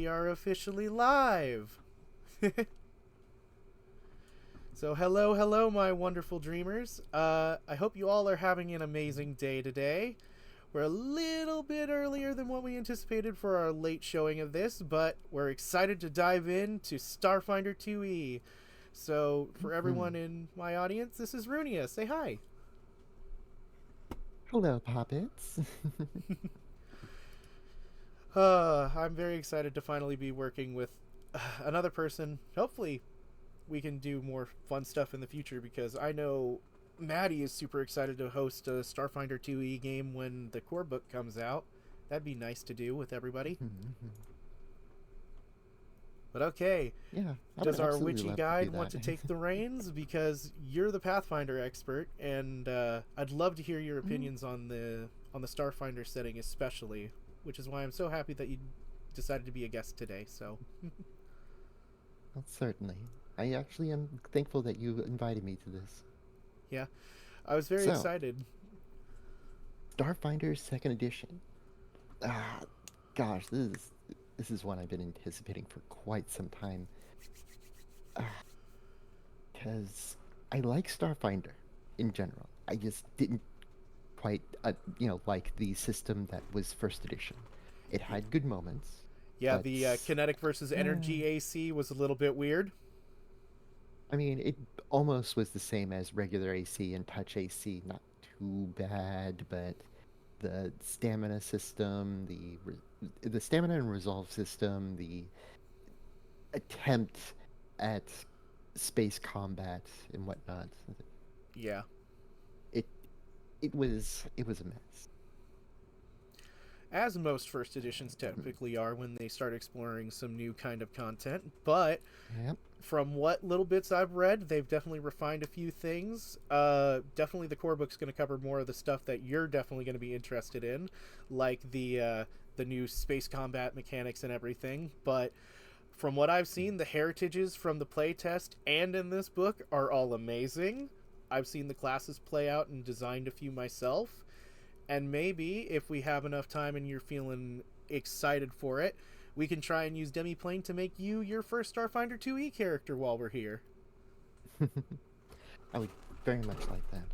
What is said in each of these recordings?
are officially live. So hello, my wonderful dreamers. I hope you all are having an amazing day today. We're a little bit earlier than what we anticipated for our late showing of this, but we're excited to dive into Starfinder 2E. So, for everyone in my audience, this is Runia. Say hi. Hello, Poppets. I'm very excited to finally be working with another person. Hopefully, we can do more fun stuff in the future because I know Maddie is super excited to host a Starfinder 2E game when the core book comes out. That'd be nice to do with everybody. But okay, Yeah, I would does our absolutely witchy love to guide do want that. to take the reins? Because you're the Pathfinder expert, and I'd love to hear your Mm, opinions on the Starfinder setting, especially. Which is why I'm so happy that you decided to be a guest today. So, well, certainly. I actually am thankful that you invited me to this. yeah, I was very So, excited. Starfinder Second Edition. Ah, gosh, this is one I've been anticipating for quite some time. Ah, because I like Starfinder in general. I just didn't quite, like the system that was First Edition. It had good moments, Yeah, but the kinetic versus energy AC was a little bit weird. I mean, it almost was the same as regular AC and touch AC. Not too bad, but the stamina system, the stamina and resolve system, the attempt at space combat and whatnot, Yeah. it it was a mess. As most first editions typically are when they start exploring some new kind of content. But Yep. from what little bits I've read, they've definitely refined a few things. Definitely the core book's going to cover more of the stuff that you're definitely going to be interested in, like the new space combat mechanics and everything. But from what I've seen, the heritages from the playtest and in this book are all amazing. I've seen the classes play out and designed a few myself. And maybe if we have enough time and you're feeling excited for it, we can try and use Demiplane to make you your first Starfinder 2E character while we're here. I would very much like that.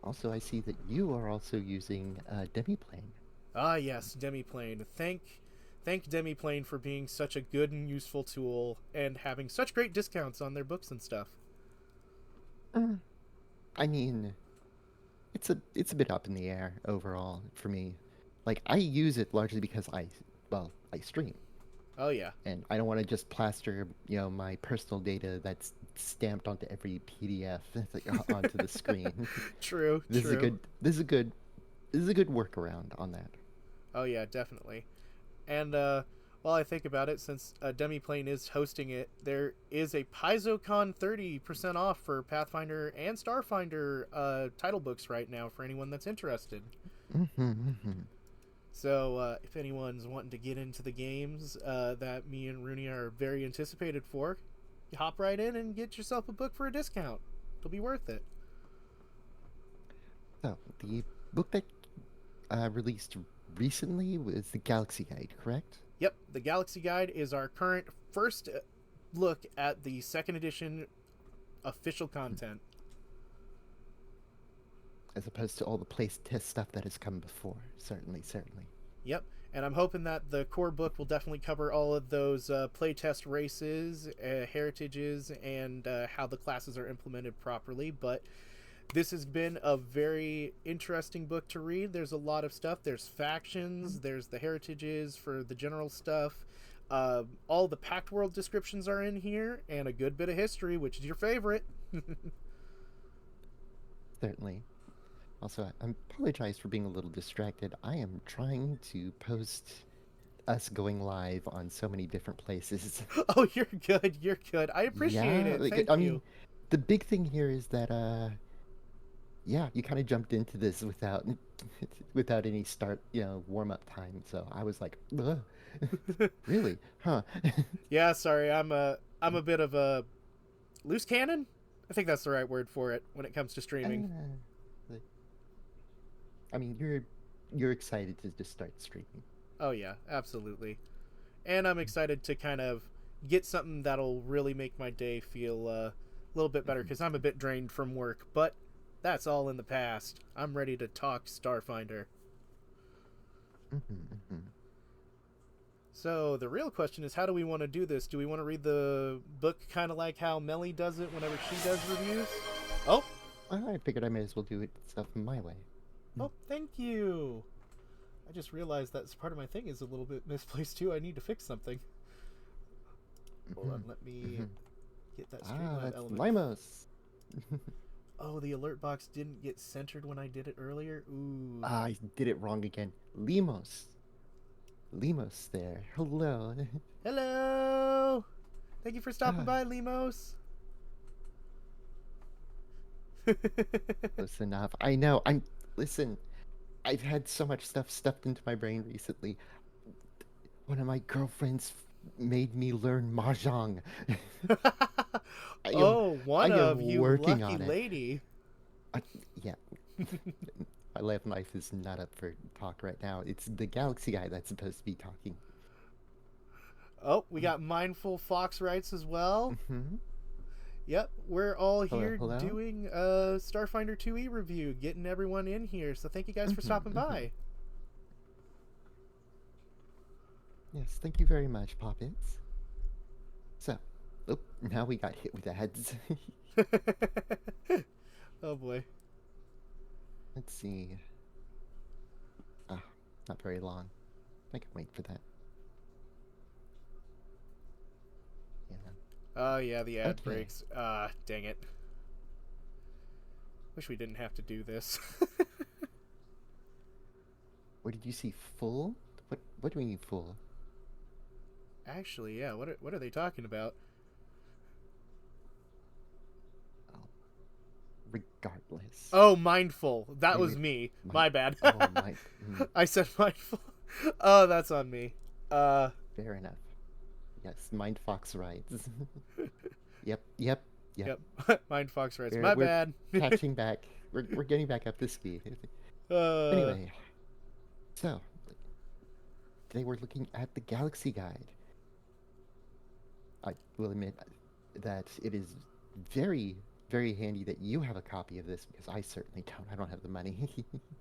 Also, I see that you are also using Demiplane. Ah, yes, Demiplane. Thank Demiplane for being such a good and useful tool and having such great discounts on their books and stuff. Uh, I mean, it's a bit up in the air overall for me. Like I use it largely because I stream Oh yeah. and I don't want to just plaster, my personal data that's stamped onto every PDF onto the screen. True, This is a true. good this is a good this is a good workaround on that. Oh yeah, definitely. And while I think about it, since Demiplane is hosting it, there is a PaizoCon 30% off for Pathfinder and Starfinder title books right now for anyone that's interested. Hmm. So if anyone's wanting to get into the games that me and Rooney are very anticipated for, you hop right in and get yourself a book for a discount. It'll be worth it. So the book that released recently was the Galaxy Guide, correct? Yep, the Galaxy Guide is our current first look at the second edition official content. As opposed to all the place test stuff that has come before. Certainly, certainly. Yep, and I'm hoping that the core book will definitely cover all of those playtest races, heritages, and how the classes are implemented properly. But this has been a very interesting book to read. There's a lot of stuff. There's factions, there's the heritages for the general stuff. All the Pact World descriptions are in here, and a good bit of history, which is your favorite. Certainly. Also, I apologize for being a little distracted. I am trying to post us going live on so many different places. Oh, you're good. You're good. I appreciate Yeah, it. like Thank I you. mean, the big thing here is that yeah, you kind of jumped into this without without any start, warm up time. So I was like, ugh. Really? Huh? Yeah, sorry. I'm a bit of a loose cannon. I think that's the right word for it when it comes to streaming. Like, I mean, you're excited to just start streaming. Oh yeah, absolutely. And I'm excited to kind of get something that'll really make my day feel a little bit better because I'm a bit drained from work. But that's all in the past. I'm ready to talk Starfinder. So the real question is, how do we want to do this? Do we want to read the book kind of like how Melly does it whenever she does reviews? Oh, I figured I may as well do it stuff my way. oh, thank you. I just realized that part of my thing is a little bit misplaced too. I need to fix something. Hold on, let me get that Streamlab That's element. Limos. Oh, the alert box didn't get centered when I did it earlier. Ooh. I did it wrong again. Limos. Limos there. Hello. Hello. Thank you for stopping by, Limos. Close enough. I know. Listen, I've had so much stuff stuffed into my brain recently. One of my girlfriends made me learn mahjong. I am Oh, I one am of you working lucky on it. lady. Yeah. My love life is not up for talk right now. It's the Galaxy guy that's supposed to be talking. Oh, we got Mindful Fox Rights as well. Mm-hmm. Yep, we're all here Hello? doing a Starfinder 2E review, getting everyone in here. So thank you guys for stopping by. Yes, thank you very much, Poppets. So, now we got hit with ads. Oh boy. Let's see. Not very long. I can wait for that. Yeah. Oh yeah, the ad Okay. breaks. Dang it. Wish we didn't have to do this. What did you see? Full? What do we need full? Actually, yeah. What are they talking about? Oh, regardless. Oh, Mindful. That was Anyway, me. My bad. Oh, my. I said Mindful. Oh, that's on me. Fair enough. Yes, Mind Fox rides. Yep. Mind Fox Rights. We're, My we're bad. catching back. We're getting back up to speed. Anyway, so today we're looking at the Galaxy Guide. I will admit that it is very, very handy that you have a copy of this because I certainly don't. I don't have the money.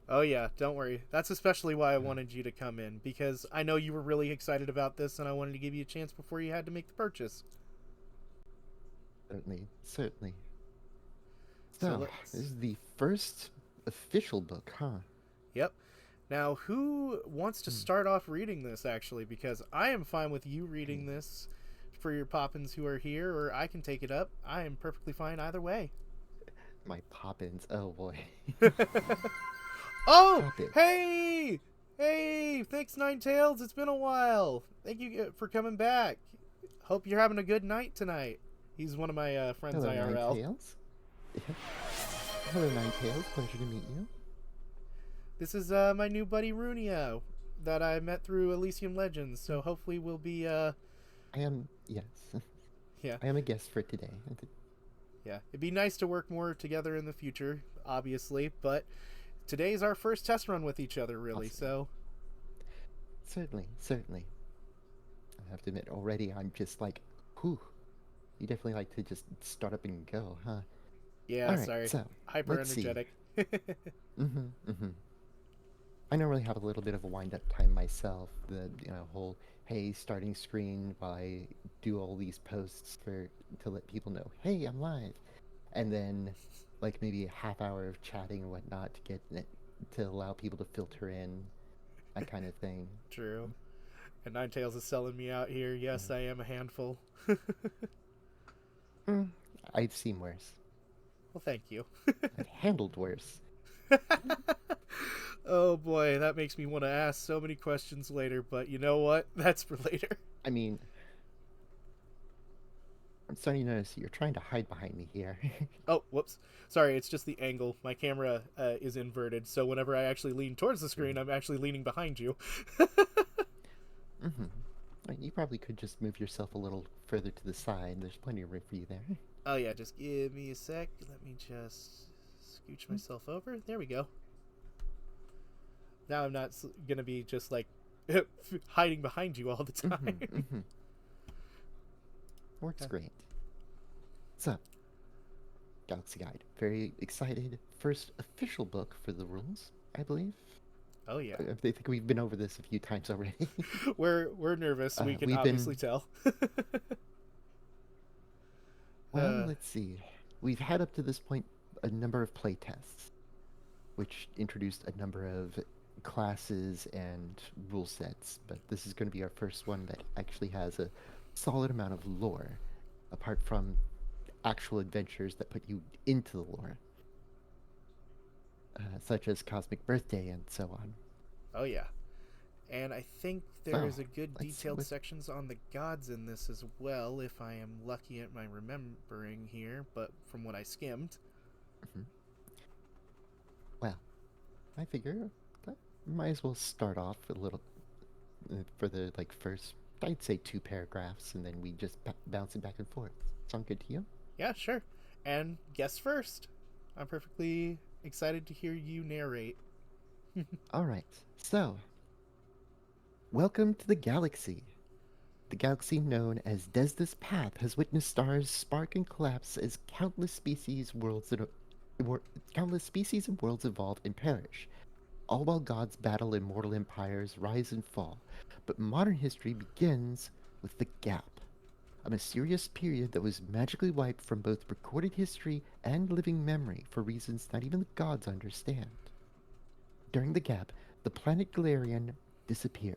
Oh yeah, don't worry. That's especially why I wanted you to come in, because I know you were really excited about this and I wanted to give you a chance before you had to make the purchase. Certainly. So This is the first official book, huh? Yep. Now, who wants to start off reading this, actually? Because I am fine with you reading this for your Poppins who are here, or I can take it up. I am perfectly fine either way. My Poppins. Oh, boy. Oh! Poppins. Hey! Hey! Thanks, Ninetails. It's been a while. Thank you for coming back. Hope you're having a good night tonight. He's one of my friends Hello, IRL. Ninetails. Hello, Ninetails. Pleasure to meet you. This is my new buddy Runia that I met through Elysium Legends. So hopefully we'll be. I am, yes. Yeah. I am a guest for today. Yeah, it'd be nice to work more together in the future, obviously, but today's our first test run with each other, really, Awesome. so... Certainly. I have to admit, already I'm just like, whew. You definitely like to just start up and go, huh? Yeah, All right, sorry. so, Hyper let's see. energetic. I normally have a little bit of a wind-up time myself. The whole starting screen while I do all these posts to let people know, hey, I'm live, and then like maybe a half hour of chatting and whatnot to allow people to filter in, that kind of thing. True. And Ninetails is selling me out here. Yes, I am a handful. I've seen worse. Well, thank you. I've handled worse. Oh boy, that makes me want to ask so many questions later, but you know what? That's for later. I mean, I'm starting to notice you're trying to hide behind me here. Oh, whoops. Sorry, it's just the angle. My camera is inverted, so whenever I actually lean towards the screen, I'm actually leaning behind you. You probably could just move yourself a little further to the side. There's plenty of room for you there. Oh yeah, just give me a sec. Let me just scooch myself over. There we go. Now I'm not gonna be just like hiding behind you all the Mm-hmm, time. mm-hmm. Works great. So, Galaxy Guide. Very excited. First official book for the rules, I believe. Oh yeah, I think we've been over this a few times already. we're nervous. We can We've obviously been, tell. well, let's see. We've had up to this point a number of play tests, which introduced a number of classes and rule sets, but this is going to be our first one that actually has a solid amount of lore, apart from actual adventures that put you into the lore, such as Cosmic Birthday and so on. oh yeah, and I think there So, is a good let's see detailed what. sections on the gods in this as well, if I am lucky at my remembering here. But from what I skimmed, Mhm. Well, I figure that might as well start off a little for the like first, I'd say 2 paragraphs, and then we just bounce it back and forth. Sound good to you? yeah, sure. And guess first. I'm perfectly excited to hear you narrate. All right. So, welcome to the galaxy. The galaxy known as Desda's Path has witnessed stars spark and collapse as countless species and worlds evolve and perish, all while gods battle and mortal empires rise and fall. But modern history begins with the Gap, a mysterious period that was magically wiped from both recorded history and living memory for reasons not even the gods understand. During the Gap, the planet Galarian disappeared.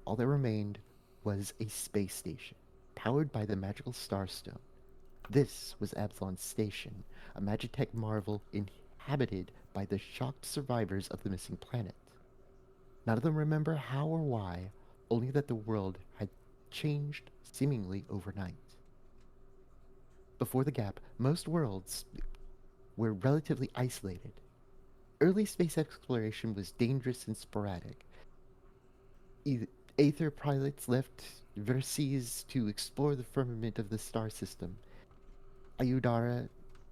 All that remained was a space station, powered by the magical Starstone. This was Absalon's station, a Magitech marvel inhabited by the shocked survivors of the missing planet. None of them remember how or why, only that the world had changed seemingly overnight. Before the Gap, most worlds were relatively isolated. Early space exploration was dangerous and sporadic. Aether pilots left Verces to explore the firmament of the star system. Ayudara,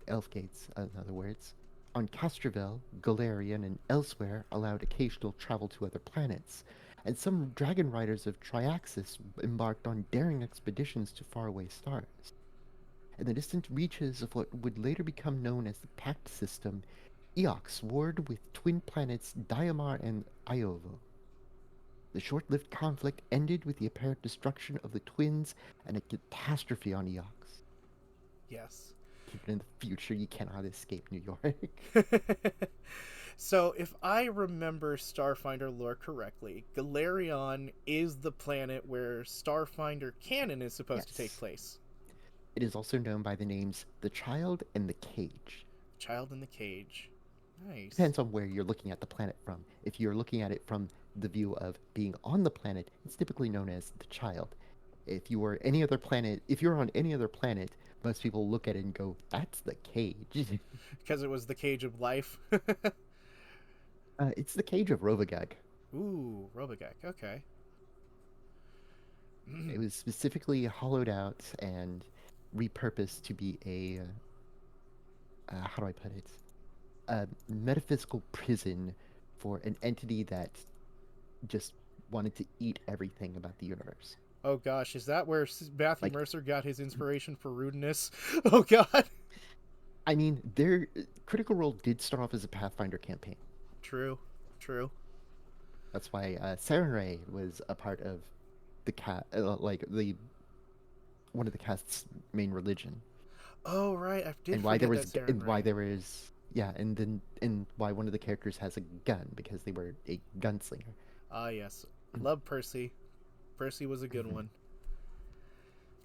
Elfgates, in other words, on Castrovel, Galarian, and elsewhere allowed occasional travel to other planets, and some dragon riders of Triaxis embarked on daring expeditions to faraway stars. In the distant reaches of what would later become known as the Pact System, Eox warred with twin planets Diamar and Iovo. The short-lived conflict ended with the apparent destruction of the twins and a catastrophe on Eox. Yes. Even in the future, you cannot escape New York. So, if I remember Starfinder lore correctly, Galarion is the planet where Starfinder canon is supposed to take Yes. place. It is also known by the names The Child and The Cage. Child in the Cage. Nice. Depends on where you're looking at the planet from. If you're looking at it from the view of being on the planet, it's typically known as The Child. If you're on any other planet, most people look at it and go, "That's the cage." Because it was the Cage of Life. It's the cage of Rovagag. Ooh, Robogak. Okay. It was specifically hollowed out and repurposed to be a how do I put it? A metaphysical prison for an entity that just wanted to eat everything about the universe. Oh gosh, is that where Matthew Like, Mercer got his inspiration for rudeness? Oh god. I mean, their Critical Role did start off as a Pathfinder campaign. True. True. That's why Sarenrae was a part of the cat, like the one of the cast's main religion, Oh right, I did and why there forget was that Saren Ray. yeah, and why one of the characters has a gun because they were a gunslinger. Ah yes, love Percy. Percy was a good Mhm. one.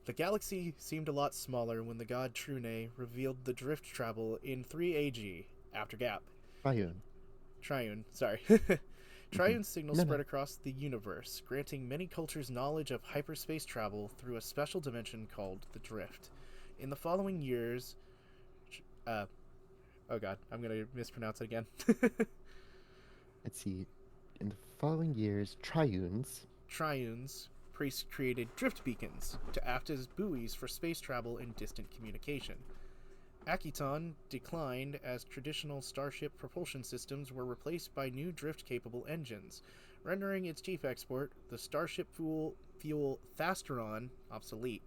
The galaxy seemed a lot smaller when the god Trune revealed the drift travel in 3 AG after Gap. Triune. Triune, sorry. Mhm. Triune signals No, spread no. across the universe, granting many cultures knowledge of hyperspace travel through a special dimension called the Drift. In the following years, uh, oh god, I'm gonna mispronounce it again. Let's see. In the following years, triunes. Triunes, priests created drift beacons to act as buoys for space travel and distant communication. Akiton declined as traditional starship propulsion systems were replaced by new drift capable engines, rendering its chief export, the starship fuel Thasteron, obsolete.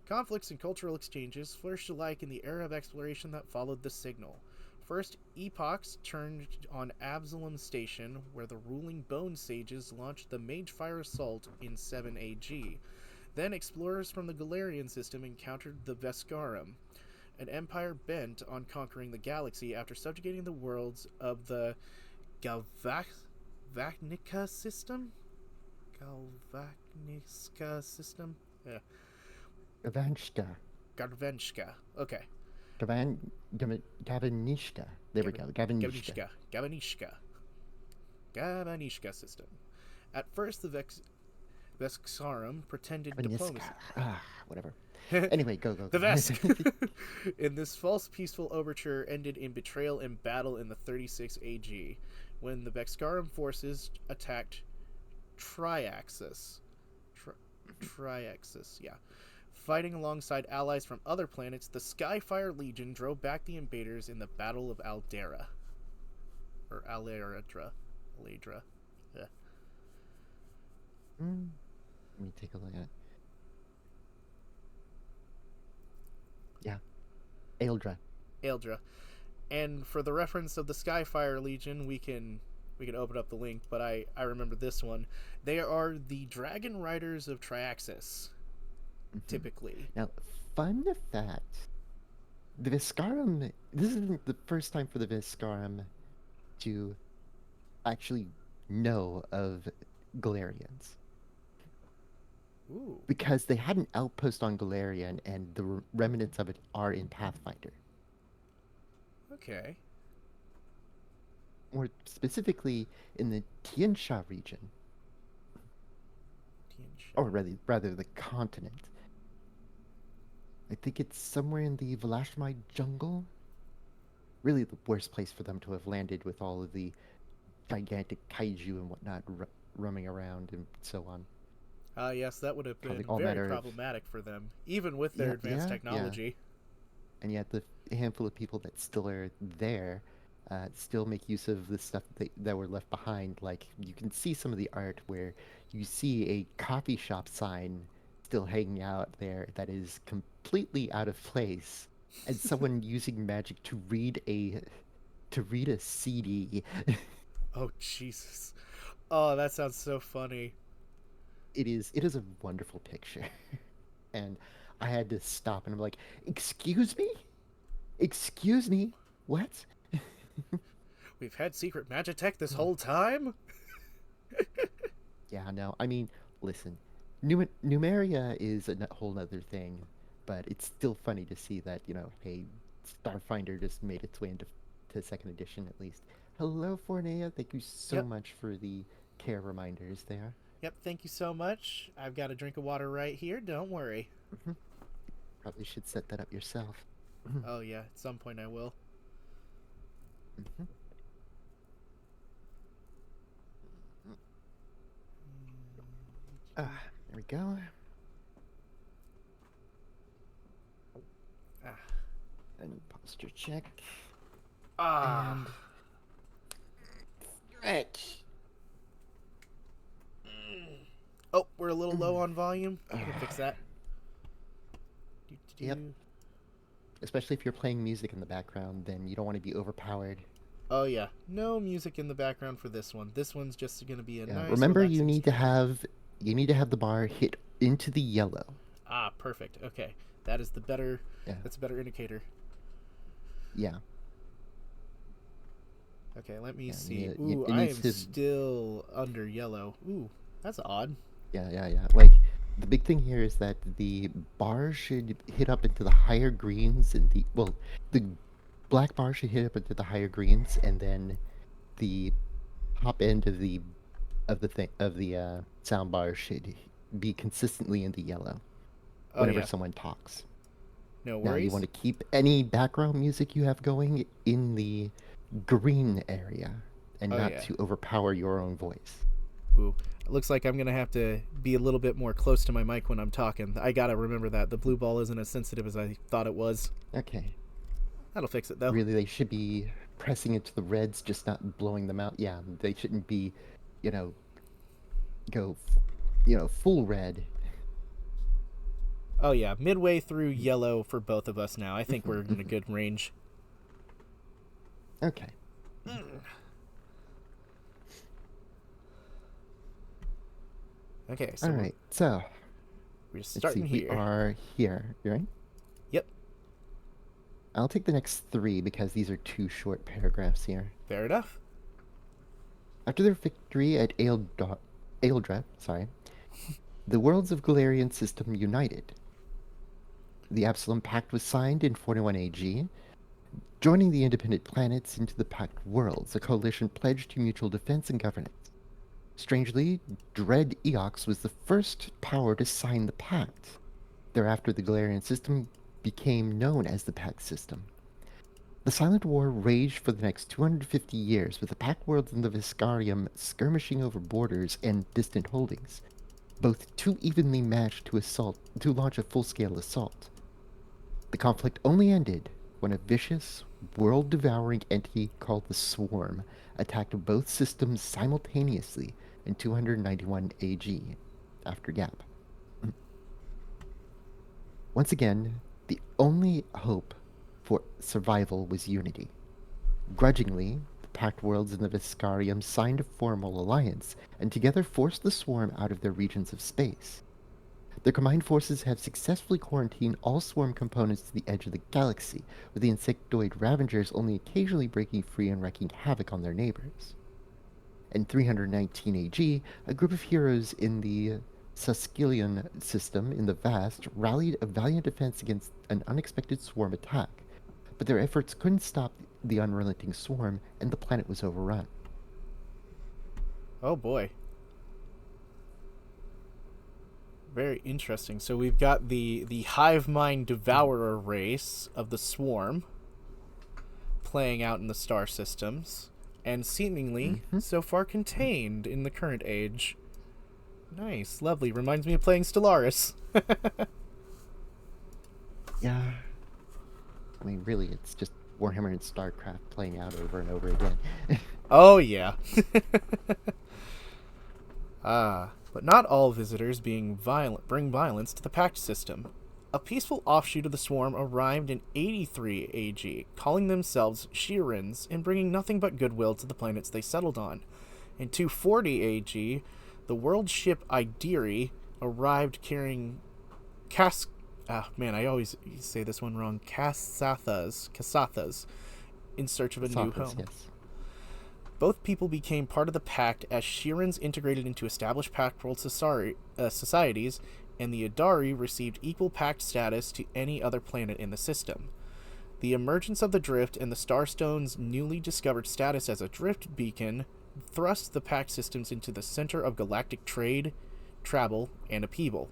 Conflicts and cultural exchanges flourished alike in the era of exploration that followed the signal. First, epochs turned on Absalom Station, where the ruling Bone Sages launched the Magefire Assault in 7 AG. Then, explorers from the Galarian system encountered the Vescarum, an empire bent on conquering the galaxy after subjugating the worlds of the Galvacnica system? Galvacnica system? Yeah. Gavanshka. Garvenshka. Okay. Gavanishka. There we go. Gavanishka. Gavanishka system. At first, the Vexarum pretended Gavaniska. diplomacy. Whatever. Anyway, go. The Vesk! In this false peaceful overture ended in betrayal and battle in the 36 AG, when the Vexcarum forces attacked Triaxis. Triaxis, yeah. Fighting alongside allies from other planets, the Skyfire Legion drove back the invaders in the Battle of Aldera. Or Aledra. Aledra. Yeah. Let me take a look at it. Yeah. Aeldra. And for the reference of the Skyfire Legion, we can open up the link, but I remember this one. They are the Dragon Riders of Triaxis, typically. Now, fun fact, the Viscarum, this isn't the first time for the Viscarum to actually know of Galarians. Ooh. Because they had an outpost on Galarian, and the remnants of it are in Pathfinder. Okay. More specifically, in the Tiansha region. Or rather the continent. I think it's somewhere in the Velashmai jungle. Really the worst place for them to have landed with all of the gigantic kaiju and whatnot roaming around and so on. Yes, that would have been all very problematic for them, even with their advanced technology. And yet the handful of people that still are there still make use of the stuff that were left behind. Like, you can see some of the art where you see a coffee shop sign still hanging out there that is completely out of place, and someone using magic to read a CD. Oh, Jesus. Oh, that sounds so funny. It is a wonderful picture. And I had to stop and I'm like, excuse me? Excuse me? What? We've had secret Magitech this whole time? Yeah, no, I mean, listen, Numeria is a whole other thing, but it's still funny to see that, hey, Starfinder just made its way into second edition at least. Hello, Fornea. Thank you so much for the care reminders there. Yep, thank you so much. I've got a drink of water right here. Don't worry. Probably should set that up yourself. Oh, yeah. At some point I will. There we go. And posture check. And stretch. Oh, we're a little low on volume. I can fix that. Yep. Especially if you're playing music in the background, then you don't want to be overpowered. Oh yeah, no music in the background for this one. This one's just going to be a nice. Remember, you need to have the bar hit into the yellow. Ah, perfect. Okay, that is the better. Yeah. That's a better indicator. Yeah. Okay, let me see. Ooh, I am still under yellow. Ooh, that's odd. Yeah. Like, the big thing here is that the bar should hit up into the higher greens, and the black bar should hit up into the higher greens, and then the top end of the sound bar should be consistently in the yellow whenever someone talks. No worries. Now you want to keep any background music you have going in the green area, and not to overpower your own voice. Ooh, it looks like I'm gonna have to be a little bit more close to my mic when I'm talking. I gotta remember that the blue ball isn't as sensitive as I thought it was. Okay. That'll fix it though. Really, they should be pressing into the reds, just not blowing them out. Yeah, they shouldn't be, go, full red. Oh yeah, midway through yellow for both of us now. I think we're in a good range. Okay. Okay, All so right. So we're let's see. starting We here. are here. You right? Yep, I'll take the next three because these are two short paragraphs here. fair enough. After their victory at Aeldra, the worlds of Galarian system united. The Absalom Pact was signed in 41 AG, joining the independent planets into the Pact worlds, a coalition pledged to mutual defense and governance. Strangely, Dread Eox was the first power to sign the pact. Thereafter, the Galarian system became known as the Pact System. The Silent War raged for the next 250 years, with the Pact worlds and the Viscarium skirmishing over borders and distant holdings, both too evenly matched to launch a full-scale assault. The conflict only ended when a vicious, world-devouring entity called the Swarm attacked both systems simultaneously in 291 AG, after Gap. Once again, the only hope for survival was unity. Grudgingly, the Pact Worlds and the Viscarium signed a formal alliance, and together forced the Swarm out of their regions of space. Their combined forces have successfully quarantined all Swarm components to the edge of the galaxy, with the insectoid Ravengers only occasionally breaking free and wreaking havoc on their neighbors. In 319 AG, a group of heroes in the Saskilion system in the Vast rallied a valiant defense against an unexpected Swarm attack, but their efforts couldn't stop the unrelenting Swarm, and the planet was overrun. Oh boy. Very interesting. So we've got the hive mind devourer race of the swarm playing out in the star systems, and seemingly Mm-hmm. so far contained in the current age. Nice, lovely. Reminds me of playing Stellaris. Yeah, I mean, really, it's just Warhammer and StarCraft playing out over and over again. Oh yeah. But not all visitors bring violence to the Pact system. A peaceful offshoot of the swarm arrived in 83 AG, calling themselves Shirins and bringing nothing but goodwill to the planets they settled on. In 240 AG, the world ship Idiri arrived carrying I always say this one wrong. Kasathas, in search of a new Sathas, home. yes. Both people became part of the Pact as Shirins integrated into established Pact world societies, and the Idari received equal Pact status to any other planet in the system. The emergence of the Drift and the Starstone's newly discovered status as a drift beacon thrust the Pact systems into the center of galactic trade, travel, and upheaval.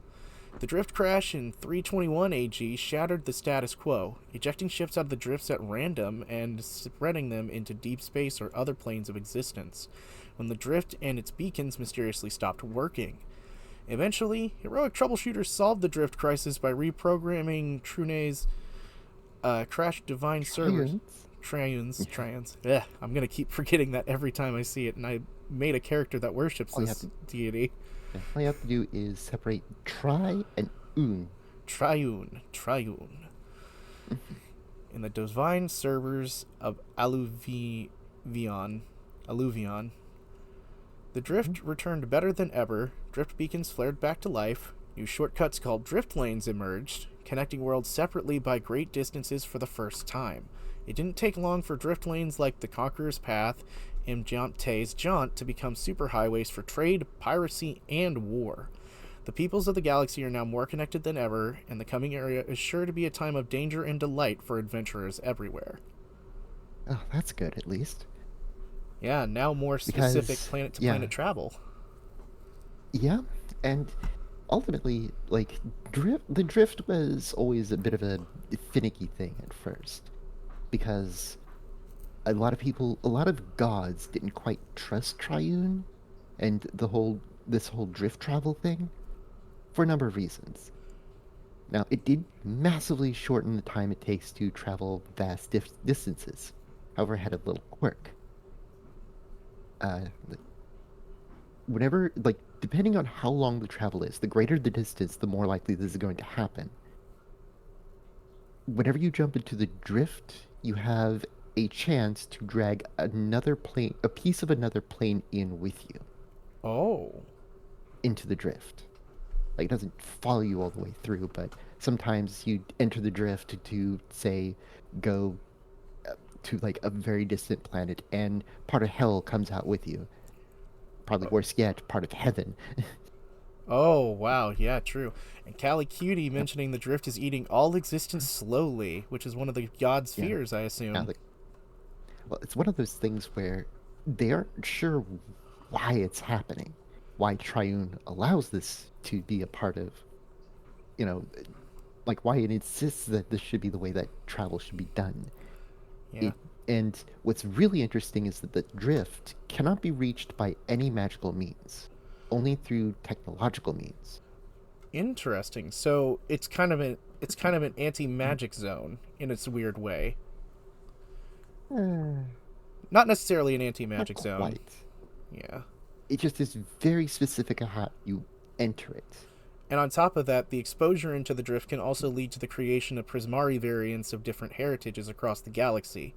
The drift crash in 321 AG shattered the status quo, ejecting ships out of the drifts at random and spreading them into deep space or other planes of existence, when the drift and its beacons mysteriously stopped working. Eventually, heroic troubleshooters solved the drift crisis by reprogramming Trune's crash divine servers. Triunes. Triunes. Ugh, I'm gonna keep forgetting that every time I see it, and I made a character that worships All you have this to, deity. yeah, all you have to do is separate tri and un. Triune. In the divine servers of Alluvion, the drift returned better than ever. Drift beacons flared back to life. New shortcuts called drift lanes emerged, connecting worlds separately by great distances for the first time. It didn't take long for drift lanes like the Conqueror's Path and Jaunt's Jaunt to become superhighways for trade, piracy, and war. The peoples of the galaxy are now more connected than ever, and the coming era is sure to be a time of danger and delight for adventurers everywhere. Oh, that's good, at least. Yeah, now more specific Because, planet to yeah, planet travel. yeah, and ultimately, like, the drift was always a bit of a finicky thing at first. Because a lot of gods didn't quite trust Triune and this whole drift travel thing for a number of reasons. Now, it did massively shorten the time it takes to travel vast distances. However, it had a little quirk. Uh, whenever, like, depending on how long the travel is, the greater the distance, the more likely this is going to happen. Whenever you jump into the drift, you have a chance to drag another plane, a piece of another plane in with you Oh. into the drift. Like, it doesn't follow you all the way through, but sometimes you enter the drift to, say, go to like a very distant planet, and part of hell comes out with you. Probably worse yet, part of heaven. Oh, wow. Yeah, true. And Callie Cutie Yep. mentioning the drift is eating all existence slowly, which is one of the god's Yeah. fears, I Yeah. assume. Well, it's one of those things where they aren't sure why it's happening, why Triune allows this to be a part of, you know, like why it insists that this should be the way that travel should be done. Yeah. It and what's really interesting is that the drift cannot be reached by any magical means, only through technological means. Interesting. So it's kind of an anti-magic zone in its weird way. Uh, Not necessarily an Not anti-magic zone. quite. Yeah. It just is very specific on how you enter it. And on top of that, the exposure into the drift can also lead to the creation of Prismari variants of different heritages across the galaxy,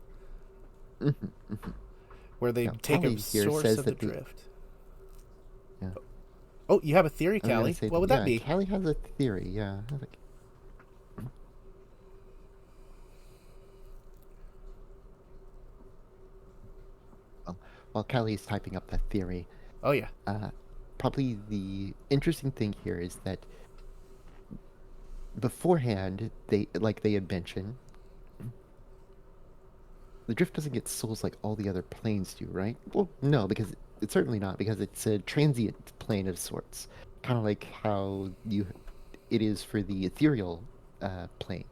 Mhm, mhm. where they Now, take a Callie here source says of the that the drift. yeah, Oh, you have a theory, I was gonna Callie? say What that would that yeah, be? Callie has a theory. Yeah, like, well, while Callie is typing up that theory, Oh yeah. uh, probably the interesting thing here is that beforehand, they had mentioned, the drift doesn't get souls like all the other planes do, right? Well, no, because it's certainly not, because it's a transient plane of sorts, kind of like how it is for the ethereal plane.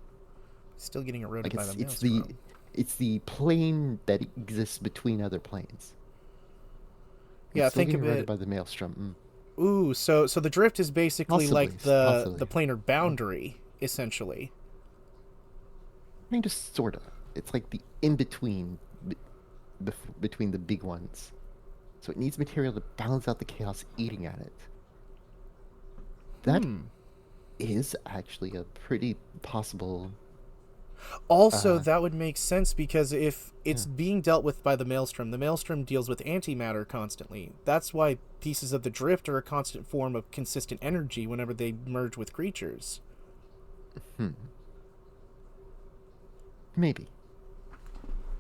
Still getting eroded Like by the it's maelstrom. it's the plane that exists between other planes. It's Yeah, still think getting of eroded it. by the maelstrom. Ooh, so the drift is basically Possibly, like the possibly. planar boundary, essentially. Kind of, sorta. It's like the in between, between the big ones. So it needs material to balance out the chaos eating at it. That Hmm. is actually a pretty possible. Also, Uh, that would make sense because if yeah. it's being dealt with by the maelstrom deals with antimatter constantly. That's why pieces of the drift are a constant form of consistent energy whenever they merge with creatures. Hmm. Maybe.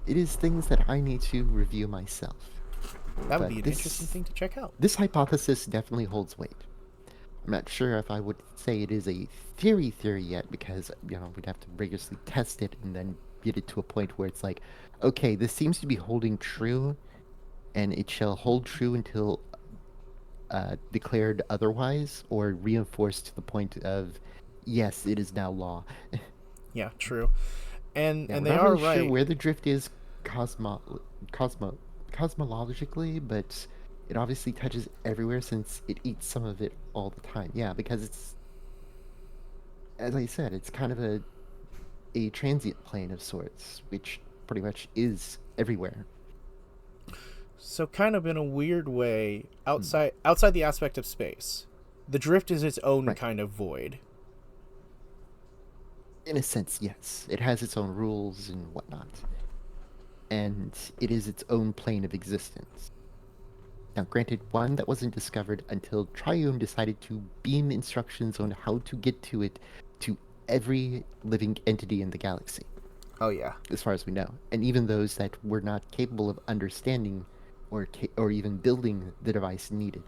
It is things that I need to review myself. That would But be an interesting this thing to check out. this hypothesis definitely holds weight. I'm not sure if I would say it is a theory yet because, we'd have to rigorously test it and then get it to a point where it's like, okay, this seems to be holding true, and it shall hold true until declared otherwise or reinforced to the point of, yes, it is now law. Yeah, true. And Yeah, and we're they not are really sure right. where the drift is cosmo cosmologically, but it obviously touches everywhere since it eats some of it all the time. Yeah, because it's, as I said, it's kind of a transient plane of sorts, which pretty much is everywhere. So kind of in a weird way, Hmm. outside the aspect of space, the drift is its own Right. kind of void. In a sense, yes. It has its own rules and whatnot, and it is its own plane of existence. Now, granted, one that wasn't discovered until Triune decided to beam instructions on how to get to it to every living entity in the galaxy, Oh yeah. as far as we know, and even those that were not capable of understanding or even building the device needed.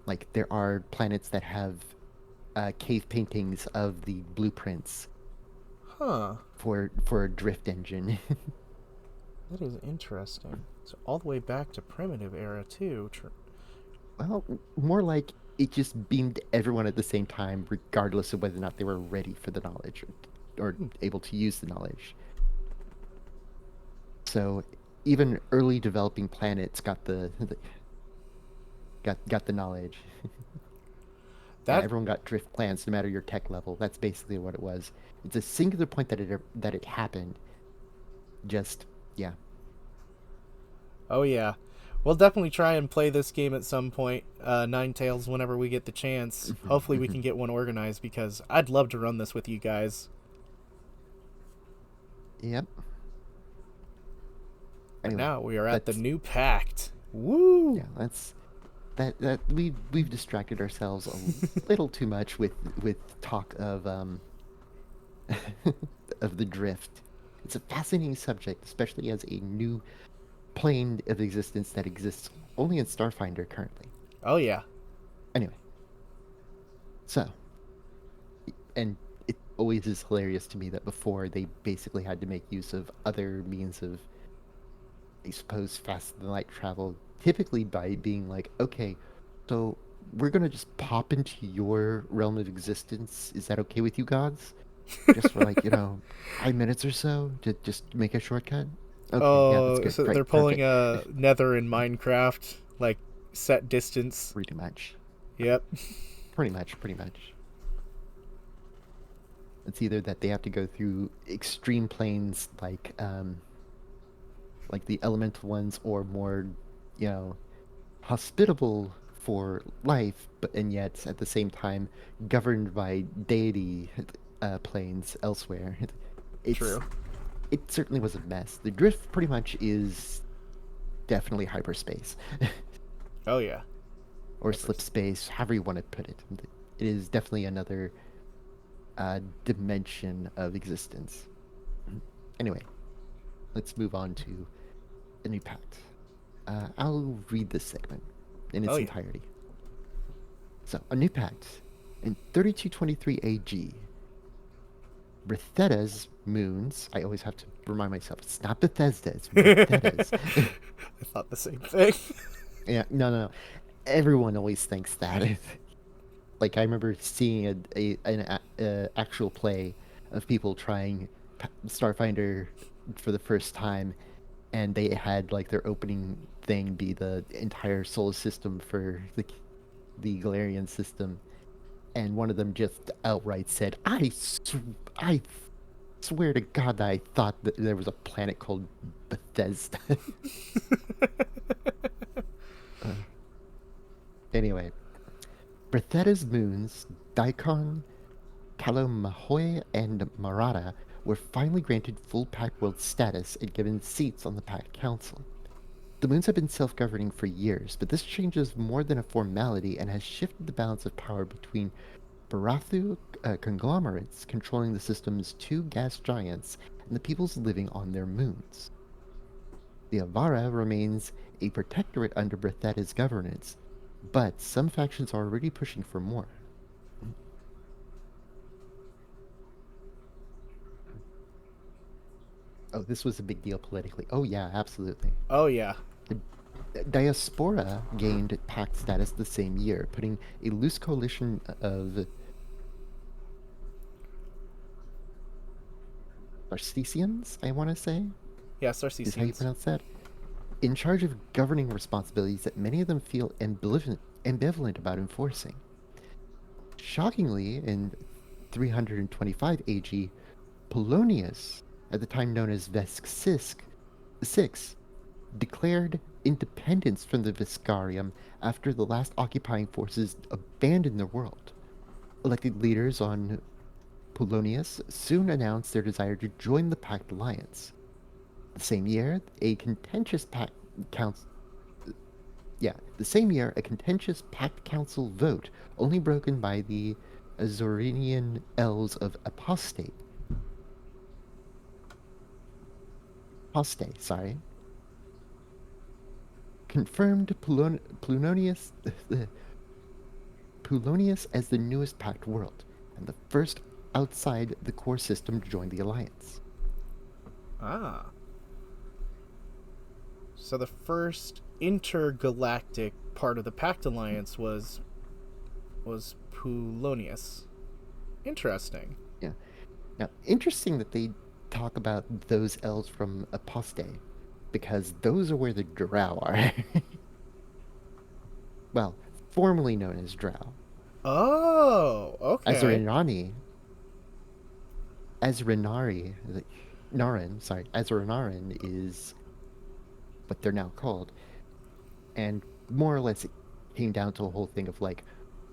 Like there are planets that have cave paintings of the blueprints Huh. for a drift engine. That is interesting. So all the way back to primitive era too. Well, more like it just beamed everyone at the same time, regardless of whether or not they were ready for the knowledge or Hmm. able to use the knowledge. So even early developing planets got got the knowledge. Yeah, That. everyone got drift plans, no matter your tech level. That's basically what it was. It's a singular point that it happened. Just yeah. Oh yeah. We'll definitely try and play this game at some point, Ninetales, whenever we get the chance. Mhm, Hopefully, we mhm. can get one organized because I'd love to run this with you guys. Yep. But Anyway, now we are at the that's new pact. Woo! yeah. That's that we've distracted ourselves a little too much with talk of of the drift. It's a fascinating subject, especially as a new plane of existence that exists only in Starfinder currently. Oh yeah. Anyway, so and it always is hilarious to me that before they basically had to make use of other means of, I suppose, fast than light travel, typically by being like, okay, so we're gonna just pop into your realm of existence. Is that okay with you gods? Just for like, 5 minutes or so to just make a shortcut? Okay, yeah, that's Oh, good. so Right, they're pulling perfect. a Nether in Minecraft, like set distance. Pretty much. Yep. Pretty much, pretty much. It's either that they have to go through extreme planes like the elemental ones, or more, you know, hospitable for life, but and yet at the same time governed by deity planes elsewhere. It's True. it certainly was a mess. The drift pretty much is definitely hyperspace Oh yeah. or slip Hypers. space, however you want to put it. It is definitely another dimension of existence. Anyway, let's move on to a new pact. I'll read this segment in Oh its yeah. entirety. So, a new pact. In 3223 AG, Bretheta's moons, I always have to remind myself, it's not Bethesda, it's Bretheta's. I thought the same thing. Yeah, no, no, no. Everyone always thinks that. Like, I remember seeing an actual play of people trying Starfinder for the first time, and they had like their opening thing be the entire solar system for the Galarian system, and one of them just outright said, I swear to God that I thought that there was a planet called Bethesda." uh, anyway, Bethesda's moons, Daikon, Kalamahoy, and Marata, were finally granted full Pact World status and given seats on the Pact Council. The moons have been self governing for years, but this change is more than a formality and has shifted the balance of power between Barathu conglomerates controlling the system's two gas giants and the peoples living on their moons. The Avara remains a protectorate under Brethetta's governance, but some factions are already pushing for more. Oh, this was a big deal politically. Oh, yeah, absolutely. Oh yeah. The Diaspora gained pact status the same year, putting a loose coalition of Arcesians, I want to say, Yeah, is how you Sarcesians. pronounce that, in charge of governing responsibilities that many of them feel ambivalent about enforcing. Shockingly, in 325 AG, Polonius, at the time known as Vesk VI, declared independence from the Viscarium after the last occupying forces abandoned the world. Elected leaders on Polonius soon announced their desire to join the Pact Alliance. The same year, council a contentious Pact Council vote, only broken by the Azorinian elves of Aposte, sorry, confirmed Polonius as the newest Pact world, and the first outside the core system to join the alliance. Ah. So the first intergalactic part of the Pact Alliance was Polonius. Interesting. Yeah. Now, interesting that they talk about those elves from Aposte, because those are where the Drow are. Well, formerly known as Drow. Oh, okay. Azurinani, Azrinari, Narin, sorry, Azrinarin is what they're now called. And more or less, it came down to a whole thing of like,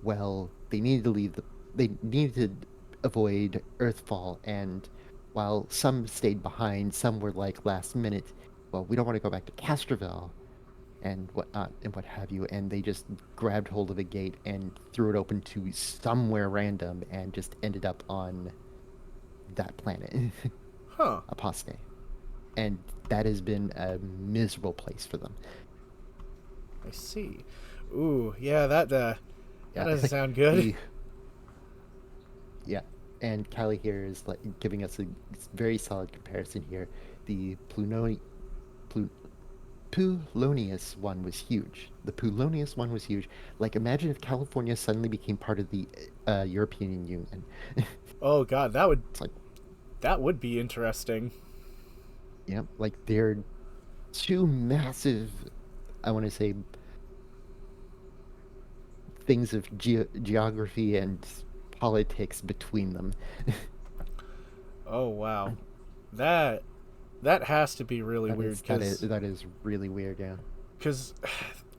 well, they needed to leave they needed to avoid Earthfall, and while some stayed behind, some were like last minute. Well, we don't want to go back to Castroville and whatnot and what have you, and they just grabbed hold of a gate and threw it open to somewhere random and just ended up on that planet, Huh. Aposte. And that has been a miserable place for them. I see. Ooh, yeah, that Yeah, doesn't sound good. the yeah, and Callie here is like giving us a very solid comparison here. The Plu- Pulonius one was huge. The Pulonius one was huge. Like, imagine if California suddenly became part of the European Union. Oh god, It's like, that would be interesting. yeah, like they're two massive, I want to say, things of geography and politics between them. Oh wow. That that has to be really That weird is that is really weird, yeah. cuz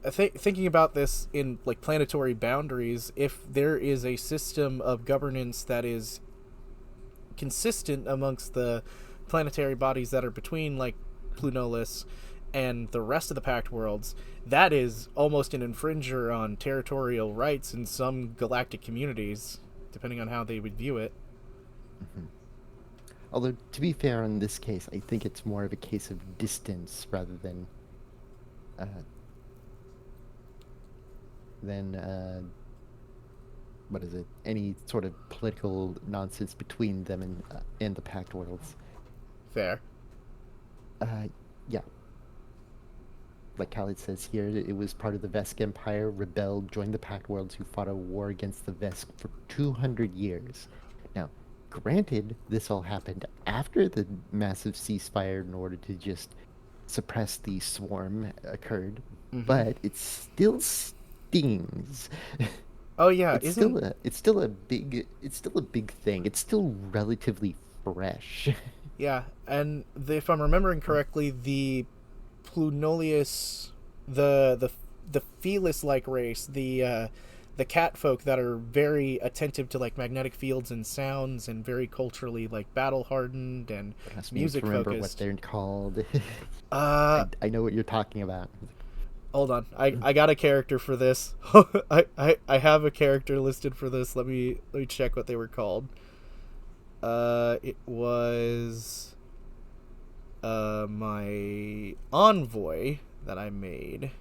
thinking about this in like planetary boundaries, if there is a system of governance that is consistent amongst the planetary bodies that are between like Plunolis and the rest of the Pact Worlds, that is almost an infringer on territorial rights in some galactic communities, depending on how they would view it. Mhm. Although, to be fair, in this case, I think it's more of a case of distance rather uh, than what is it? Any sort of political nonsense between them and the Pact Worlds. Fair. Uh, yeah, like Khalid says here, it was part of the Vesk Empire, rebelled, joined the Pact Worlds, who fought a war against the Vesk for 200 years. Now, granted, this all happened after the massive ceasefire in order to just suppress the swarm occurred, Mm-hmm. but it still stings. Oh yeah, It's isn't still a big thing. It's still relatively fresh. yeah, and if I'm remembering correctly, the Plunolius, the Felis like race, the cat folk that are very attentive to like magnetic fields and sounds and very culturally like battle hardened and Ask me to music remember what focused. they're called. Uh I know what you're talking about. hold on. I got a character for this. I have a character listed for this. Let me check what they were called. It was my envoy that I made.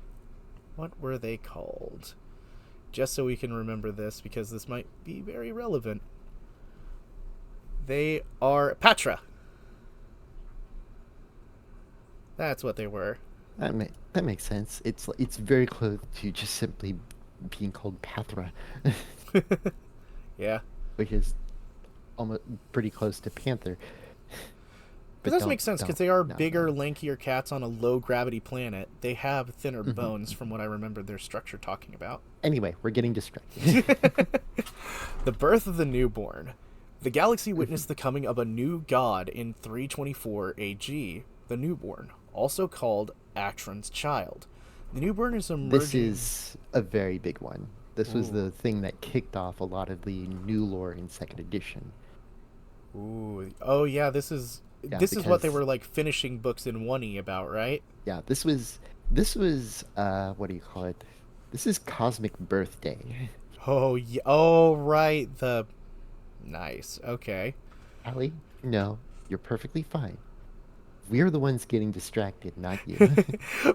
What were they called? Just so we can remember this, because this might be very relevant. They are Patra. That's what they were. That makes sense. It's very close to just simply being called Pathra, Yeah. which is almost pretty close to Panther. But But it does make sense because they are bigger, no. lankier cats on a low gravity planet. They have thinner Mhm, bones, from mhm. what I remember their structure talking about. Anyway, we're getting distracted. The birth of the newborn. The galaxy witnessed the coming of a new god in 324 AG, the newborn, also called Atron's child. The newborn is This emerging. is a very big one. This was Ooh, the thing that kicked off a lot of the new lore in second edition. ooh. Oh yeah, Yeah, this is what they because were like finishing books in 1E about, right? yeah, this was what do you call it? This is Cosmic Birthday. Oh yeah. Oh right. The nice. Okay. Allie, no, you're perfectly fine. We're the ones getting distracted, not you.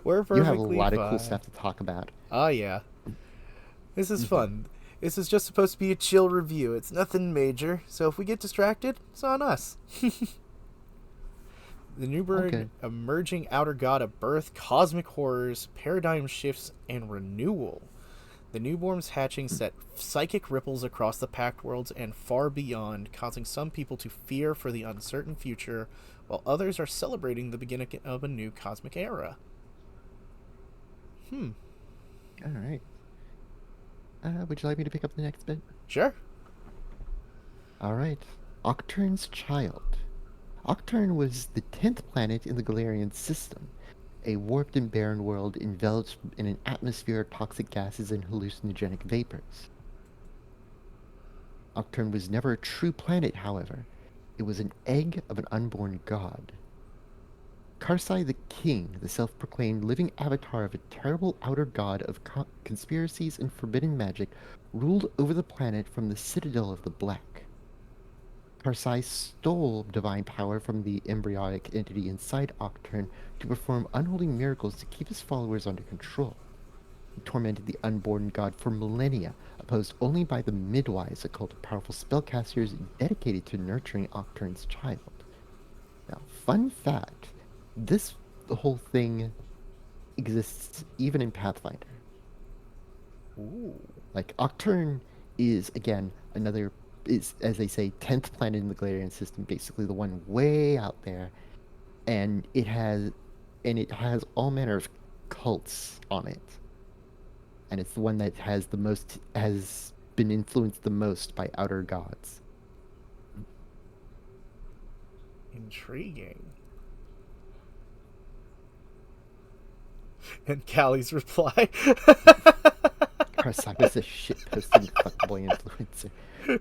We're You have a perfectly lot of cool fine. stuff to talk about. Oh yeah. This is Hmm. fun. This is just supposed to be a chill review. It's nothing major. So if we get distracted, it's on us. The All newborn good. emerging outer god of birth, cosmic horrors, paradigm shifts, and renewal. The newborn's hatching Hmm. set psychic ripples across the packed worlds and far beyond, causing some people to fear for the uncertain future, while others are celebrating the beginning of a new cosmic era. Hmm. All right. Would you like me to pick up the next bit? Sure. All right. Octurn's child. Octurn was the 10th planet in the Galarian system, a warped and barren world enveloped in an atmosphere of toxic gases and hallucinogenic vapors. Octurne was never a true planet, however. It was an egg of an unborn god. Karsai the King, the self-proclaimed living avatar of a terrible outer god of conspiracies and forbidden magic, ruled over the planet from the Citadel of the Black. Karsai stole divine power from the embryonic entity inside Octurne to perform unholy miracles to keep his followers under control. He tormented the unborn god for millennia, opposed only by the Midwives, a cult of powerful spellcasters dedicated to nurturing Octurne's child. Now, fun fact, this whole thing exists even in Pathfinder. Ooh. Like, Octurne is, again, another, is, as they say, 10th planet in the Galarian system, basically the one way out there. And it has all manner of cults on it. And it's the one that has been influenced the most by outer gods. Intriguing. And Callie's reply. Karsai was a shitposting fuckboy influencer.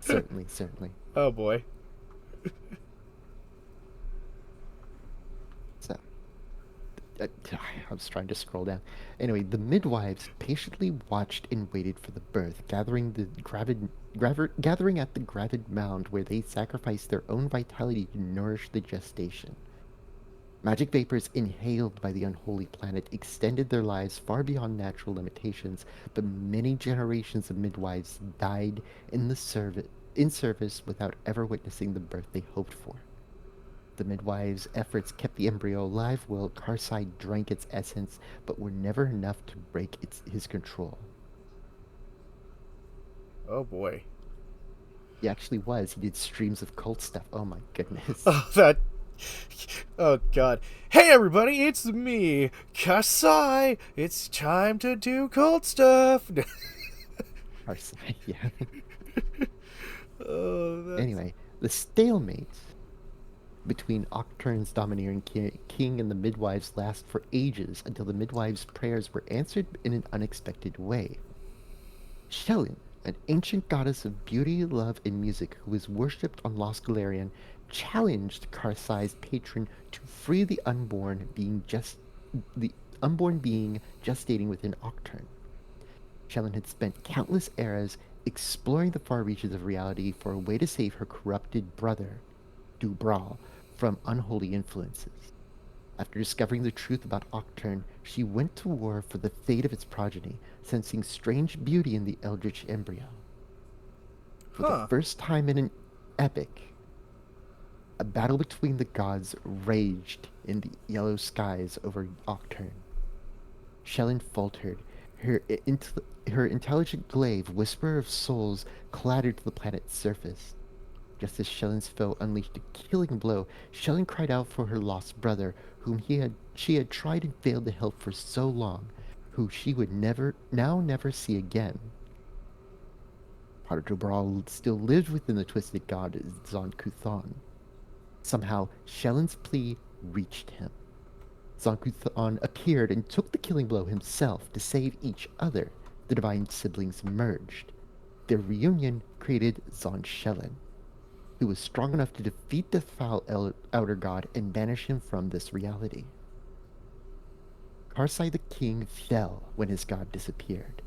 Certainly, certainly. Oh boy. So, I was trying to scroll down. Anyway, the midwives patiently watched and waited for the birth, gathering at the gravid mound where they sacrificed their own vitality to nourish the gestation. Magic vapors inhaled by the unholy planet extended their lives far beyond natural limitations, but many generations of midwives died in service without ever witnessing the birth they hoped for. The midwives' efforts kept the embryo alive while Karsai drank its essence, but were never enough to break his control. Oh boy. He actually was. He did streams of cult stuff. Oh my goodness. Oh, that. Oh god. Hey everybody, it's me, Kasai. It's time to do cult stuff. Karsai, yeah. Oh, that's... Anyway, the stalemate between Octurne's domineering king and the midwives last for ages until the midwives' prayers were answered in an unexpected way. Shellen, an ancient goddess of beauty, love, and music who was worshipped on Lost Galarian, challenged Karsai's patron to free the unborn being gestating within Octurne. Shellen had spent countless eras exploring the far reaches of reality for a way to save her corrupted brother, Dubral, from unholy influences. After discovering the truth about Octurne, she went to war for the fate of its progeny, sensing strange beauty in the eldritch embryo. For the first time in an epic, a battle between the gods raged in the yellow skies over Octurne. Shellen faltered. Her intelligent glaive, whisperer of souls, clattered to the planet's surface. Just as Shellen's foe unleashed a killing blow, Shellen cried out for her lost brother, whom she had tried and failed to help for so long, who she would never see again. Prodigal Brawl still lived within the twisted god Zon-Kuthon. Somehow, Shellen's plea reached him. Zon-Kuthon appeared and took the killing blow himself to save each other. The divine siblings merged. Their reunion created Zon-Shellen, who was strong enough to defeat the foul outer god and banish him from this reality. Karsai the King fell when his god disappeared.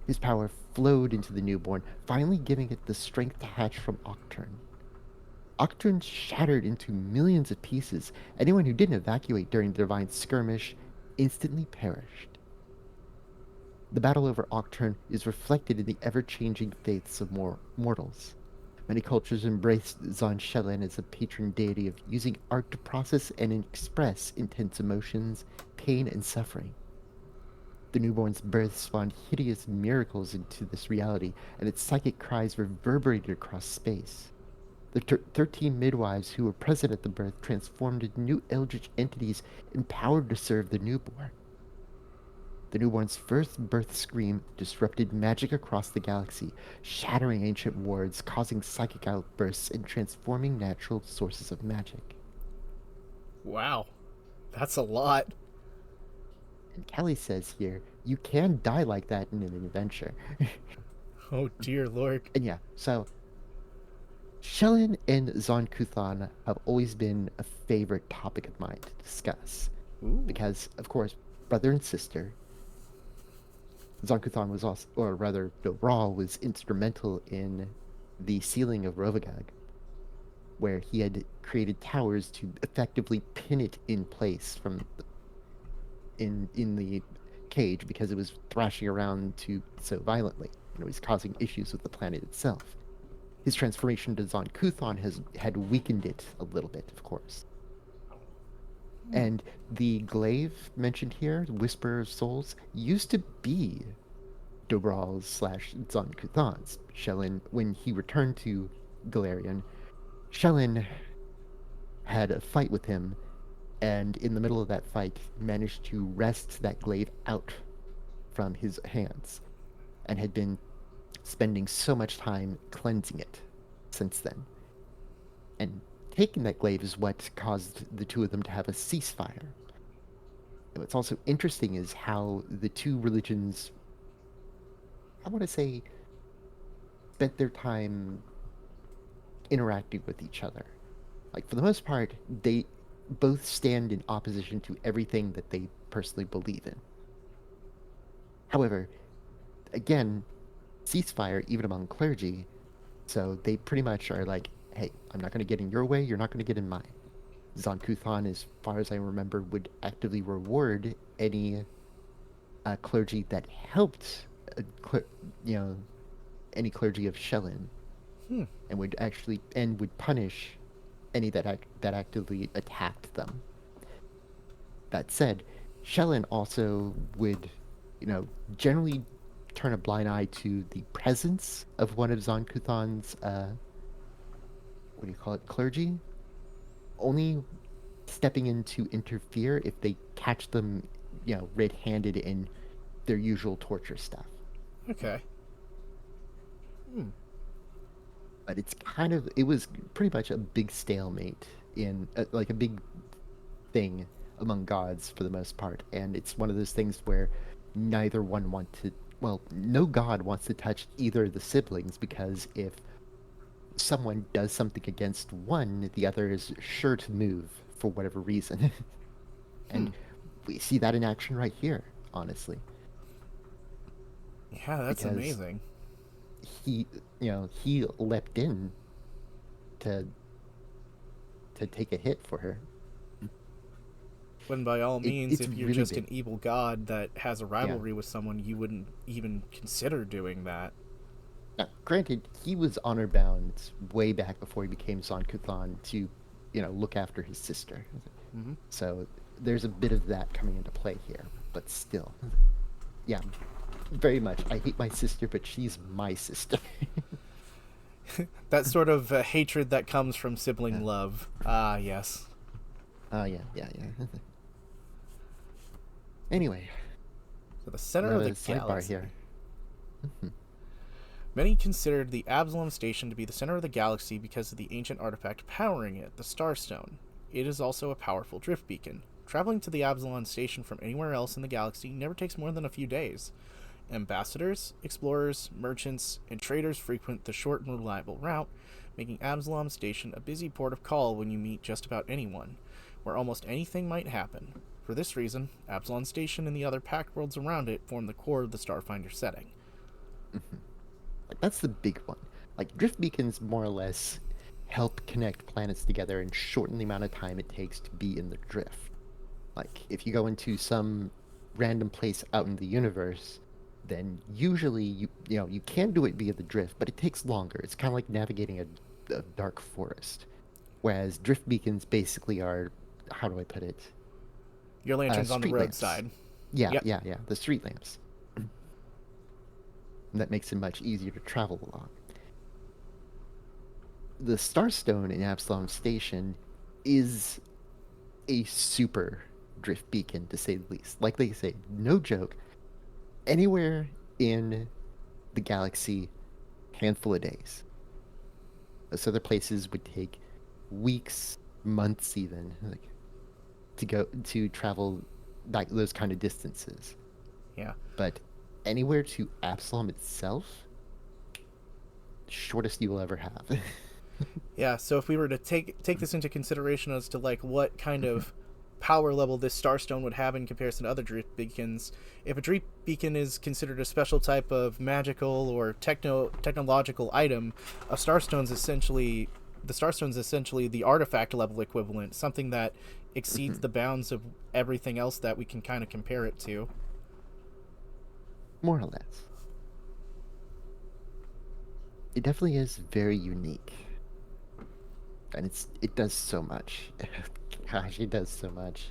His power flowed into the newborn, finally giving it the strength to hatch from Octurne. Octurne shattered into millions of pieces. Anyone who didn't evacuate during the divine skirmish instantly perished. The battle over Octurne is reflected in the ever-changing faiths of mortals. Many cultures embraced Zon-Shellen as a patron deity of using art to process and express intense emotions, pain, and suffering. The newborn's birth spawned hideous miracles into this reality, and its psychic cries reverberated across space. The 13 midwives who were present at the birth transformed into new eldritch entities empowered to serve the newborn. The newborn's first birth scream disrupted magic across the galaxy, shattering ancient wards, causing psychic outbursts, and transforming natural sources of magic. Wow. That's a lot. And Kelly says here, you can die like that in an adventure. Oh dear lord. And yeah, so Shellen and Zon Kuthan have always been a favorite topic of mine to discuss. Ooh. Because, of course, brother and sister, Zon Kuthan was also, or rather, Dobral was instrumental in the sealing of Rovagag, where he had created towers to effectively pin it in place in the cage because it was thrashing around so violently and it was causing issues with the planet itself. His transformation to Zon Kuthon had weakened it a little bit, of course. And the glaive mentioned here, Whisperer of Souls, used to be Dobral's slash Zon Kuthan's. Shellen, when he returned to Galarian, Shellen had a fight with him, and in the middle of that fight, managed to wrest that glaive out from his hands, and had been spending so much time cleansing it since then. And taking that glaive is what caused the two of them to have a ceasefire. And what's also interesting is how the two religions, I want to say, spent their time interacting with each other. Like, for the most part, they both stand in opposition to everything that they personally believe in. However, again, ceasefire, even among clergy, so they pretty much are like, hey, I'm not going to get in your way, you're not going to get in mine. Zon Kuthan, as far as I remember, would actively reward any clergy that helped, you know, any clergy of Shellen, Hmm. and would punish any that actively attacked them. That said, Shellen also would, generally turn a blind eye to the presence of one of Zon Kuthan's, what do you call it, clergy, only stepping in to interfere if they catch them, red-handed in their usual torture stuff. Okay. Hmm. But it was pretty much a big stalemate like a big thing among gods for the most part. And it's one of those things where neither one no god wants to touch either of the siblings, because if someone does something against one, the other is sure to move for whatever reason. Hmm. And we see that in action right here, honestly, Yeah, that's because amazing. he, he leapt in to take a hit for her. When by all means, It's if you're really just big. an evil god that has a Yeah. rivalry with someone, you wouldn't even consider doing that. Now, granted, he was honor bound way back before he became Zon Kuthan to, look after his sister. Mm-hmm. So there's a bit of that coming into play here, but still, yeah, very much. I hate my sister, but she's my sister. That sort of hatred that comes from sibling Yeah. love. Ah, yes. Oh yeah, yeah, yeah. Anyway, So the center of another the sidebar galaxy. here. Mhm. Many considered the Absalom Station to be the center of the galaxy because of the ancient artifact powering it, the Starstone. It is also a powerful drift beacon. Traveling to the Absalom Station from anywhere else in the galaxy never takes more than a few days. Ambassadors, explorers, merchants, and traders frequent the short and reliable route, making Absalom Station a busy port of call when you meet just about anyone, where almost anything might happen. For this reason, Absalom Station and the other packed worlds around it form the core of the Starfinder setting. Mhm. Like, that's the big one. Like, drift beacons more or less help connect planets together and shorten the amount of time it takes to be in the drift. Like, if you go into some random place out in the universe, then usually you can do it via the drift, but it takes longer. It's kind of like navigating a dark forest. Whereas drift beacons basically are, how do I put it? Your lantern's on the Street lamps. roadside. Yeah, Yep. yeah, yeah. The street lamps. That makes it much easier to travel along. The Starstone in Absalom Station is a super drift beacon, to say the least. Like they say, no joke. Anywhere in the galaxy, handful of days. Those other places would take weeks, months, even, like to travel those kind of distances. Yeah. But anywhere to Absalom itself, shortest you will ever have. Yeah, so if we were to take this into consideration as to like what kind of power level this starstone would have in comparison to other drift beacons, if a drift beacon is considered a special type of magical or technological item, a starstone's essentially the starstone's essentially the artifact level equivalent, something that exceeds Mhm. the bounds of everything else that we can kind of compare it to. More or less. It definitely is very unique. And it does so much. Gosh, it does so much.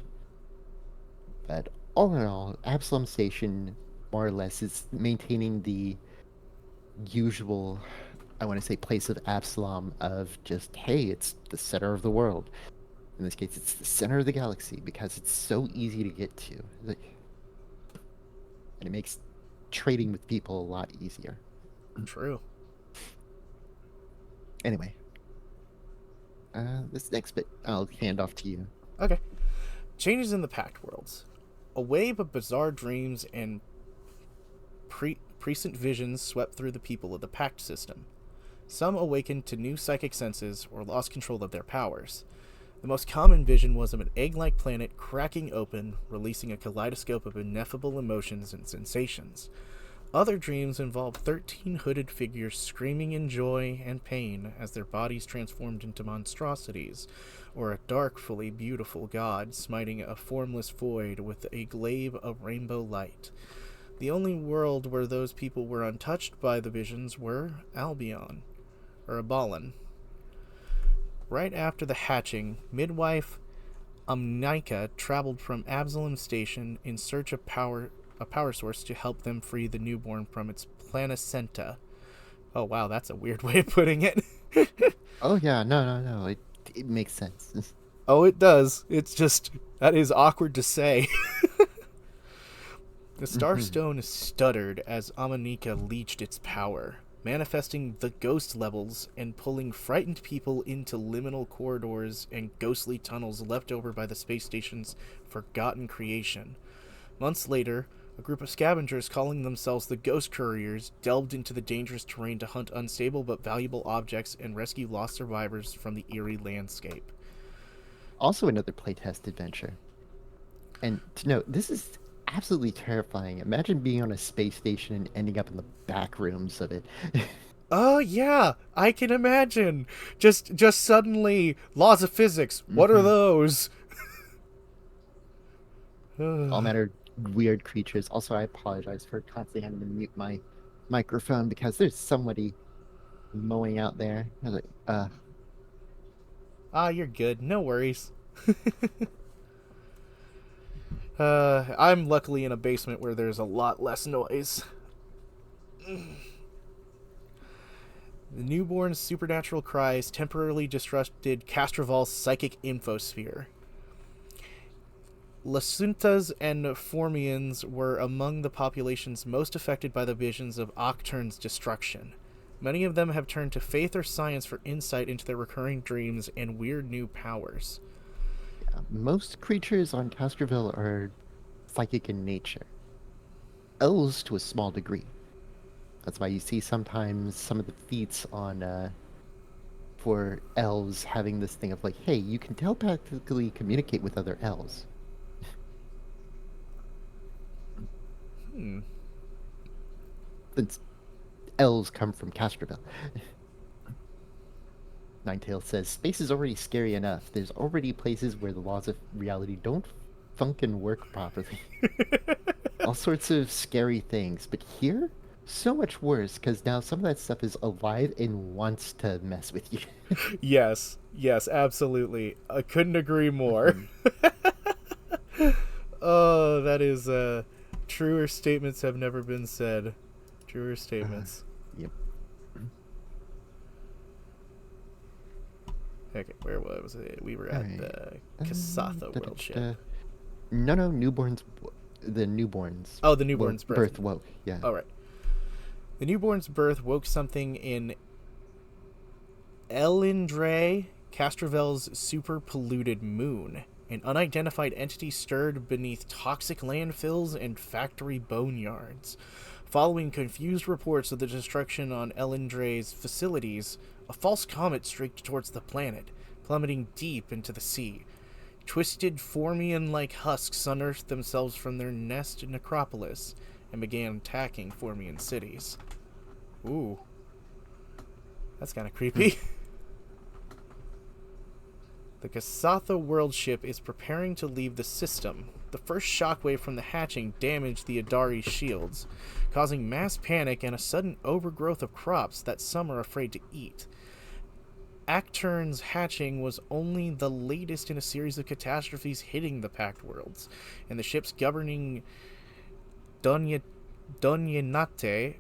But all in all, Absalom Station more or less is maintaining the usual, I want to say, place of Absalom of just, hey, it's the center of the world. In this case, it's the center of the galaxy because it's so easy to get to. And it makes trading with people a lot easier. True. Anyway, this next bit I'll hand off to you. Okay. Changes in the Pact worlds. A wave of bizarre dreams and prescient visions swept through the people of the Pact system. Some awakened to new psychic senses or lost control of their powers. The most common vision was of an egg like planet cracking open, releasing a kaleidoscope of ineffable emotions and sensations. Other dreams involved 13 hooded figures screaming in joy and pain as their bodies transformed into monstrosities, or a darkfully beautiful god smiting a formless void with a glaive of rainbow light. The only world where those people were untouched by the visions were Albion, or Abalon. Right after the hatching, midwife Amnika traveled from Absalom Station in search of a power source to help them free the newborn from its placenta. Oh wow, that's a weird way of putting it. Oh yeah, no. It makes sense. Oh, it does. It's just that is awkward to say. The Mhm. Starstone stuttered as Amanika leached its power, manifesting the ghost levels and pulling frightened people into liminal corridors and ghostly tunnels left over by the space station's forgotten creation. Months later, a group of scavengers calling themselves the Ghost Couriers delved into the dangerous terrain to hunt unstable but valuable objects and rescue lost survivors from the eerie landscape. Also another playtest adventure. And to note, this is absolutely terrifying. Imagine being on a space station and ending up in the back rooms of it. Oh yeah, I can imagine. Just suddenly laws of physics. What are Hmm. those? All manner of weird creatures. Also, I apologize for constantly having to mute my microphone because there's somebody mowing out there. I was like, Ah, you're good. No worries. I'm luckily in a basement where there's a lot less noise. The newborn's supernatural cries temporarily disrupted Castroval's psychic infosphere. Lasuntas and Formians were among the populations most affected by the visions of Octurn's destruction. Many of them have turned to faith or science for insight into their recurring dreams and weird new powers. yeah. Most creatures on Castroville are psychic in nature. Elves to a small degree. That's why you see sometimes some of the feats on for elves having this thing of like, hey, you can telepathically communicate with other elves. Hmm. Since elves come from Castroville. Ninetail says, space is already scary enough. There's already places where the laws of reality don't funkin' work properly. All sorts of scary things. But here, so much worse, because now some of that stuff is alive and wants to mess with you. Yes, absolutely. I couldn't agree more. Mhm. Oh, that is truer statements have never been said. Truer Uh, statements. yep. Okay, where was it? We were All at right. the Kasatha world ship. No, newborns. The newborns Oh, the woke, newborn's birth. birth woke. Yeah. All right. The newborn's birth woke something in Elindre, Castrovel's super polluted moon. An unidentified entity stirred beneath toxic landfills and factory boneyards. Following confused reports of the destruction on Elendre's facilities, a false comet streaked towards the planet, plummeting deep into the sea. Twisted Formian-like husks unearthed themselves from their nest in Necropolis and began attacking Formian cities. Ooh. That's kind of creepy. The Kasatha world ship is preparing to leave the system. The first shockwave from the hatching damaged the Adari shields, causing mass panic and a sudden overgrowth of crops that some are afraid to eat. Acturn's hatching was only the latest in a series of catastrophes hitting the Pact Worlds, and the ship's governing Dunyanate Dunyanate?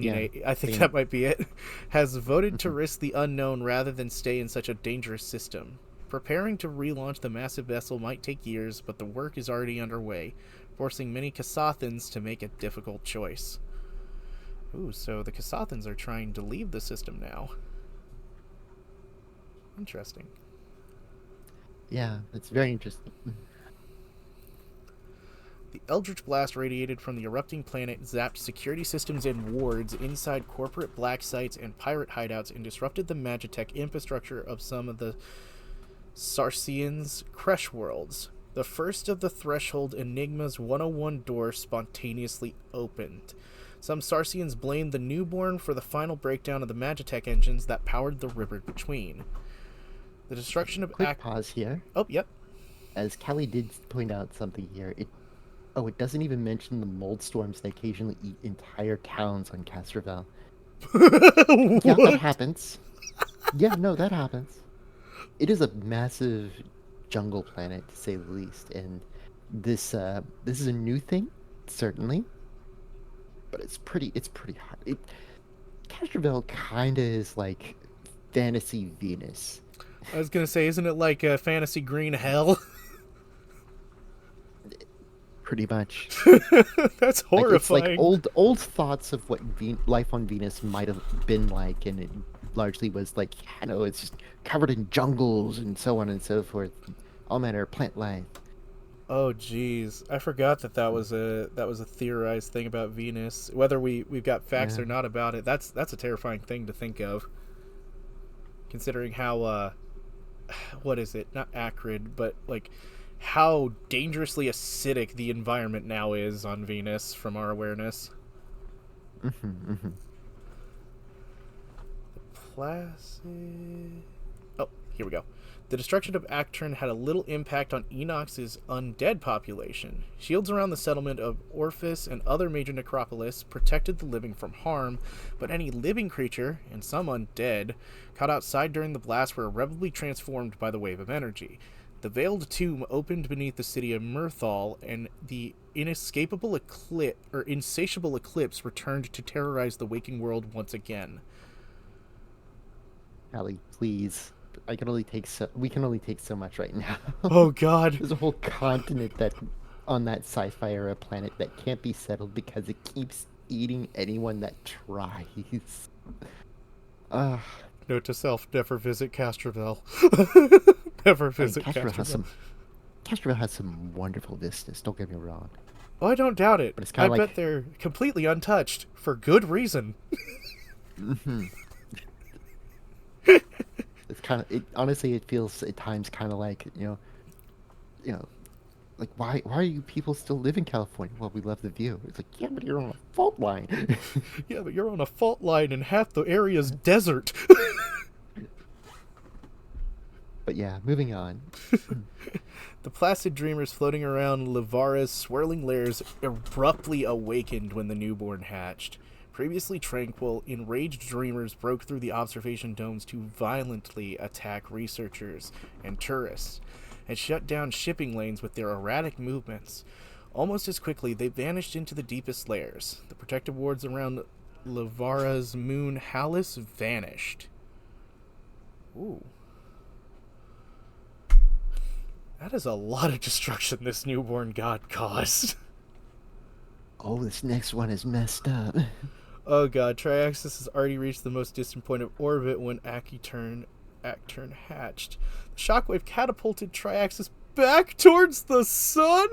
Yeah, I think that might be it, has voted to risk the unknown rather than stay in such a dangerous system. Preparing to relaunch the massive vessel might take years, but the work is already underway, forcing many Kasathans to make a difficult choice. Ooh, so the Kasathans are trying to leave the system now. Interesting. Yeah, it's very interesting. The Eldritch Blast radiated from the erupting planet zapped security systems and wards inside corporate black sites and pirate hideouts and disrupted the Magitech infrastructure of some of the Sarsians' Kresh worlds. The first of the Threshold Enigma's 101 door spontaneously opened. Some Sarsians blamed the newborn for the final breakdown of the Magitech engines that powered the river between. The destruction of Quick pause here. Oh, yep. As Callie did point out something here, it doesn't even mention the mold storms that occasionally eat entire towns on Castrovel. Yeah, that happens. Yeah, no, that happens. It is a massive jungle planet, to say the least, and this is a new thing, certainly, but it's pretty hard. Castrovel kind of is like fantasy Venus. I was gonna say, isn't it like a fantasy green hell? Pretty much. That's horrifying. It's like old thoughts of what life on Venus might have been like, and it largely was like, it's just covered in jungles and so on and so forth, all manner of plant life. Oh, geez, I forgot that was a theorized thing about Venus. Whether we've got facts or not about it, that's a terrifying thing to think of. Considering how, what is it? Not acrid, but like how dangerously acidic the environment now is on Venus from our awareness. Placid. Oh, here we go. The destruction of Acturn had a little impact on Enox's undead population. Shields around the settlement of Orphis and other major necropolis protected the living from harm, but any living creature, and some undead, caught outside during the blast were irreparably transformed by the wave of energy. The veiled tomb opened beneath the city of Murthal, and the insatiable eclipse returned to terrorize the waking world once again. Allie, please. We can only take so much right now. Oh God. There's a whole continent on that sci-fi era planet that can't be settled because it keeps eating anyone that tries. Note to self, never visit Castrovel. Never visit Castrovel. Castrovel has some wonderful vistas, don't get me wrong. Oh, I don't doubt it. But it's I bet they're completely untouched, for good reason. It's honestly, it feels at times kind of like, like, why are you people still live in California? Well, we love the view. It's like, yeah, but you're on a fault line. Yeah, but you're on a fault line and half the area's desert. But yeah, moving on. The placid dreamers floating around Livara's swirling lairs abruptly awakened when the newborn hatched. Previously tranquil, enraged dreamers broke through the observation domes to violently attack researchers and tourists, and shut down shipping lanes with their erratic movements. Almost as quickly, they vanished into the deepest layers. The protective wards around Livara's moon Hallis vanished. Ooh. That is a lot of destruction this newborn god caused. Oh, this next one is messed up. Oh god, Triaxis has already reached the most distant point of orbit when Acturn hatched. The shockwave catapulted Triaxis back towards the sun.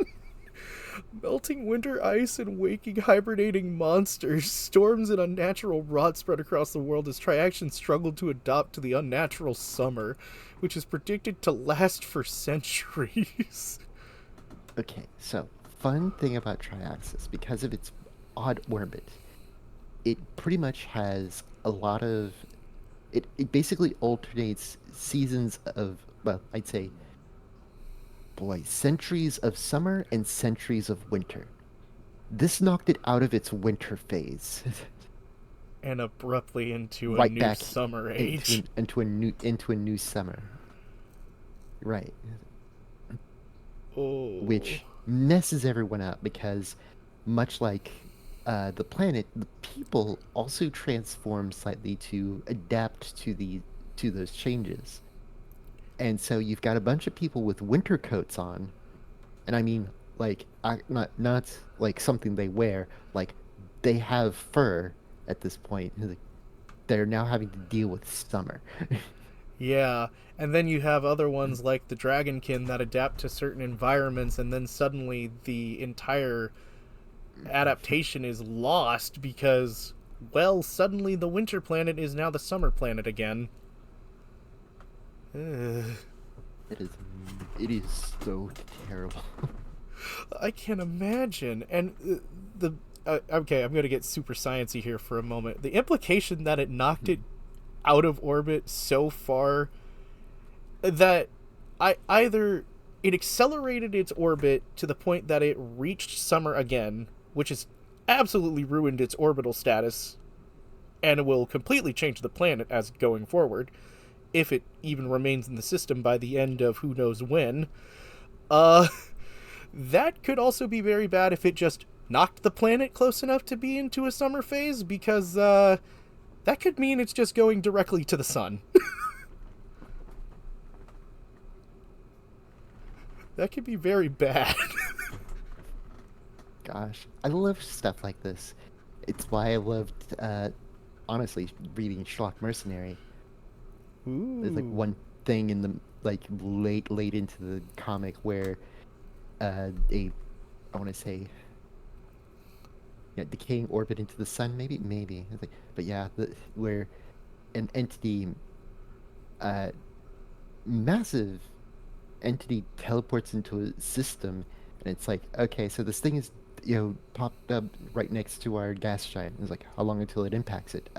Melting winter ice and waking hibernating monsters, storms and unnatural rot spread across the world as Triaxion struggled to adapt to the unnatural summer, which is predicted to last for centuries. Okay, so fun thing about Triaxis, because of its odd orbit, it pretty much has a lot of it basically alternates seasons of, well, I'd say, boy, centuries of summer and centuries of winter. This knocked it out of its winter phase, And abruptly into a right new back summer age. into a new summer. Right. Oh. Which messes everyone up because, much like the planet, the people also transform slightly to adapt to those changes. And so you've got a bunch of people with winter coats on, and I mean like not like something they wear, like they have fur at this point. Like, they're now having to deal with summer. Yeah, and then you have other ones like the Dragonkin that adapt to certain environments, and then suddenly the entire adaptation is lost because, well, suddenly the winter planet is now the summer planet again. Ugh. It is it is so terrible. I can't imagine. And the okay, I'm gonna get super sciencey here for a moment. The implication that it knocked it out of orbit so far that either it accelerated its orbit to the point that it reached summer again, which has absolutely ruined its orbital status, and it will completely change the planet as going forward, if it even remains in the system by the end of who knows when. Uh, that could also be very bad if it just knocked the planet close enough to be into a summer phase, because that could mean it's just going directly to the sun. That could be very bad. Gosh, I love stuff like this. It's why I loved, honestly, reading Schlock Mercenary. There's like Ooh. one thing in the like late into the comic where a I want to say, yeah, decaying orbit into the sun, maybe. It's like, but yeah, where an entity, uh, massive entity teleports into a system, and it's like, okay, so this thing is, popped up right next to our gas giant. It's like, how long until it impacts it?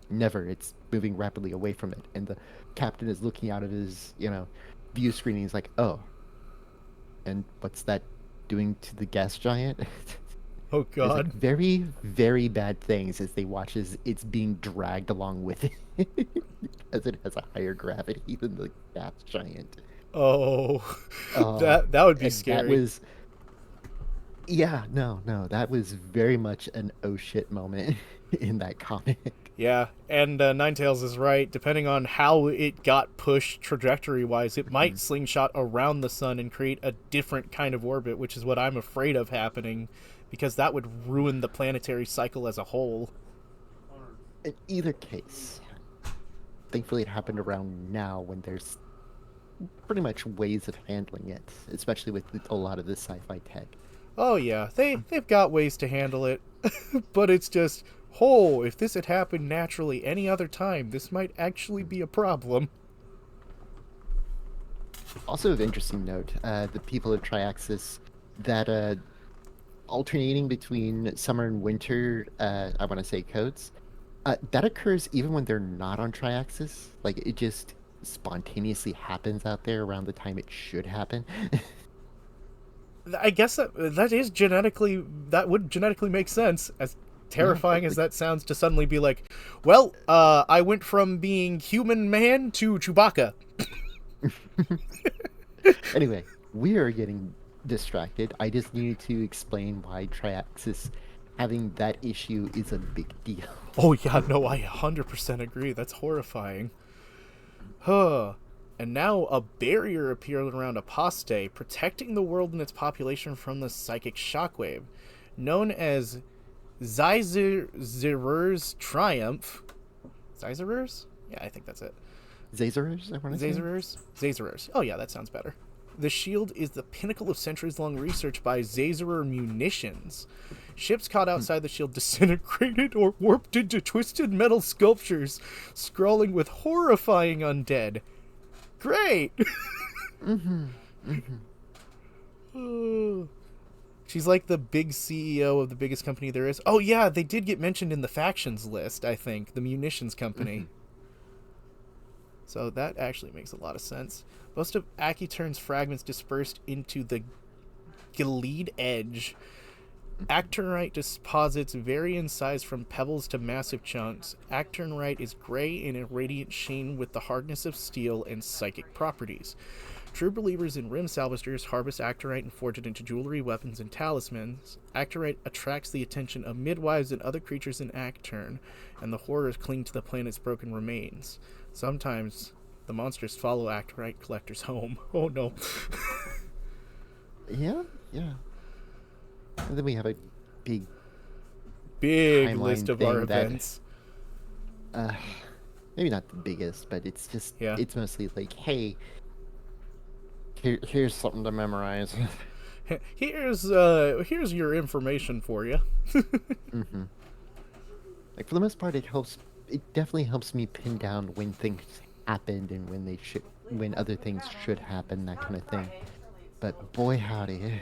Never. It's moving rapidly away from it, and the captain is looking out of his, view screen, and he's like, oh, and what's that doing to the gas giant? Oh There's like god. very, very bad things as they watch as it's being dragged along with it, as it has a higher gravity than the gas giant. Oh. Uh, That would be and that scary. was, yeah, no, that was very much an oh shit moment in that comic. Yeah, and Ninetales is right. Depending on how it got pushed trajectory wise, it might slingshot around the sun and create a different kind of orbit, which is what I'm afraid of happening, because that would ruin the planetary cycle as a whole. In either case, thankfully it happened around now when there's pretty much ways of handling it, especially with a lot of this sci-fi tech. Oh yeah, they've got ways to handle it, but it's just, oh, if this had happened naturally any other time, this might actually be a problem. Also of interesting note, the people of Triaxis, that alternating between summer and winter, I want to say codes, that occurs even when they're not on Triaxis. Like it just spontaneously happens out there around the time it should happen. I guess that would genetically make sense. As Yeah. terrifying as that sounds, to suddenly be like, well, I went from being human man to Chewbacca. Anyway, we are getting distracted. I just needed to explain why Triaxis having that issue is a big deal. Oh yeah, no, I 100% agree. That's horrifying. Huh. And now a barrier appeared around Aposte, protecting the world and its population from the psychic shockwave. Known as Zizer's Triumph. Zizer's? Yeah, I think that's it. Zazerers, I want to say. Zazerers. Oh, yeah, that sounds better. The shield is the pinnacle of centuries-long research by Zazerer Munitions. Ships caught outside the shield disintegrated or warped into twisted metal sculptures, scrawling with horrifying undead. Great! Mm-hmm. Mm-hmm. She's like the big CEO of the biggest company there is. Oh, yeah, they did get mentioned in the factions list, I think. The munitions company. Mm-hmm. So that actually makes a lot of sense. Most of Akiturn's fragments dispersed into the Gilead Edge. Acternite deposits vary in size from pebbles to massive chunks. Acternite is gray in a radiant sheen with the hardness of steel and psychic properties. True believers in rim salvagers harvest actorite and forge it into jewelry, weapons, and talismans. Actorite attracts the attention of midwives and other creatures in Acturn, and the horrors cling to the planet's broken remains. Sometimes the monsters follow actorite collectors home. Oh no. Yeah. And then we have a big list of our events. Maybe not the biggest, but it's just Yeah. it's mostly like, hey, here's something to memorize. Here's your information for you. Mm-hmm. Like, for the most part, it definitely helps me pin down when things happened and when other things should happen, that kind of thing. But boy howdy.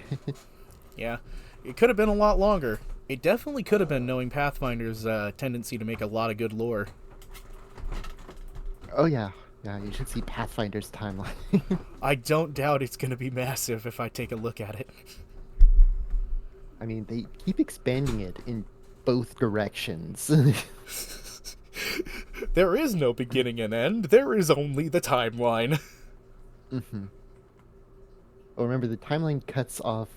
Yeah, it could have been a lot longer. It definitely could have been, knowing Pathfinder's tendency to make a lot of good lore. Oh yeah, you should see Pathfinder's timeline. I don't doubt it's going to be massive if I take a look at it. I mean, they keep expanding it in both directions. There is no beginning and end. There is only the timeline. Mm-hmm. Oh, remember, the timeline cuts off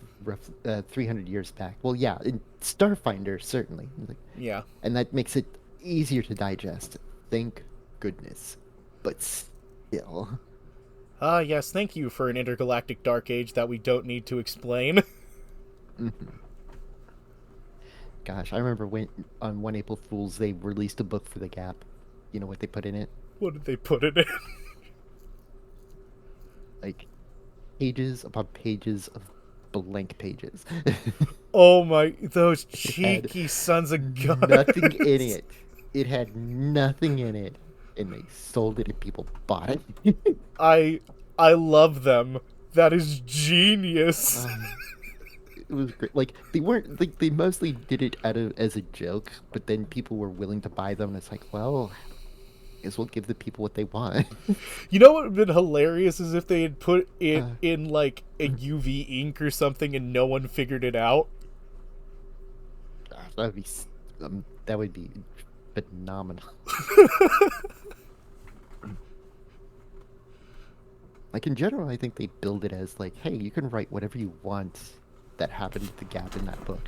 300 years back. Well, yeah, in Starfinder, certainly. Yeah. And that makes it easier to digest. Thank goodness. But still. Ah, yes, thank you for an intergalactic dark age that we don't need to explain. Mm-hmm. Gosh, I remember when on 1 April Fool's they released a book for the Gap. You know what they put in it? What did they put it in? Like, pages upon pages of blank pages. Oh my, those cheeky sons of guns. Nothing in it. It had nothing in it. And they sold it and people bought it. I love them. That is genius. It was great. Like, they weren't, like, they mostly did it as a joke, but then people were willing to buy them, and it's like, well, I guess we'll give the people what they want. You know what would have been hilarious is if they had put it in, like, a UV ink or something and no one figured it out. That would be phenomenal. Like, in general, I think they build it as, like, hey, you can write whatever you want that happened at the Gap in that book.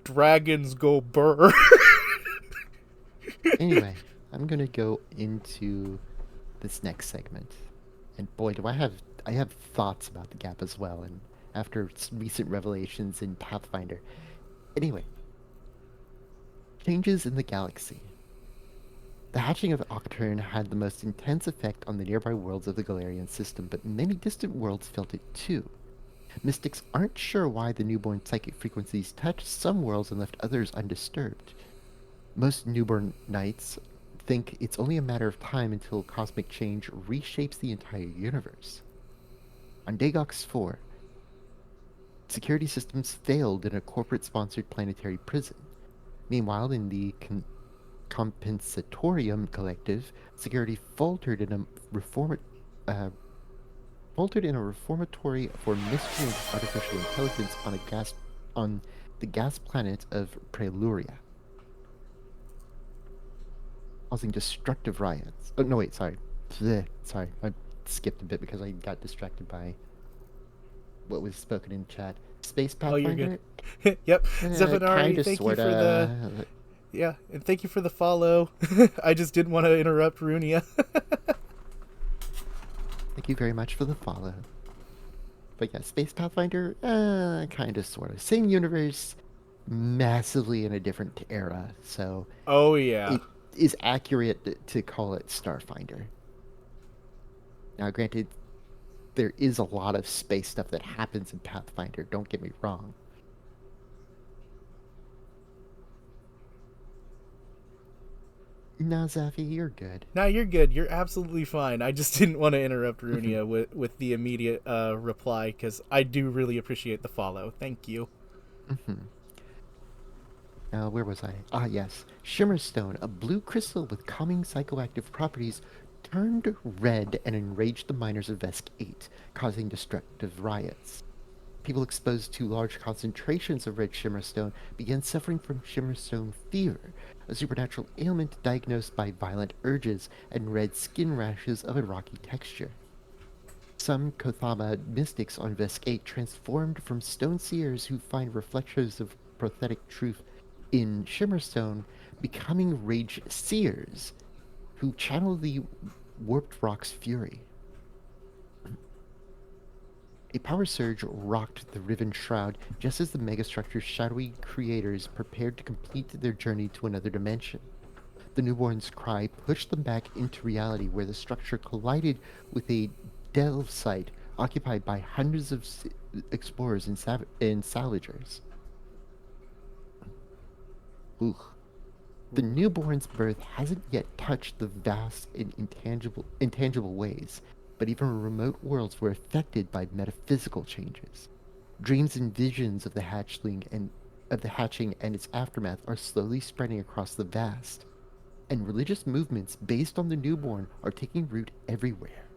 Dragons go burr. Anyway, I'm gonna go into this next segment, and boy, do I have thoughts about the Gap as well, and after recent revelations in Pathfinder. Anyway, changes in the galaxy. The hatching of Octurne had the most intense effect on the nearby worlds of the Galarian system, but many distant worlds felt it too. Mystics aren't sure why the newborn psychic frequencies touched some worlds and left others undisturbed. Most newborn knights think it's only a matter of time until cosmic change reshapes the entire universe. On Dagox 4, security systems failed in a corporate-sponsored planetary prison. Meanwhile, in the Compensatorium Collective, security faltered in a reformatory for mystery and artificial intelligence on the gas planet of Preluria, causing destructive riots. Oh no, wait, sorry. Sorry, I skipped a bit because I got distracted by what was spoken in chat. Space Pathfinder. Oh, you're good. Yep. Zephaniah, Kinda, thank sorta. you for the... Yeah, and thank you for the follow. I just didn't want to interrupt Runia. Thank you very much for the follow. But yeah, Space Pathfinder, kinda, sorta. Same universe, massively in a different era, so Oh yeah. it is accurate to call it Starfinder. Now, granted, there is a lot of space stuff that happens in Pathfinder, don't get me wrong. No, Zafi, you're good. Now you're good. You're absolutely fine. I just didn't want to interrupt Runia with the immediate reply because I do really appreciate the follow. Thank you. Where was I? Ah, yes. Shimmerstone, a blue crystal with calming psychoactive properties, turned red and enraged the miners of Vesk 8, causing destructive riots. People exposed to large concentrations of red shimmerstone began suffering from shimmerstone fever, a supernatural ailment diagnosed by violent urges and red skin rashes of a rocky texture. Some Kothama mystics on Vesk 8 transformed from stone seers who find reflections of prophetic truth in Shimmerstone, becoming rage seers who channel the warped rock's fury. A power surge rocked the Riven Shroud just as the megastructure's shadowy creators prepared to complete their journey to another dimension. The newborn's cry pushed them back into reality where the structure collided with a delve site occupied by hundreds of explorers and salvagers. Ooh. The newborn's birth hasn't yet touched the vast and intangible ways, but even remote worlds were affected by metaphysical changes. Dreams and visions of the hatching and its aftermath are slowly spreading across the vast, and religious movements based on the newborn are taking root everywhere.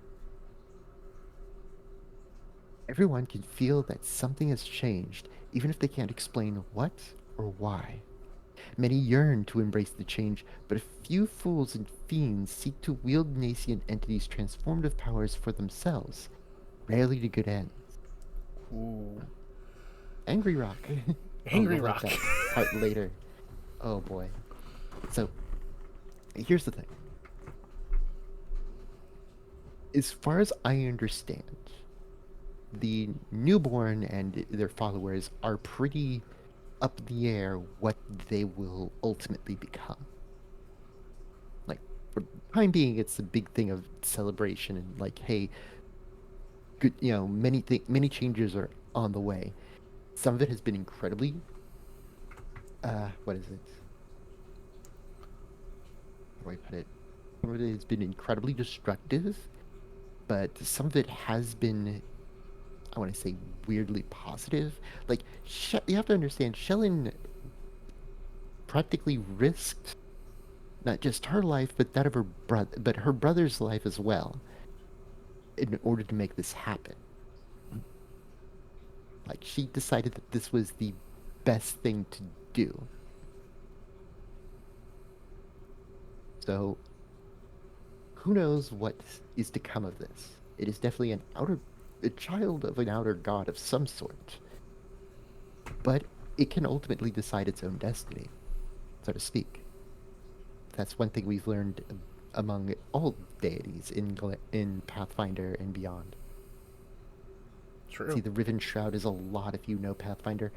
Everyone can feel that something has changed, even if they can't explain what or why. Many yearn to embrace the change, but a few fools and fiends seek to wield nascent entities' transformative powers for themselves, rarely to good ends. Ooh. Angry Rock. Oh, Angry you'll like Rock. that part later. Oh boy. So, here's the thing. As far as I understand, the newborn and their followers are pretty up in the air what they will ultimately become. Like, for the time being, it's a big thing of celebration and like, hey, good, many changes are on the way. Some of it has been incredibly, what is it? How do I put it? Some of it has been incredibly destructive, but some of it has been, I want to say, weirdly positive. Like, you have to understand, Shellen practically risked not just her life, but that of her brother, but her brother's life as well, in order to make this happen. Like, she decided that this was the best thing to do. So, who knows what is to come of this? It is definitely a child of an outer god of some sort, but it can ultimately decide its own destiny, so to speak. That's one thing we've learned among all deities in Pathfinder and beyond. See, True. the Riven Shroud is a lot if you know Pathfinder.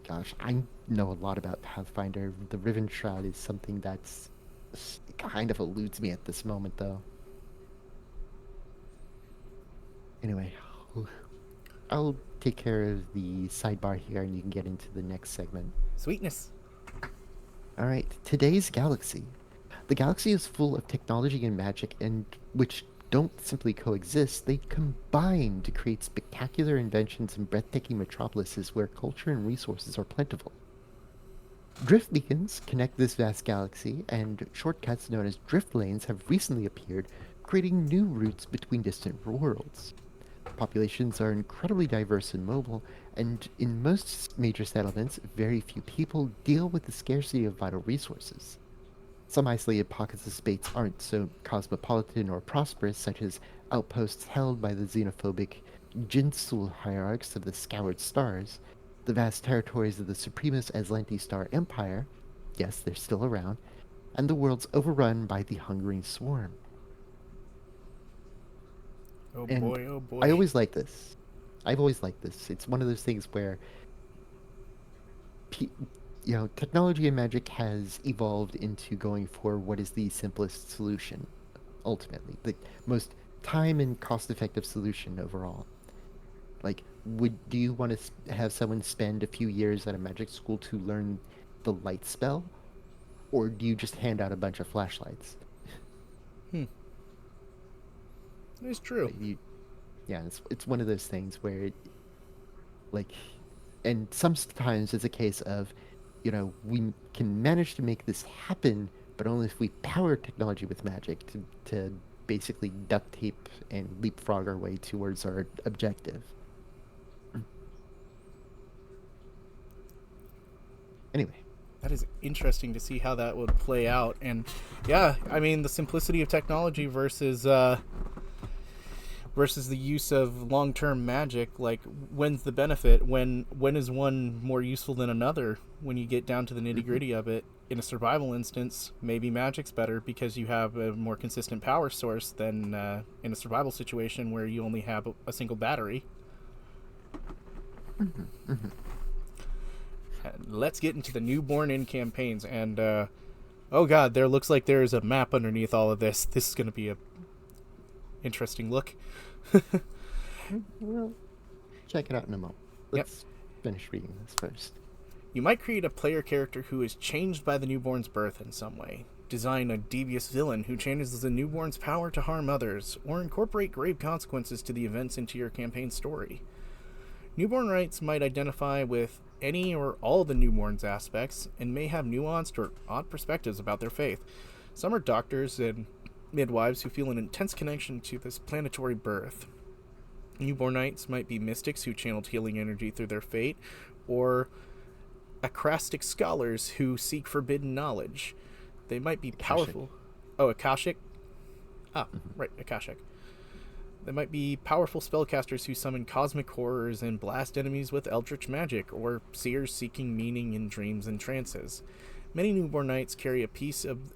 Gosh, I know a lot about Pathfinder. The Riven Shroud is something that's kind of eludes me at this moment, though. Anyway, I'll take care of the sidebar here and you can get into the next segment. Sweetness. All right, today's galaxy. The galaxy is full of technology and magic, and which don't simply coexist, they combine to create spectacular inventions and breathtaking metropolises where culture and resources are plentiful. Drift beacons connect this vast galaxy, and shortcuts known as drift lanes have recently appeared, creating new routes between distant worlds. Populations are incredibly diverse and mobile, and in most major settlements, very few people deal with the scarcity of vital resources. Some isolated pockets of space aren't so cosmopolitan or prosperous, such as outposts held by the xenophobic Jinsul hierarchs of the Scoured Stars, the vast territories of the Supremist Aslanti Star Empire, yes, they're still around, and the worlds overrun by the hungering swarm. Oh And boy, oh I boy. always like this. I've always liked this. It's one of those things where T- technology and magic has evolved into going for what is the simplest solution, ultimately, the most time and cost-effective solution overall. Like, do you want to have someone spend a few years at a magic school to learn the light spell, or do you just hand out a bunch of flashlights? Hmm. It's true. Like, yeah, it's one of those things where like, and sometimes it's a case of, we can manage to make this happen, but only if we power technology with magic to basically duct tape and leapfrog our way towards our objective. Anyway, That is interesting to see how that would play out. And yeah, I mean, the simplicity of technology versus the use of long-term magic, like when's the benefit? When is one more useful than another? When you get down to the nitty-gritty of it, in a survival instance, maybe magic's better because you have a more consistent power source than in a survival situation where you only have a single battery. hmm hmm Let's get into the newborn in campaigns. And oh god, there looks like there is a map underneath all of this. This is going to be a interesting look. Well, check it out in a moment. Yep. Let's finish reading this first. You might create a player character who is changed by the newborn's birth in some way. Design a devious villain who changes the newborn's power to harm others, or incorporate grave consequences to the events into your campaign story. Newborn rights might identify with any or all the newborn's aspects and may have nuanced or odd perspectives about their faith. Some are doctors and midwives who feel an intense connection to this planetary birth. Newborn knights might be mystics who channeled healing energy through their fate, or acrastic scholars who seek forbidden knowledge. They might be powerful. Oh, Akashic? Ah, right, Akashic. They might be powerful spellcasters who summon cosmic horrors and blast enemies with eldritch magic, or seers seeking meaning in dreams and trances. Many newborn knights carry a piece of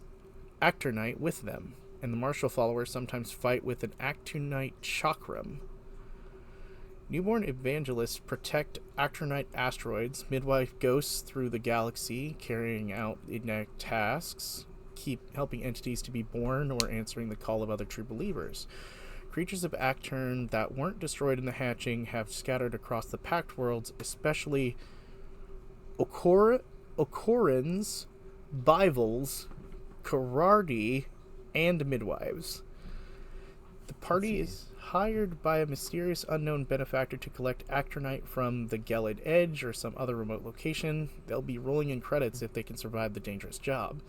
Actornite with them, and the martial followers sometimes fight with an Actornite chakram. Newborn evangelists protect Actornite asteroids, midwife ghosts through the galaxy, carrying out ignitic tasks, keep helping entities to be born, or answering the call of other true believers. Creatures of Acturn that weren't destroyed in the hatching have scattered across the Pact worlds, especially Ocorans, Bivals, Karardi, and midwives. The party is hired by a mysterious unknown benefactor to collect Actronite from the Gelid Edge or some other remote location. They'll be rolling in credits if they can survive the dangerous job.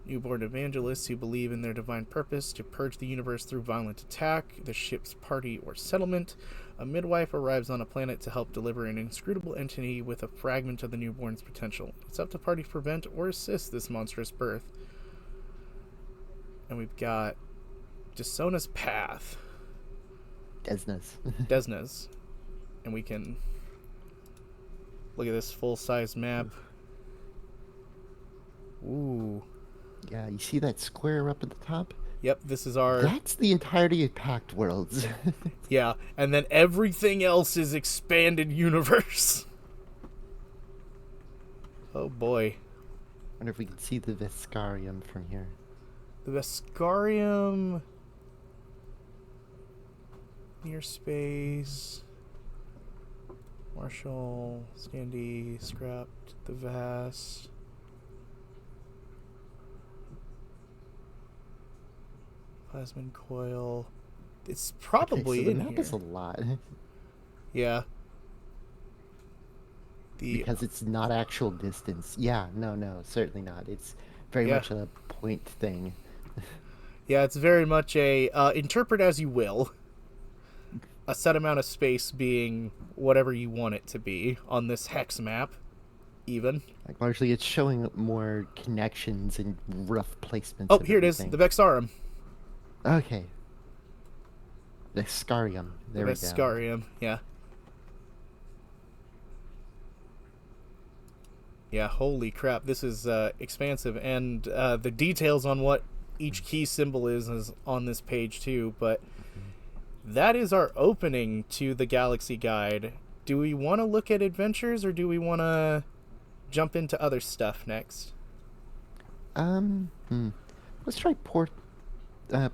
Newborn evangelists who believe in their divine purpose to purge the universe through violent attack, the ship's party or settlement. A midwife arrives on a planet to help deliver an inscrutable entity with a fragment of the newborn's potential. It's up to party to prevent or assist this monstrous birth. And we've got Desona's Path. Desna's. And we can look at this full-size map. Ooh. Yeah, you see that square up at the top? Yep, this is our... That's the entirety of Pact Worlds. Yeah, and then everything else is expanded universe. Oh boy. Wonder if we can see the Vescarium from here. The Vescarium... Near space... Marshall, Standy, Scrapped, the Vast... Plasmin coil. It's probably okay, so in the map here. is a lot. Yeah. Because it's not actual distance. Yeah, no, certainly not. It's very much a point thing. Yeah, it's very much a interpret as you will. A set amount of space being whatever you want it to be on this hex map, even. Like largely, it's showing more connections and rough placements. Oh, here it is, the Vexarum. Okay. Vescarium. There we go. Vescarium, yeah. Yeah, holy crap, this is expansive, and the details on what each key symbol is on this page too, but that is our opening to the Galaxy Guide. Do we want to look at adventures, or do we want to jump into other stuff next? Um, hmm. Let's try port.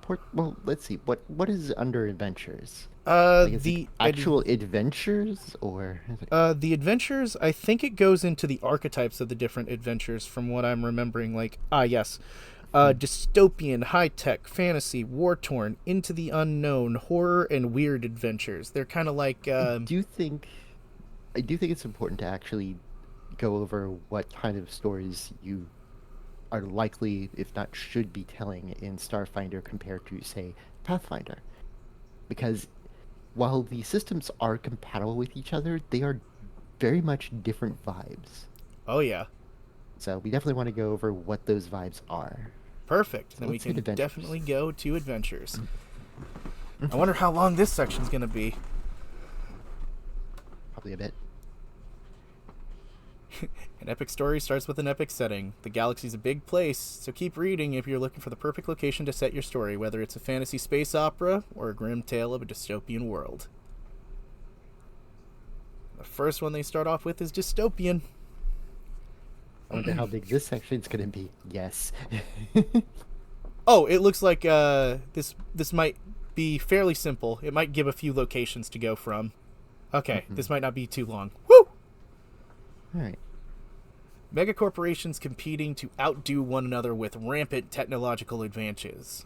Port. Well, let's see. What is under adventures? Like, is it The actual adventures or? the adventures, I think it goes into the archetypes of the different adventures from what I'm remembering. Like, yes. Hmm. Dystopian, high tech, fantasy, war torn, into the unknown, horror, and weird adventures. They're kind of like. I do think I do think it's important to actually go over what kind of stories you are likely, if not should be telling in Starfinder compared to, say, Pathfinder. Because while the systems are compatible with each other, they are very much different vibes. Oh, yeah. So we definitely want to go over what those vibes are. Perfect. So Then we let's hit can adventures. definitely go to adventures. I Mhm. wonder how long this section's going to be. Probably a bit. An epic story starts with an epic setting. The galaxy's a big place, so keep reading if you're looking for the perfect location to set your story, whether it's a fantasy space opera or a grim tale of a dystopian world. The first one they start off with is dystopian. I wonder how big this section's going to be. Yes. Oh, it looks like this might be fairly simple. It might give a few locations to go from. Okay, Mhm. this might not be too long. Woo! All right. Megacorporations competing to outdo one another with rampant technological advances,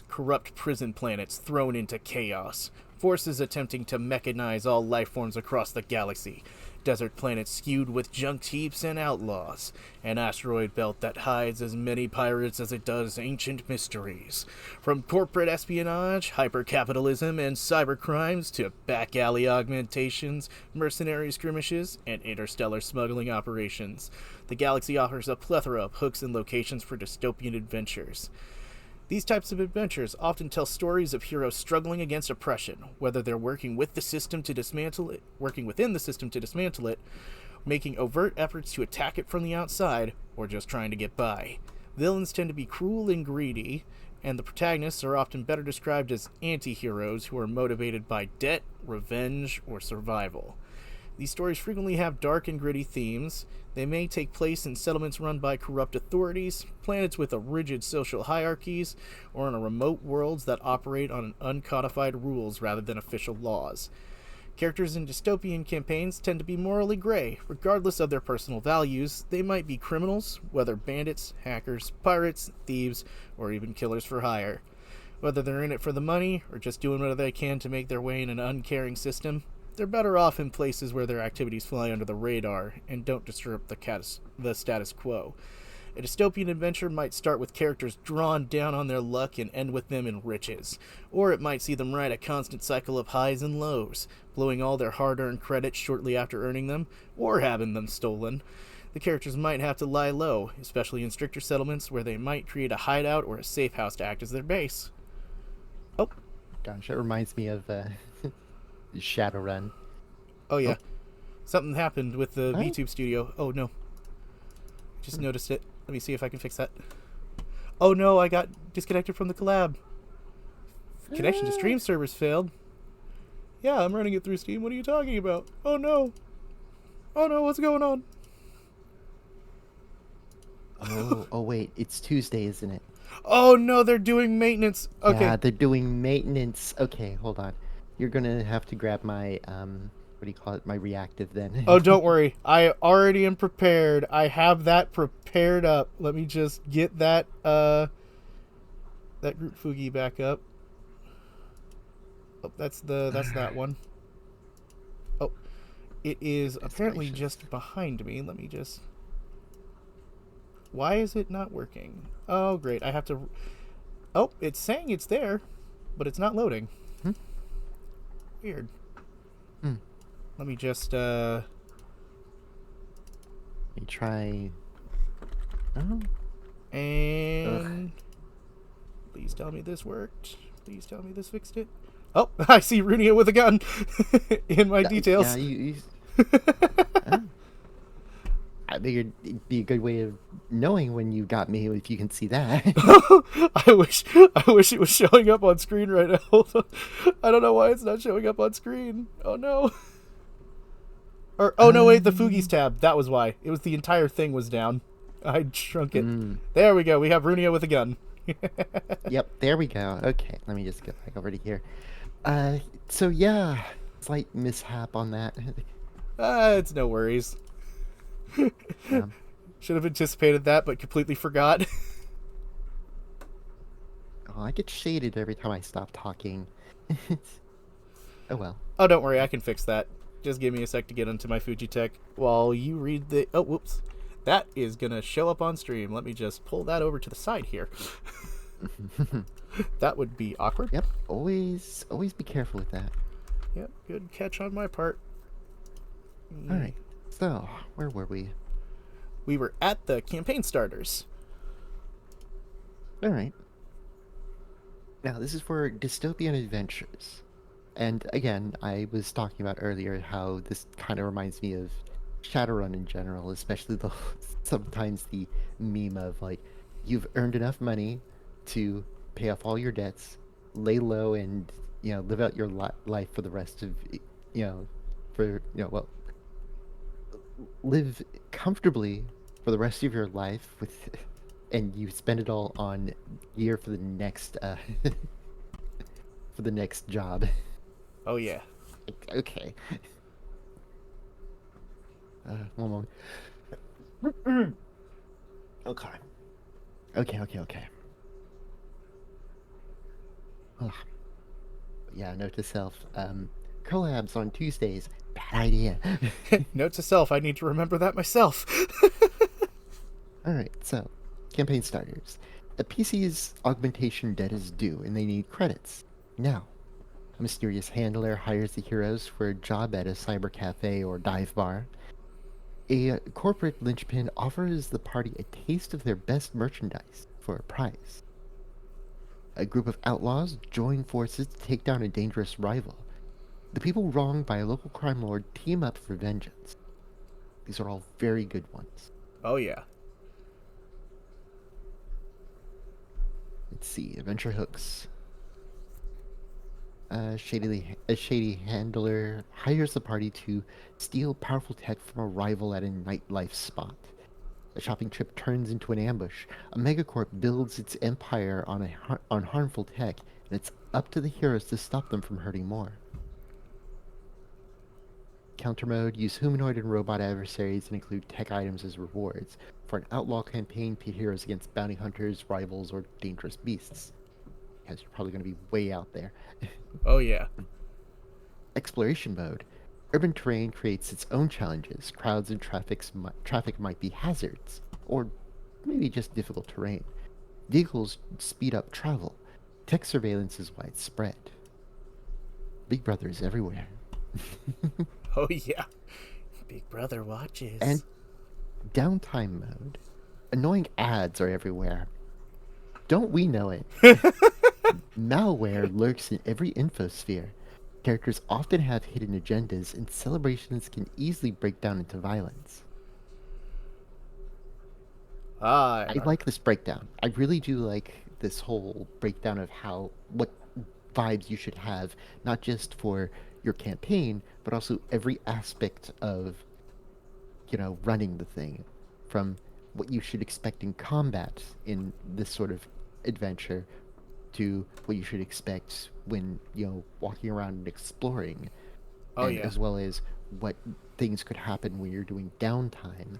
corrupt prison planets thrown into chaos, forces attempting to mechanize all life forms across the galaxy, desert planets skewed with junk heaps and outlaws, an asteroid belt that hides as many pirates as it does ancient mysteries. From corporate espionage, hypercapitalism, and cybercrimes to back alley augmentations, mercenary skirmishes, and interstellar smuggling operations, the galaxy offers a plethora of hooks and locations for dystopian adventures. These types of adventures often tell stories of heroes struggling against oppression, whether they're working with the system to dismantle it, working within the system to dismantle it, making overt efforts to attack it from the outside, or just trying to get by. Villains tend to be cruel and greedy, and the protagonists are often better described as anti-heroes who are motivated by debt, revenge, or survival. These stories frequently have dark and gritty themes. They may take place in settlements run by corrupt authorities, planets with a rigid social hierarchies, or in remote worlds that operate on uncodified rules rather than official laws. Characters in dystopian campaigns tend to be morally gray. Regardless of their personal values, they might be criminals, whether bandits, hackers, pirates, thieves, or even killers for hire. Whether they're in it for the money or just doing whatever they can to make their way in an uncaring system, they're better off in places where their activities fly under the radar and don't disturb the status quo. A dystopian adventure might start with characters drawn down on their luck and end with them in riches. Or it might see them ride a constant cycle of highs and lows, blowing all their hard earned credits shortly after earning them, or having them stolen. The characters might have to lie low, especially in stricter settlements where they might create a hideout or a safe house to act as their base. Oh, Gosh, that reminds me of Shadowrun. oh yeah. Oh, Something happened with the oh, VTube studio. Oh no. Just hmm. noticed it. Let me see if I can fix that. Oh no, I got disconnected from the collab. Connection to Ah. stream servers failed. Yeah, I'm running it through Steam. What are you talking about? Oh no. Oh no, what's going on? Oh, wait, it's Tuesday, isn't it? Oh no, they're doing maintenance. Okay. Yeah, they're doing maintenance. Okay, hold on. You're gonna have to grab my what do you call it? My reactive Oh, then. don't worry. I already am prepared. I have that prepared up. Let me just get that group Fugi back up. Oh, that's that Alright. one. Oh, it is Goodness apparently gracious. just behind me. Let me just. Why is it not working? Oh, great. I have to. Oh, it's saying it's there, but it's not loading. Hmm? Weird. Hmm. Let me just. Let me try. Oh. Ugh. And. Please tell me this worked. Please tell me this fixed it. Oh, I see Runia with a gun in my Yeah, details. oh. I figured it'd be a good way of knowing when you got me if you can see that. I wish it was showing up on screen right now. I don't know why it's not showing up on screen. Oh no. Or oh no, wait, the Fugi's tab. That was why. It was the entire thing was down. I shrunk it. There we go. We have Runia with a gun. Yep, there we go. Okay, let me just get back over to here. Uh, so yeah, slight mishap on that. It's no worries. Yeah. Should have anticipated that, but completely forgot. Oh, I get shaded every time I stop talking. Oh well. Oh, don't worry, I can fix that. Just give me a sec to get into my Fujitech while you read the. Oh, whoops. That is gonna show up on stream. Let me just pull that over to the side here. That would be awkward. Yep. Always be careful with that. Yep. Good catch on my part. All right. So where were we? We were at the campaign starters. All right. Now this is for dystopian adventures. And again, I was talking about earlier how this kind of reminds me of Shadowrun in general, especially the sometimes the meme of like, you've earned enough money to pay off all your debts, lay low, and live out your life for the rest of well, live comfortably for the rest of your life with, and you spend it all on gear for the next for the next job. Oh yeah. Okay. One moment. Okay. Okay. Ugh. Yeah, note to self. Collabs on Tuesdays. Bad idea. Note to self, I need to remember that myself. Alright, so, campaign starters. A PC's augmentation debt is due, and they need credits. Now, a mysterious handler hires the heroes for a job at a cyber cafe or dive bar. A corporate linchpin offers the party a taste of their best merchandise for a prize. A group of outlaws join forces to take down a dangerous rival. The people wronged by a local crime lord team up for vengeance. These are all very good ones. Oh yeah. Let's see, adventure hooks. A shady handler hires the party to steal powerful tech from a rival at a nightlife spot. A shopping trip turns into an ambush. A megacorp builds its empire on harmful tech, and it's up to the heroes to stop them from hurting more. Counter mode, use humanoid and robot adversaries and include tech items as rewards. For an outlaw campaign, pit heroes against bounty hunters, rivals, or dangerous beasts. You guys are probably going to be way out there. Oh yeah. Exploration mode. Urban terrain creates its own challenges. Crowds and traffic might be hazards, or maybe just difficult terrain. Vehicles speed up travel. Tech surveillance is widespread. Big Brother is everywhere. Oh yeah. Big Brother watches. And downtime mode. Annoying ads are everywhere. Don't we know it? Malware lurks in every infosphere. Characters often have hidden agendas, and celebrations can easily break down into violence. I like this breakdown. I really do like this whole breakdown of what vibes you should have, not just for your campaign, but also every aspect of, running the thing, from what you should expect in combat in this sort of adventure to what you should expect when, walking around and exploring. Oh yeah. As well as what things could happen when you're doing downtime.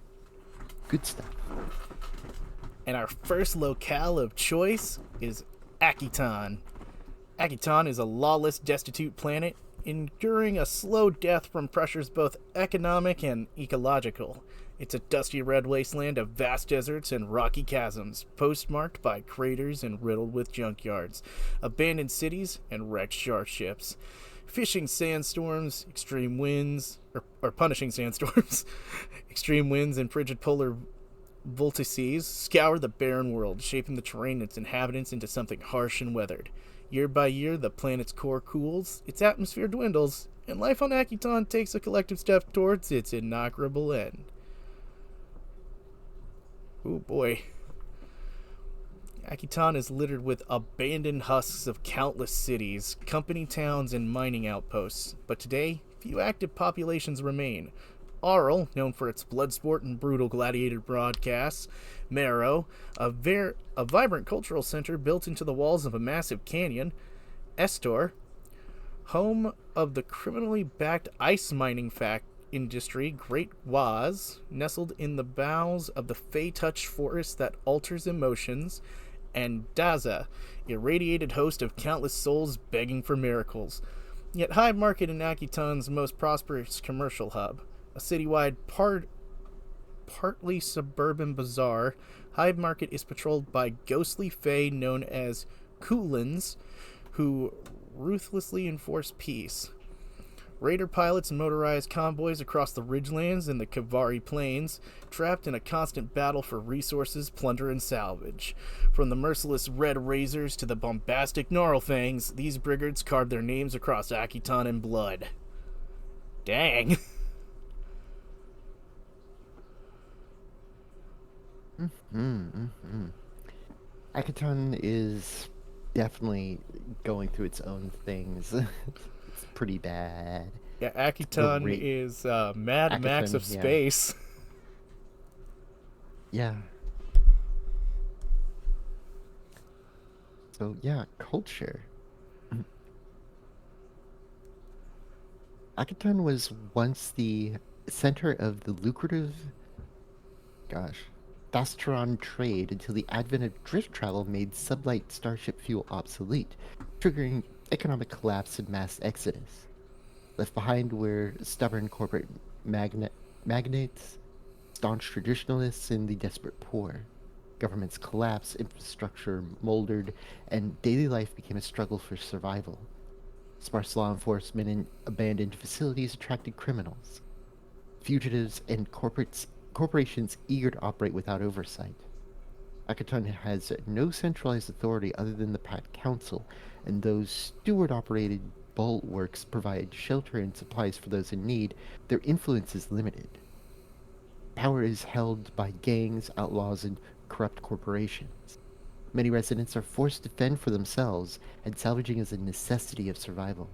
Good stuff. And our first locale of choice is Akiton. Akiton is a lawless, destitute planet, enduring a slow death from pressures both economic and ecological. It's a dusty red wasteland of vast deserts and rocky chasms, postmarked by craters and riddled with junkyards, abandoned cities, and wrecked starships. Fishing sandstorms, extreme winds, or punishing sandstorms, extreme winds and frigid polar vortices scour the barren world, shaping the terrain and its inhabitants into something harsh and weathered. Year by year, the planet's core cools, its atmosphere dwindles, and life on Akiton takes a collective step towards its inaugural end. Oh boy. Akiton is littered with abandoned husks of countless cities, company towns, and mining outposts, but today, few active populations remain. Arl, known for its blood sport and brutal gladiator broadcasts. Marrow, a vibrant cultural center built into the walls of a massive canyon. Estor, home of the criminally backed ice mining industry, Great Waz, nestled in the bowels of the Fey-touched forest that alters emotions. And Daza, irradiated host of countless souls begging for miracles. Yet Hive Market is Akiton's most prosperous commercial hub, a citywide partly suburban bazaar. Hive Market is patrolled by ghostly fae known as Kulins, who ruthlessly enforce peace. Raider pilots and motorized convoys across the ridgelands and the Kavari Plains, trapped in a constant battle for resources, plunder, and salvage. From the merciless Red Razors to the bombastic Gnarlfangs, these brigands carved their names across Akiton in blood. Dang. Akaton is definitely going through its own things. It's pretty bad. Yeah, The Akiton rate is Mad Max Akaton, of yeah. space. Yeah. So yeah, culture. Akaton was once the center of the lucrative, gosh, Thastron trade until the advent of drift travel made sublight starship fuel obsolete, triggering economic collapse and mass exodus. Left behind were stubborn corporate magnates, staunch traditionalists, and the desperate poor. Governments collapsed, infrastructure moldered, and daily life became a struggle for survival. Sparse law enforcement and abandoned facilities attracted criminals, fugitives, and corporations eager to operate without oversight. Akaton has no centralized authority other than the Pat Council, and those steward-operated bulwarks provide shelter and supplies for those in need. Their influence is limited. Power is held by gangs, outlaws, and corrupt corporations. Many residents are forced to fend for themselves, and salvaging is a necessity of survival.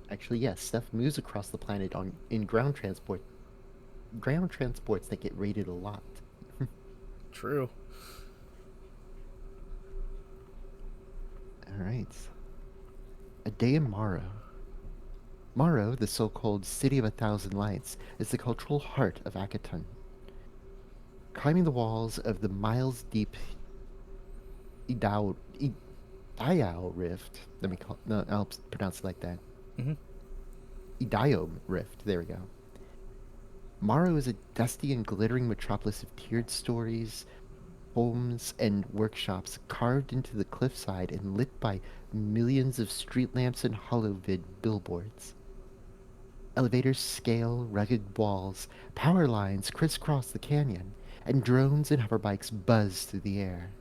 Actually, yes, stuff moves across the planet in ground transports that get rated a lot. True. All right. A day in Morrow. Morrow, the so-called City of a Thousand Lights, is the cultural heart of Akaton. Climbing the walls of the miles-deep Idao, Idao Rift, let me call no, I'll pronounce it like that. Mm-hmm. Idaio Rift, there we go. Morrow is a dusty and glittering metropolis of tiered stories, homes, and workshops carved into the cliffside and lit by millions of street lamps and holovid billboards. Elevators scale rugged walls, power lines crisscross the canyon, and drones and hoverbikes buzz through the air.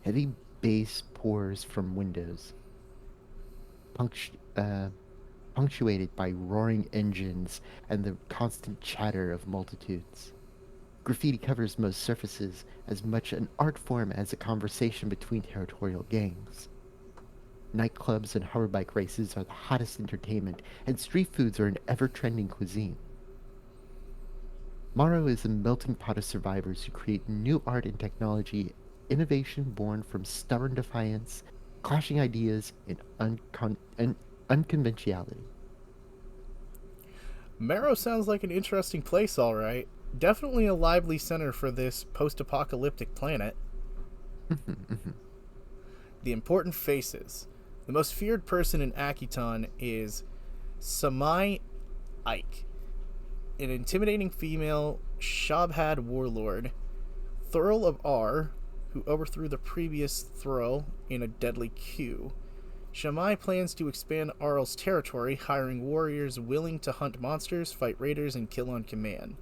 Heavy bass pours from windows, punctu- uh, punctuated by roaring engines and the constant chatter of multitudes. Graffiti covers most surfaces, as much an art form as a conversation between territorial gangs. Nightclubs and hoverbike races are the hottest entertainment, and street foods are an ever-trending cuisine. Morrow is a melting pot of survivors who create new art and technology, innovation born from stubborn defiance, clashing ideas, and unconventionality. Marrow sounds like an interesting place, all right. Definitely a lively center for this post apocalyptic planet. The important faces. The most feared person in Akiton is Samai Ike, an intimidating female Shabhad warlord. Thurl of R, who overthrew the previous Thurl in a deadly coup. Shamai plans to expand Arl's territory, hiring warriors willing to hunt monsters, fight raiders, and kill on command.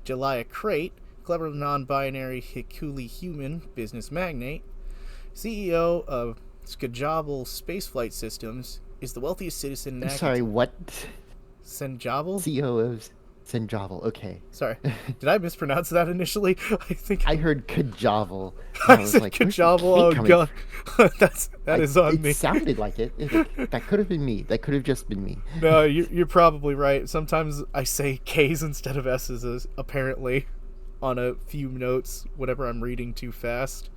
Jelaya Crate, clever non-binary Hikuli human business magnate, CEO of Skajabal Spaceflight Systems, is the wealthiest citizen in I'm sorry, Akiton. what? Senjabal? CEO of Senjavel. Okay. Sorry, did I mispronounce that initially? I think I heard Kajavel, and I I was said like, "Where's the Kajavel. K Oh coming god, from?" that is on It me. sounded like it. Like that could have been me. That could have just been me. No, you're probably right. Sometimes I say K's instead of S's, apparently, on a few notes whenever I'm reading too fast.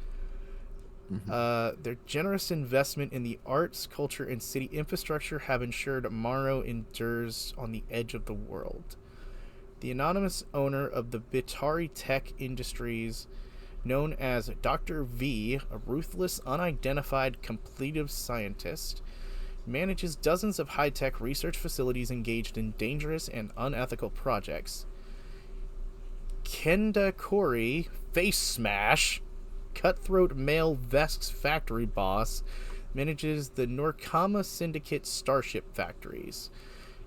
Hmm. Their generous investment in the arts, culture, and city infrastructure have ensured Morrow endures on the edge of the world. The anonymous owner of the Bitari Tech Industries, known as Dr. V, a ruthless, unidentified, completive scientist, manages dozens of high tech research facilities engaged in dangerous and unethical projects. Kenda Corey, Face Smash, cutthroat male Vesk's factory boss, manages the Norkama Syndicate starship factories,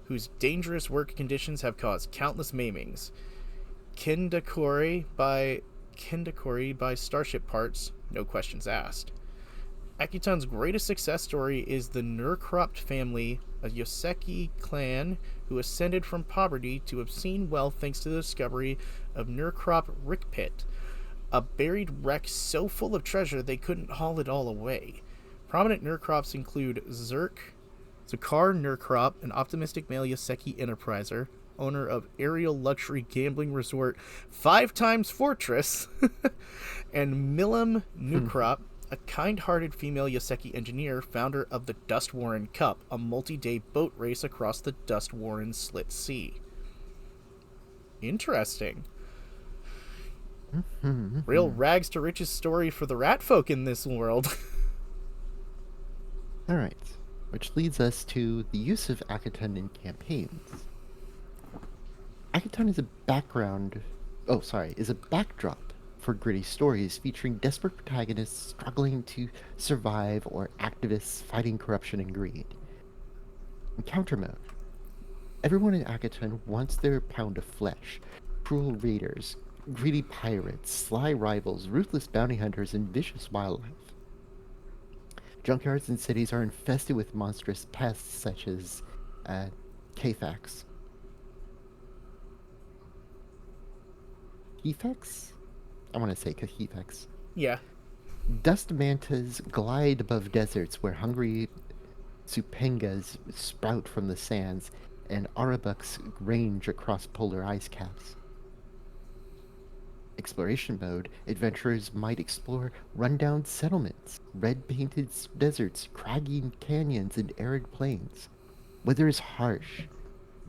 whose dangerous work conditions have caused countless maimings. Kenda Corey by Starship Parts, no questions asked. Akutan's greatest success story is the Nurkropt family, a Yoseki clan who ascended from poverty to obscene wealth thanks to the discovery of Nurkrop Rickpit, a buried wreck so full of treasure they couldn't haul it all away. Prominent Nurkrops include Zakar Nurkrop, an optimistic male Yoseki enterpriser, owner of aerial luxury gambling resort Five Times Fortress, and Milam Nukrop, a kind-hearted female Yoseki engineer, founder of the Dust Warren Cup, a multi-day boat race across the Dust Warren Slit Sea. Interesting. Real rags to riches story for the rat folk in this world. All right, which leads us to the use of Akaton in campaigns. Akaton is a backdrop for gritty stories featuring desperate protagonists struggling to survive or activists fighting corruption and greed. Encounter mode. Everyone in Akaton wants their pound of flesh. Cruel raiders, greedy pirates, sly rivals, ruthless bounty hunters, and vicious wildlife. Junkyards and cities are infested with monstrous pests such as Kfax. Kefex? I want to say Kefex. Yeah. Dust mantas glide above deserts where hungry supengas sprout from the sands, and arabucks range across polar ice caps. Exploration mode, adventurers might explore rundown settlements, red-painted deserts, craggy canyons, and arid plains. Weather is harsh.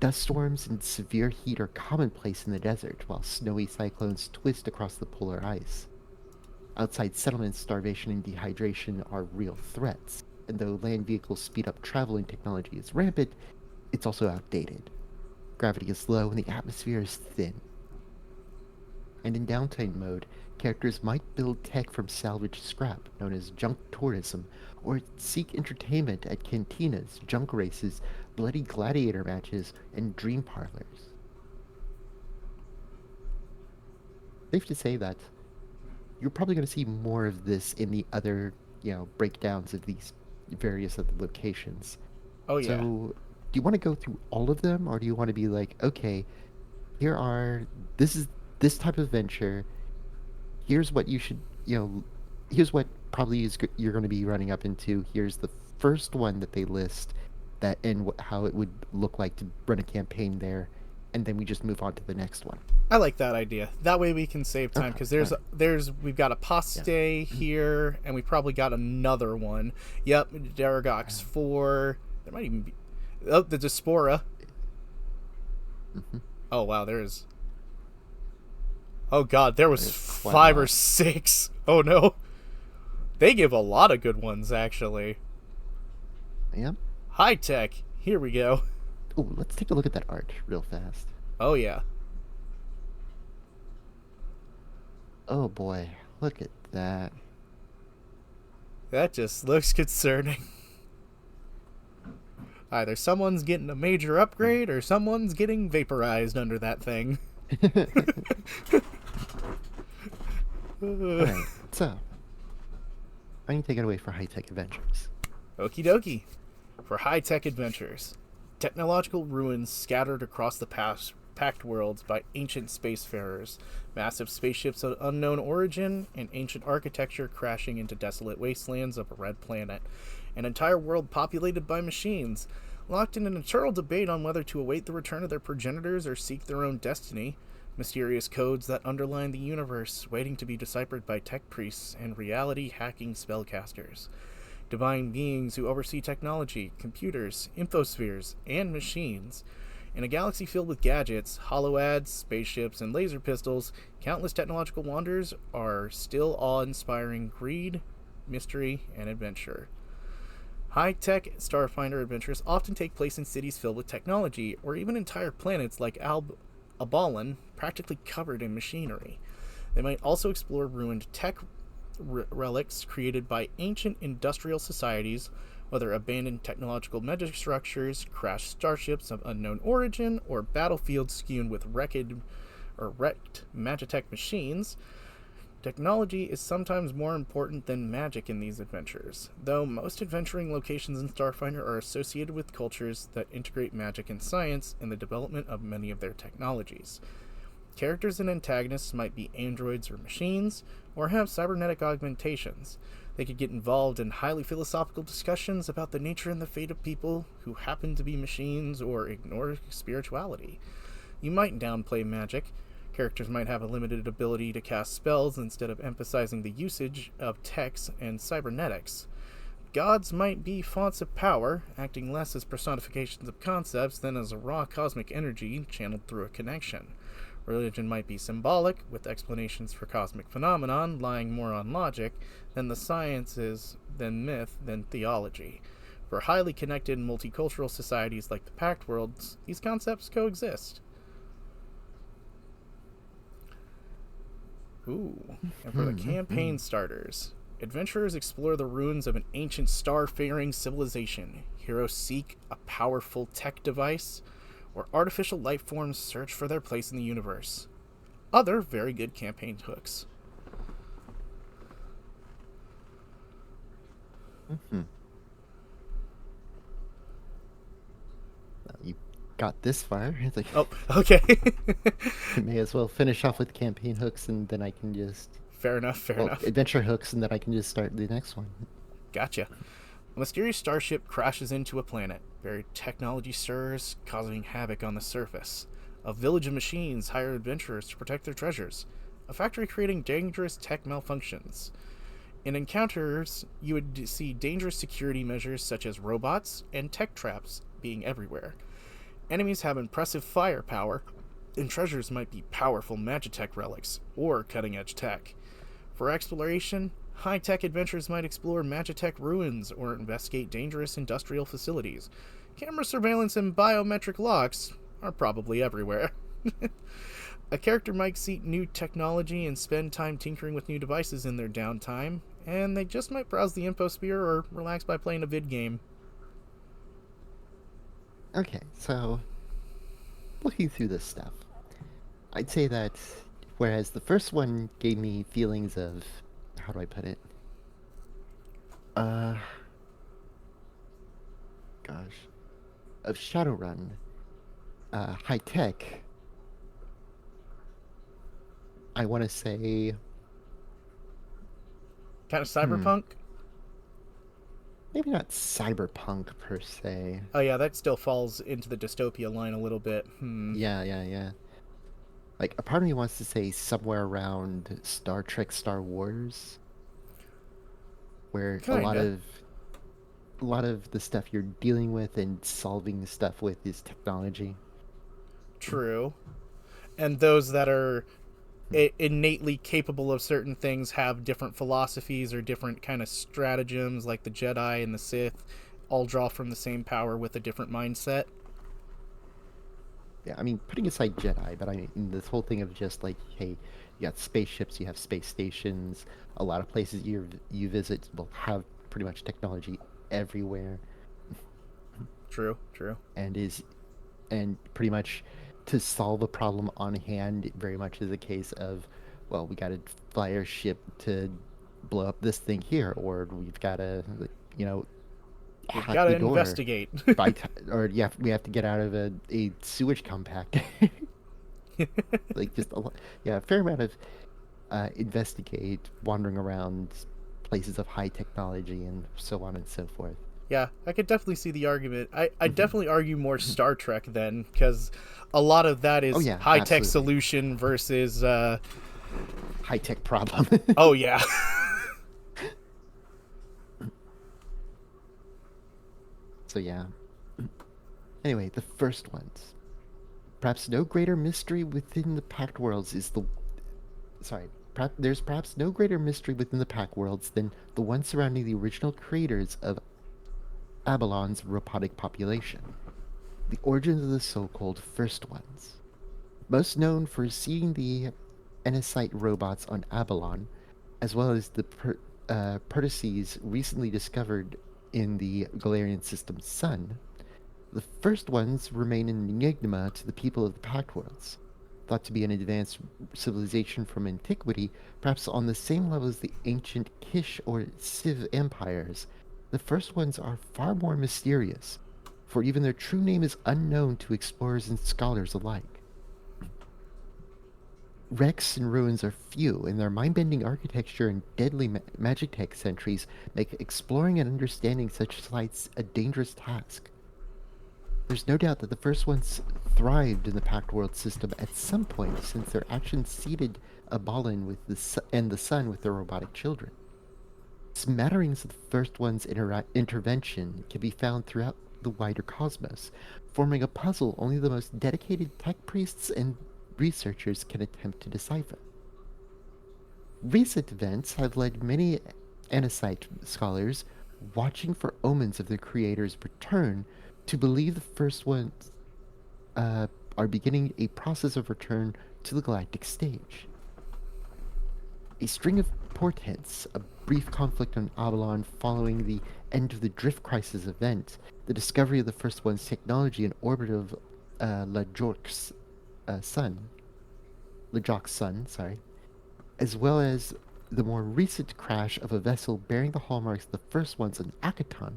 Dust storms and severe heat are commonplace in the desert, while snowy cyclones twist across the polar ice. Outside settlements, starvation and dehydration are real threats, and though land vehicles speed up travel and technology is rampant, it's also outdated. Gravity is low and the atmosphere is thin. And in downtime mode, characters might build tech from salvaged scrap, known as junk tourism, or seek entertainment at cantinas, junk races, bloody gladiator matches, and dream parlors. Safe to say that you're probably going to see more of this in the other, breakdowns of these various other locations. Oh So, yeah. do you want to go through all of them, or do you want to be like, okay, here are this is this type of venture. Here's what you should, here's what probably you're going to be running up into. Here's the first one that they list, that and how it would look like to run a campaign there, and then we just move on to the next one. I like that idea. That way we can save time Okay, because all right. we've got a Yeah. Paste here, and we probably got another one. Yep, Daragox 4. There might even be the Diaspora. Hmm. Oh wow, there's. Oh god, there was There's quite a 5 or lot. 6. Oh no, they give a lot of good ones actually. Yep. High tech. Here we go. Oh, let's take a look at that art real fast. Oh yeah. Oh boy, look at that. That just looks concerning. Either someone's getting a major upgrade or someone's getting vaporized under that thing. Alright, so, why don't you take it away for high-tech adventures? Okie dokie. For high tech adventures, technological ruins scattered across the packed worlds by ancient spacefarers, massive spaceships of unknown origin, and ancient architecture crashing into desolate wastelands of a red planet. An entire world populated by machines, locked in an eternal debate on whether to await the return of their progenitors or seek their own destiny. Mysterious codes that underline the universe, waiting to be deciphered by tech priests and reality hacking spellcasters. Divine beings who oversee technology, computers, infospheres, and machines. In a galaxy filled with gadgets, holoads, spaceships, and laser pistols, countless technological wonders are still awe inspiring greed, mystery, and adventure. High tech Starfinder adventures often take place in cities filled with technology, or even entire planets like Abalon, practically covered in machinery. They might also explore ruined tech relics created by ancient industrial societies, whether abandoned technological megastructures, crashed starships of unknown origin, or battlefields strewn with wrecked Magitech machines. Technology is sometimes more important than magic in these adventures, though most adventuring locations in Starfinder are associated with cultures that integrate magic and science in the development of many of their technologies. Characters and antagonists might be androids or machines, or have cybernetic augmentations. They could get involved in highly philosophical discussions about the nature and the fate of people who happen to be machines or ignore spirituality. You might downplay magic. Characters might have a limited ability to cast spells instead of emphasizing the usage of techs and cybernetics. Gods might be fonts of power, acting less as personifications of concepts than as a raw cosmic energy channeled through a connection. Religion might be symbolic, with explanations for cosmic phenomenon lying more on logic than the sciences, than myth, than theology. For highly connected multicultural societies like the Pact Worlds, these concepts coexist. Ooh. And for the campaign starters, adventurers explore the ruins of an ancient star-faring civilization. Heroes seek a powerful tech device, or artificial life forms search for their place in the universe. Other very good campaign hooks. You got this far. It's like, Oh, okay. you may as well finish off with campaign hooks, and then I can just Fair enough. adventure hooks, and then I can just start the next one. Gotcha. A mysterious starship crashes into a planet. Buried technology stirs, causing havoc on the surface. A village of machines hire adventurers to protect their treasures. A factory creating dangerous tech malfunctions. In encounters, you would see dangerous security measures such as robots and tech traps being everywhere. Enemies have impressive firepower, and treasures might be powerful Magitech relics or cutting edge tech. For exploration, high tech adventures might explore Magitech ruins or investigate dangerous industrial facilities. Camera surveillance and biometric locks are probably everywhere. A character might seek new technology and spend time tinkering with new devices in their downtime, and they just might browse the infosphere or relax by playing a vid game. Okay, so looking through this stuff, I'd say that whereas the first one gave me feelings of, how do I put it? Uh, gosh, of Shadowrun, high tech. I want to say Kind of cyberpunk? maybe not cyberpunk per se. Oh, yeah, that still falls into the dystopia line a little bit. Yeah. Like, a part of me wants to say somewhere around Star Trek, Star Wars, where Kinda. a lot of the stuff you're dealing with and solving stuff with is technology. True. And those that are innately capable of certain things have different philosophies or different kind of stratagems, like the Jedi and the Sith all draw from the same power with a different mindset. Yeah, I mean, putting aside Jedi, but I mean, this whole thing of just like, hey, you got spaceships, you have space stations, a lot of places you visit will have pretty much technology everywhere, True. and is and pretty much to solve a problem on hand, it very much is a case of, well, we got to fly our ship to blow up this thing here, or we've got to, you know, We've hack got to the door investigate. or yeah, we have to get out of a sewage compact. Like just a lot, yeah, a fair amount of investigate, wandering around places of high technology, and so on and so forth. Yeah, I could definitely see the argument. I Hmm. definitely argue more Hmm. Star Trek then, because a lot of that Oh is yeah, high tech absolutely. solution versus. High tech problem. Oh yeah. So yeah. Anyway, the first ones. Perhaps no greater mystery within the Pact Worlds is the sorry. There's perhaps no greater mystery within the Pact Worlds than the one surrounding the original creators of Abalon's robotic population, the origins of the so-called First Ones. Most known for seeding the Enosite robots on Abalon, as well as the Pertices recently discovered in the Galarian system's sun, the first ones remain an enigma to the people of the Pact Worlds. Thought to be an advanced civilization from antiquity, perhaps on the same level as the ancient Kish or Civ empires, the first ones are far more mysterious, for even their true name is unknown to explorers and scholars alike. Wrecks and ruins are few, and their mind-bending architecture and deadly magic tech sentries make exploring and understanding such sites a dangerous task. There's no doubt that the first ones thrived in the Pact World system at some point, since their actions seeded Abalin with and the Sun with their robotic children. Smatterings of the first one's intervention can be found throughout the wider cosmos, forming a puzzle only the most dedicated tech priests and researchers can attempt to decipher. Recent events have led many Anosite scholars, watching for omens of their creator's return, to believe the first ones uh, are beginning a process of return to the galactic stage. A string of portents, a brief conflict on Avalon following the end of the Drift Crisis event, the discovery of the first one's technology in orbit of LaJork's sun, LaJock's sun, sorry, as well as the more recent crash of a vessel bearing the hallmarks of the first ones on Akaton,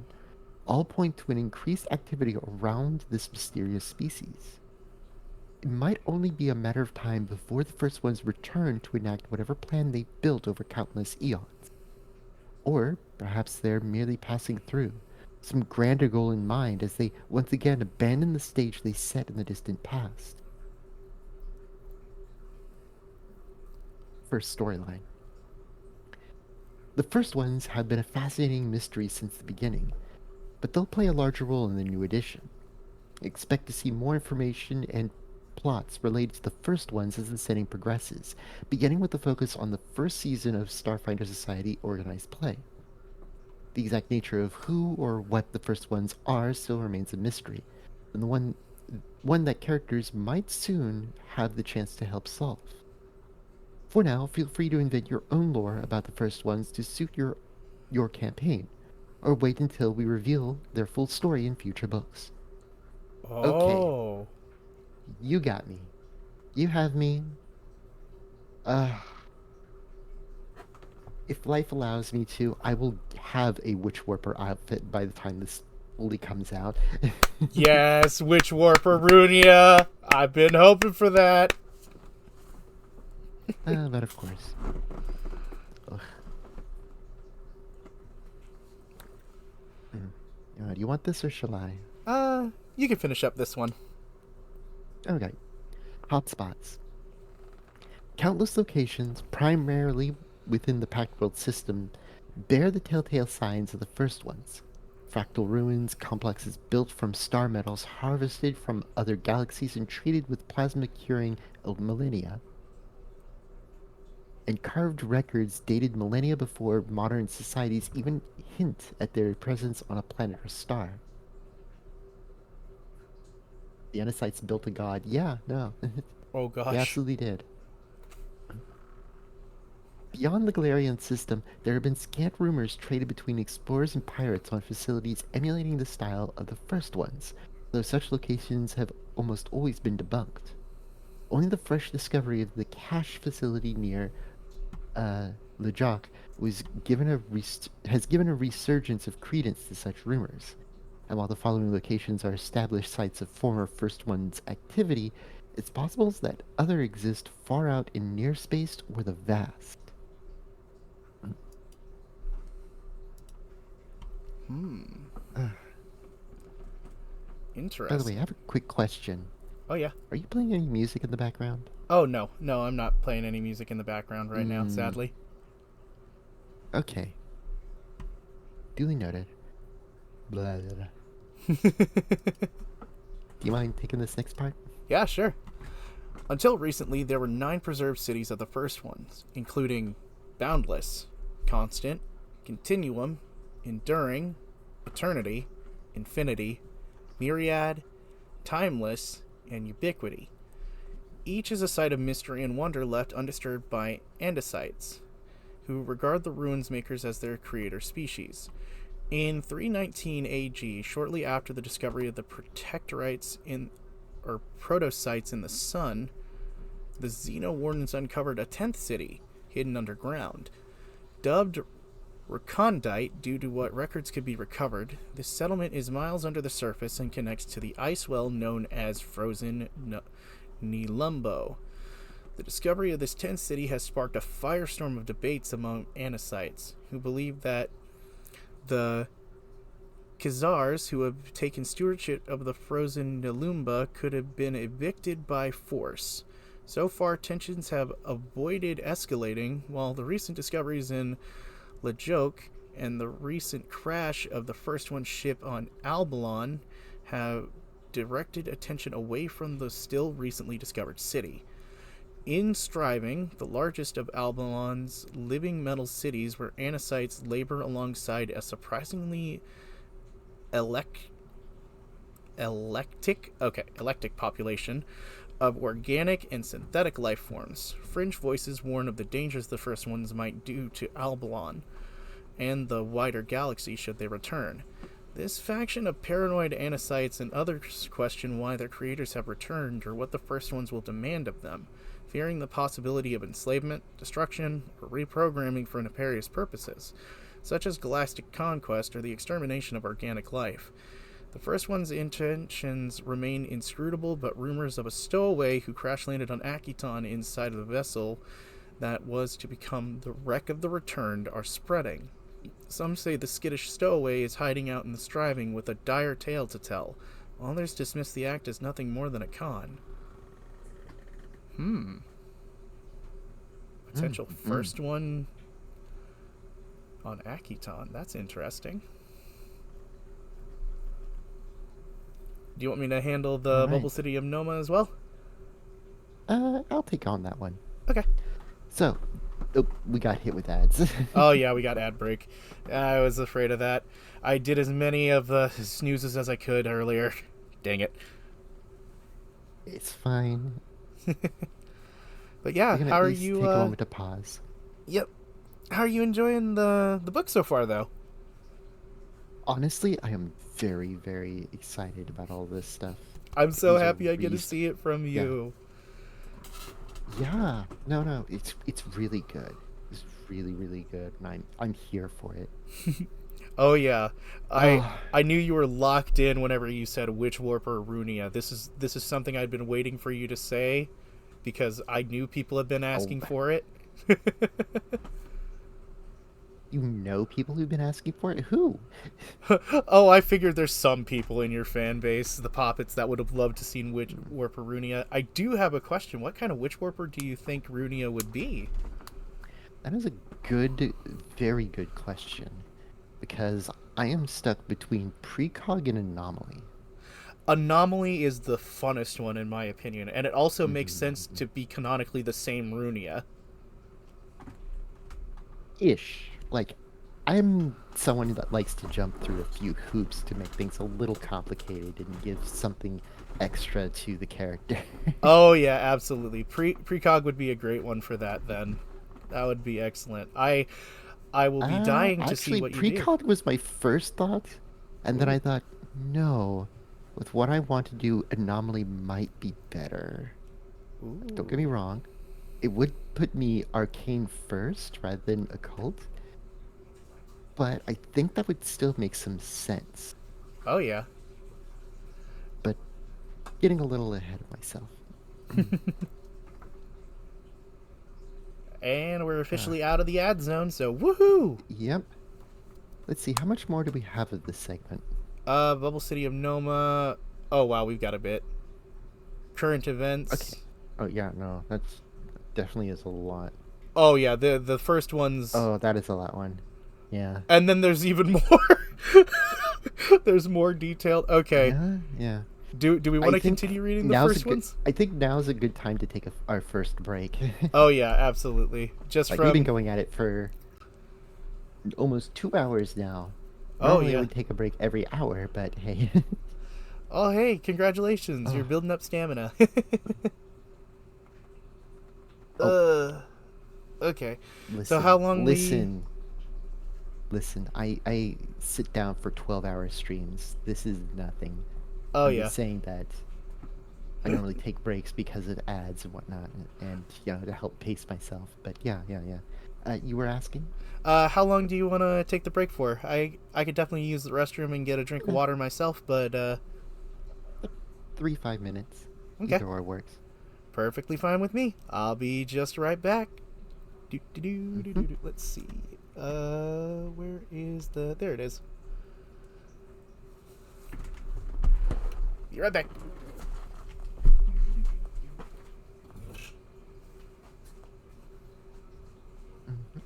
all point to an increased activity around this mysterious species. It might only be a matter of time before the first ones return to enact whatever plan they built over countless eons. Or perhaps they're merely passing through, some grander goal in mind as they once again abandon the stage they set in the distant past. First storyline. The first ones have been a fascinating mystery since the beginning, but they'll play a larger role in the new edition. Expect to see more information and plots related to the first ones as the setting progresses, beginning with the focus on the first season of Starfinder Society Organized Play. The exact nature of who or what the first ones are still remains a mystery, and the one that characters might soon have the chance to help solve. For now, feel free to invent your own lore about the first ones to suit your campaign, or wait until we reveal their full story in future books. Okay, Oh. you got me. You have me. Uh, if life allows me to, I will have a Witch Warper outfit by the time this fully comes out. Yes, Witch Warper Runia. I've been hoping for that. But of course. Ugh. Mm. Do you want this or shall I? You can finish up this one. Okay. Hotspots. Countless locations, primarily within the Pact World system, bear the telltale signs of the first ones. Fractal ruins, complexes built from star metals harvested from other galaxies and treated with plasma curing millennia, and carved records dated millennia before modern societies even hint at their presence on a planet or star. The Enosites built a god. Yeah, no, Oh they gosh. absolutely did. Beyond the Galarian system, there have been scant rumors traded between explorers and pirates on facilities emulating the style of the first ones, though such locations have almost always been debunked. Only the fresh discovery of the cache facility near Le Jacques has given a resurgence of credence to such rumors. And while the following locations are established sites of former First One's activity, It's possible that other exist far out in near space or the vast. Hmm. Uh, by the way, I have Interesting. a quick question. Oh yeah. Are you playing any music in the background? Oh no, no, I'm not playing any music in the background right now, Mm, sadly. okay. Duly noted. Blah, blah, blah. Do you mind taking this next part? Yeah, sure. Until recently, there were 9 preserved cities of the first ones, including Boundless, Constant, Continuum, Enduring, Eternity, Infinity, Myriad, Timeless, and Ubiquity. Each is a site of mystery and wonder left undisturbed by Andesites, who regard the ruins makers as their creator species. In 319 AG, shortly after the discovery of the protectorites in or protosites in the sun, the Xeno Wardens uncovered a 10th city, hidden underground. Dubbed Recondite due to what records could be recovered, this settlement is miles under the surface and connects to the ice well known as Frozen Nilumbo. The discovery of this 10th city has sparked a firestorm of debates among Anasites, who believe that the Khazars, who have taken stewardship of the frozen Nilumba, could have been evicted by force. So far, tensions have avoided escalating, while the recent discoveries in Lajoke and the recent crash of the first one ship on Albalon have directed attention away from the still recently discovered city. In Striving, the largest of Albalon's living metal cities, where Anasites labor alongside a surprisingly elec- electic population of organic and synthetic life forms. Fringe voices warn of the dangers the first ones might do to Albalon and the wider galaxy should they return. This faction of paranoid Anasites and others question why their creators have returned or what the first ones will demand of them, fearing the possibility of enslavement, destruction, or reprogramming for nefarious purposes, such as galactic conquest or the extermination of organic life. The first one's intentions remain inscrutable, but rumors of a stowaway who crash landed on Akiton inside of the vessel that was to become the wreck of the returned are spreading. Some say the skittish stowaway is hiding out in the striving with a dire tale to tell. Others dismiss the act as nothing more than a con. Hmm. Mm, Potential mm. first one on Akiton. That's interesting. Do you want me to handle All the right. Bubble City of Noma as well? I'll take on that one. Okay. So, oh, we got hit with ads. Oh yeah, we got ad break. I was afraid of that. I did as many of the snoozes as I could earlier. Dang it. It's fine. But We yeah, can how at are least you? take a moment to pause. Yep. How are you enjoying the book so far, though? Honestly, I am very, very excited about all this stuff. I'm so These are happy I get to really, see it from yeah, you. yeah. No, no, it's really good. It's really, really good, and I'm here for it. Oh yeah, I Oh, I knew you were locked in whenever you said Witch Warp or Runia. This is something I'd been waiting for you to say because I knew people have been oh, asking for it. you know people who've been asking for it? Who? Oh, I figured there's some people in your fan base, the Poppets, that would have loved to seen Witch Warper Runia. I do have a question. What kind of Witch Warper do you think Runia would be? That is a good, very good question. Because I am stuck between precog and anomaly. Anomaly is the funnest one in my opinion, and it also makes sense Mm-hmm. to be canonically the same Runia. Ish. Like, I'm someone that likes to jump through a few hoops to make things a little complicated and give something extra to the character. Oh yeah, absolutely. Precog would be a great one for that. Then that would be excellent. I will be dying to see Actually, what you do. precog was my first thought, and then Ooh, I thought, no, with what I want to do, anomaly might be better. Don't get me ooh. wrong, it would put me arcane first rather than occult, but I think that would still make some sense. Oh yeah. But getting a little ahead of myself. And we're Uh, officially out of the ad zone, so woohoo! yep. Let's see, how much more do we have of this segment? Bubble City of Noma. Oh wow, we've got a bit. Current Okay. events. Oh yeah, no, that's definitely is a lot. Oh yeah, the first one's, Oh, that is a lot one. Yeah. and then there's even more. There's more detailed. Okay, Yeah, yeah. do we want I to think continue reading the now's a first good ones? I think now's a good time to take our first break. Oh yeah, absolutely. Just Like we've been from. going at it for almost 2 hours now. Oh Normally I yeah. would take a break every hour, but hey. Oh hey, congratulations! You're Oh, building up stamina. oh, uh. Okay. So how listen, long we? listen, listen. I sit down for 12-hour streams. This is nothing. Oh I'm yeah. just saying that I normally take breaks because of ads and whatnot, and to help pace myself. But yeah, yeah, yeah. You were asking? How long do you want to take the break for? I could definitely use the restroom and get a drink of Okay, water myself, but 3 5 minutes. okay, Either or works. perfectly fine with me. I'll be just right back. Hmm. Let's see. Where is the? There it is. Be right back. Hmm.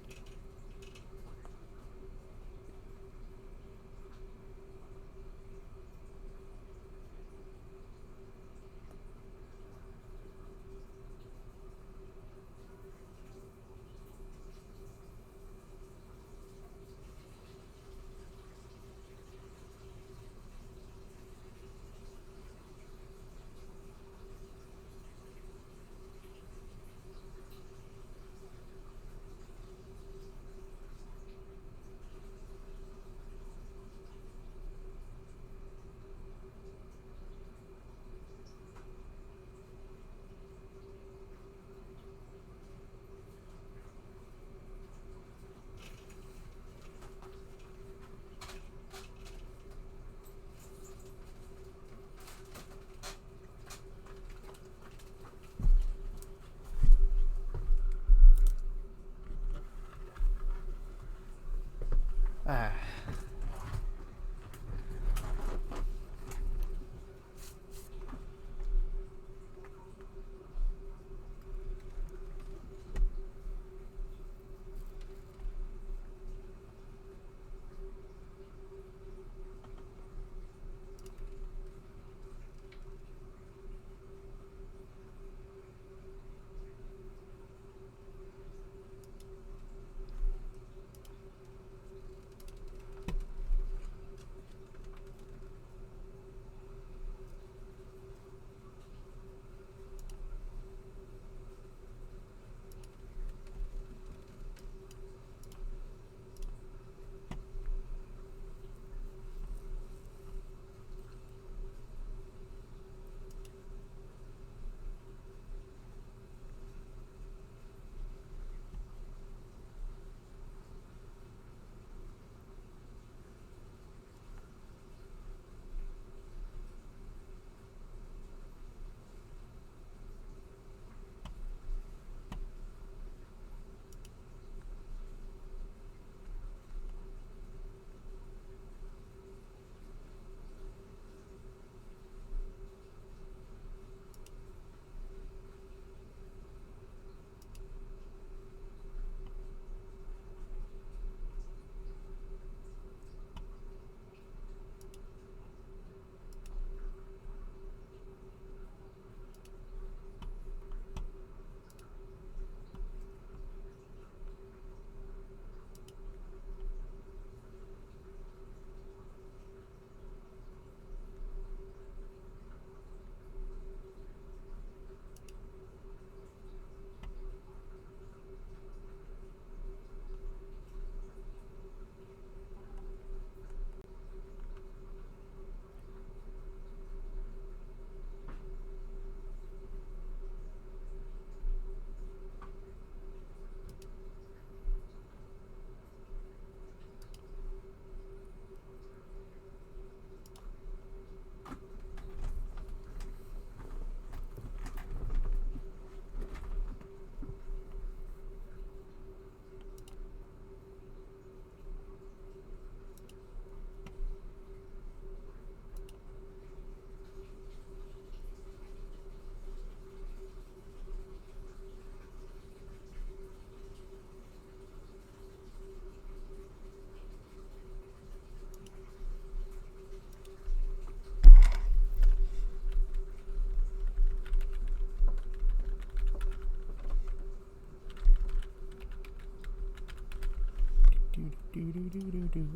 Do do do do do.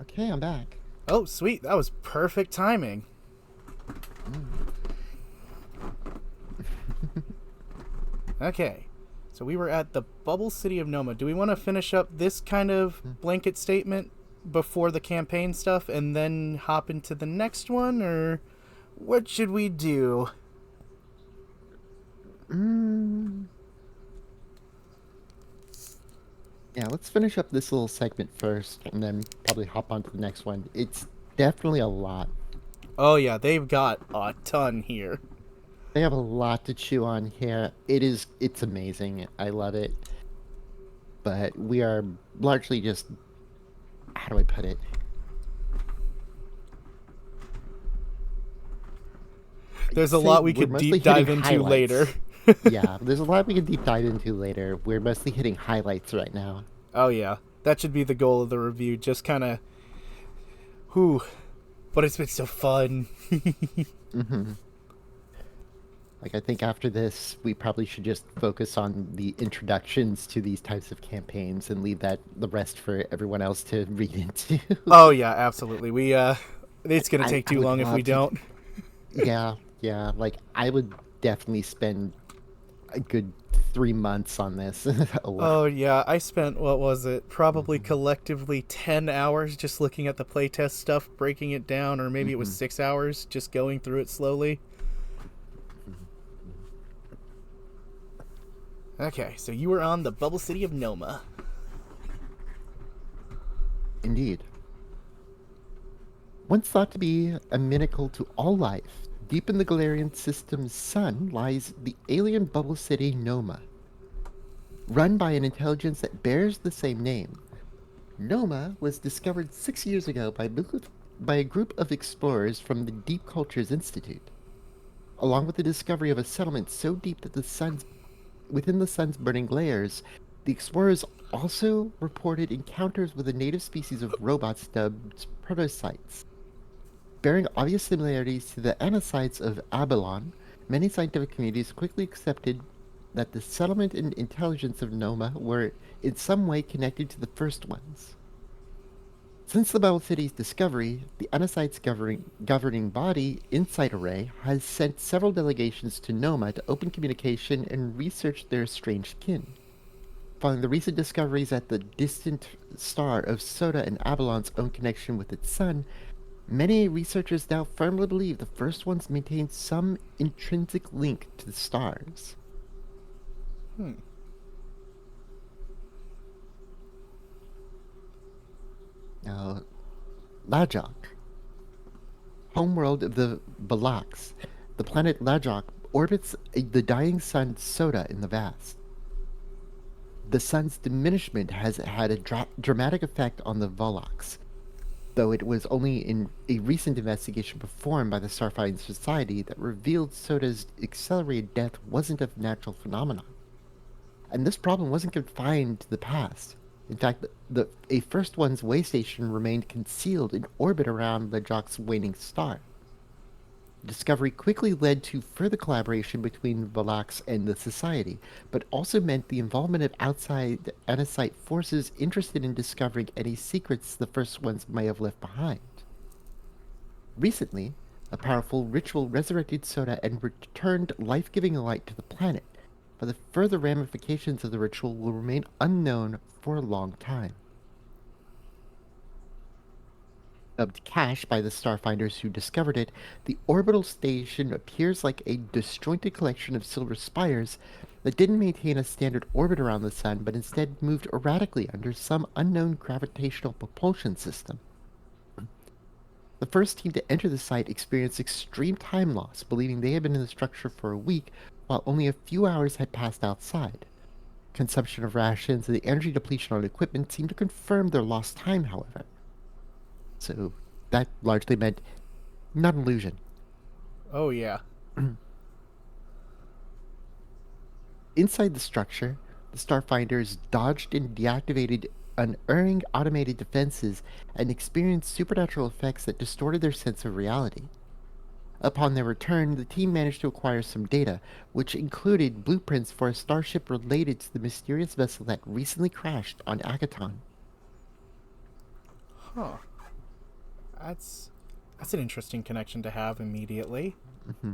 Okay, I'm back. Oh, sweet. That was perfect timing. Mm. Okay. So we were at the Bubble City of Noma. Do we want to finish up this kind of blanket statement before the campaign stuff and then hop into the next one, or what should we do? Mm. Yeah, let's finish up this little segment first and then probably hop on to the next one. It's definitely a lot. Oh, yeah, they've got a ton here. They have a lot to chew on here. It's amazing. I love it. But we are largely just, how do I put it? I'd There's a say lot we we're could mostly deep hitting dive into later. highlights. Yeah, there's a lot we can deep dive into later. We're mostly hitting highlights right now. Oh, yeah. That should be the goal of the review. Just kind of, whew. But it's been so fun. Hmm. Like, I think after this, we probably should just focus on the introductions to these types of campaigns and leave the rest for everyone else to read into. Oh, yeah, absolutely. It's going to take I too would long if we love to. don't. Yeah, yeah. Like, I would definitely spend a good 3 months on this alone. Oh, yeah, I spent, what was it? Probably Hmm. collectively 10 hours just looking at the playtest stuff, breaking it down, or maybe it was Hmm. 6 hours just going through it slowly. Okay, so you were on the Bubble City of Noma. Indeed. Once thought to be inimical to all life, deep in the Galarian system's sun lies the alien bubble city Noma. Run by an intelligence that bears the same name, Noma was discovered 6 years ago by a group of explorers from the Deep Cultures Institute. Along with the discovery of a settlement so deep that within the sun's burning layers, the explorers also reported encounters with a native species of robots dubbed protocytes. Bearing obvious similarities to the anacytes of Abalon, many scientific communities quickly accepted that the settlement and intelligence of Noma were in some way connected to the first ones. Since the Bubble City's discovery, the Anacyte's governing body, Insight Array, has sent several delegations to Noma to open communication and research their strange kin. Following the recent discoveries at the distant star of Soda and Avalon's own connection with its sun, many researchers now firmly believe the first ones maintain some intrinsic link to the stars. Hmm. Now, Lajok, homeworld of the Balaks, the planet Lajok orbits the dying sun Soda in the vast. The sun's diminishment has had a dramatic effect on the Volaks, though it was only in a recent investigation performed by the Starfinder Society that revealed Soda's accelerated death wasn't a natural phenomenon. And this problem wasn't confined to the past. In fact, a First One's way station remained concealed in orbit around Lajok's waning star. Discovery quickly led to further collaboration between Valax and the Society, but also meant the involvement of outside Anasite forces interested in discovering any secrets the First Ones may have left behind. Recently, A powerful ritual resurrected Soda and returned life-giving light to the planet, but the further ramifications of the ritual will remain unknown for a long time. Dubbed Cache by the Starfinders who discovered it, the orbital station appears like a disjointed collection of silver spires that didn't maintain a standard orbit around the sun, but instead moved erratically under some unknown gravitational propulsion system. The first team to enter the site experienced extreme time loss, believing they had been in the structure for a week, while only a few hours had passed outside. Consumption of rations and the energy depletion on equipment seemed to confirm their lost time, however. So that largely meant not an illusion. Oh, yeah. Inside the structure, the Starfinders dodged and deactivated unerring automated defenses and experienced supernatural effects that distorted their sense of reality. Upon their return, the team managed to acquire some data, which included blueprints for a starship related to the mysterious vessel that recently crashed on Akaton. Huh. That's that's an interesting connection to have immediately. Mm-hmm.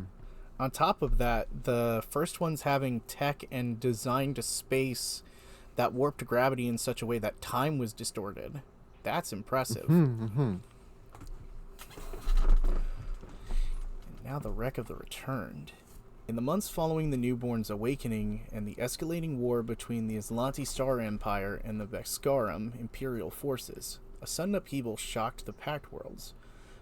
On top of that, the first one's having tech and design to space that warped gravity in such a way that time was distorted. That's impressive. Mm-hmm, mm-hmm. Now the wreck of the Returned. In the months following the newborn's awakening and the escalating war between the Aslanti Star Empire and the Vexcarum Imperial forces, a sudden upheaval shocked the Pact Worlds.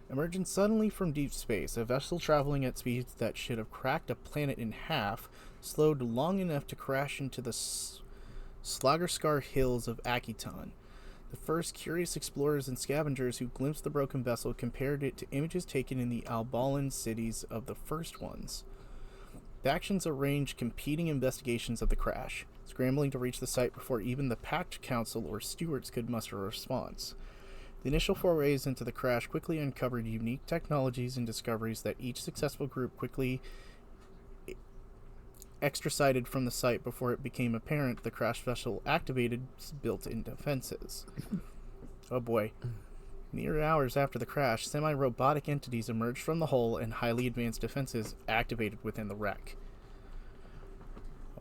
Emerging suddenly from deep space, a vessel traveling at speeds that should have cracked a planet in half slowed long enough to crash into the Slagerscar Hills of Akiton. The first curious explorers and scavengers who glimpsed the broken vessel compared it to images taken in the Albalan cities of the first ones. Factions arranged competing investigations of the crash, scrambling to reach the site before even the Pact Council or stewards could muster a response. The initial forays into the crash quickly uncovered unique technologies and discoveries that each successful group quickly extradited from the site before it became apparent the crash vessel activated built-in defenses. Oh boy. Mere hours after the crash, semi-robotic entities emerged from the hull and highly advanced defenses activated within the wreck.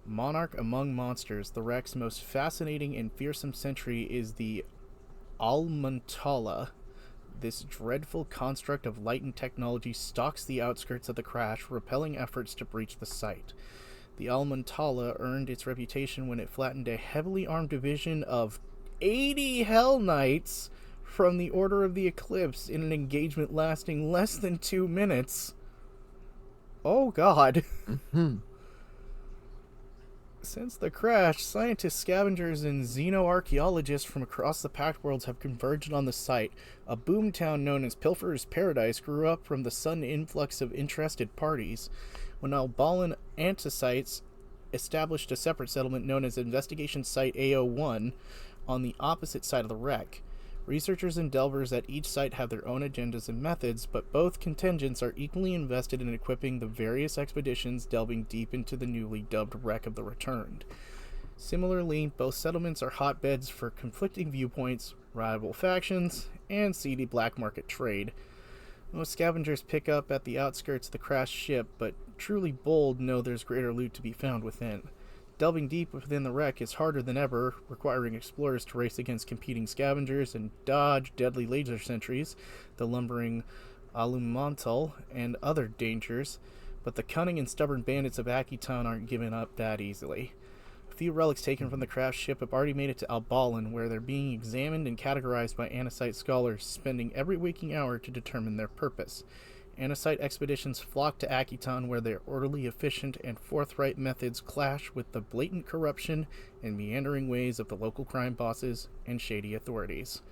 Monarch among monsters, the wreck's most fascinating and fearsome sentry is the Almantala. This dreadful construct of light and technology stalks the outskirts of the crash, repelling efforts to breach the site. The Almantala earned its reputation when it flattened a heavily armed division of 80 Hell Knights from the Order of the Eclipse in an engagement lasting less than 2 minutes. Oh god. Mm-hmm. Since the crash, scientists, scavengers, and xenoarchaeologists from across the Pact Worlds have converged on the site. A boomtown known as Pilferer's Paradise grew up from the sudden influx of interested parties. When Albalan Anticites established a separate settlement known as Investigation Site AO1 on the opposite side of the wreck. Researchers and delvers at each site have their own agendas and methods, but both contingents are equally invested in equipping the various expeditions delving deep into the newly dubbed Wreck of the Returned. Similarly, both settlements are hotbeds for conflicting viewpoints, rival factions, and seedy black market trade. Most scavengers pick up at the outskirts of the crashed ship, but truly bold know there's greater loot to be found within. Delving deep within the wreck is harder than ever, requiring explorers to race against competing scavengers and dodge deadly laser sentries, the lumbering Alumantal, and other dangers, but the cunning and stubborn bandits of Akiton aren't given up that easily. A few relics taken from the crashed ship have already made it to Albalan, where they're being examined and categorized by Anacite scholars, spending every waking hour to determine their purpose. Anacite expeditions flock to Akiton, where their orderly, efficient, and forthright methods clash with the blatant corruption and meandering ways of the local crime bosses and shady authorities.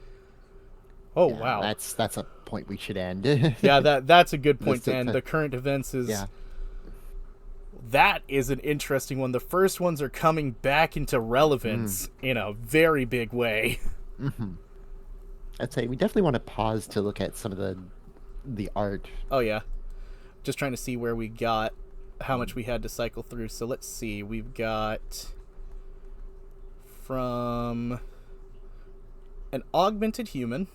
Oh Yeah, wow. that's a point we should end. Yeah, that's a good point to This, end. The current events is yeah. that is an interesting one. The first ones are coming back into relevance in a very big way. Mm-hmm. I'd say we definitely want to pause to look at some of the art. Oh yeah. Just trying to see where we got how much we had to cycle through. So let's see. We've got from an augmented human,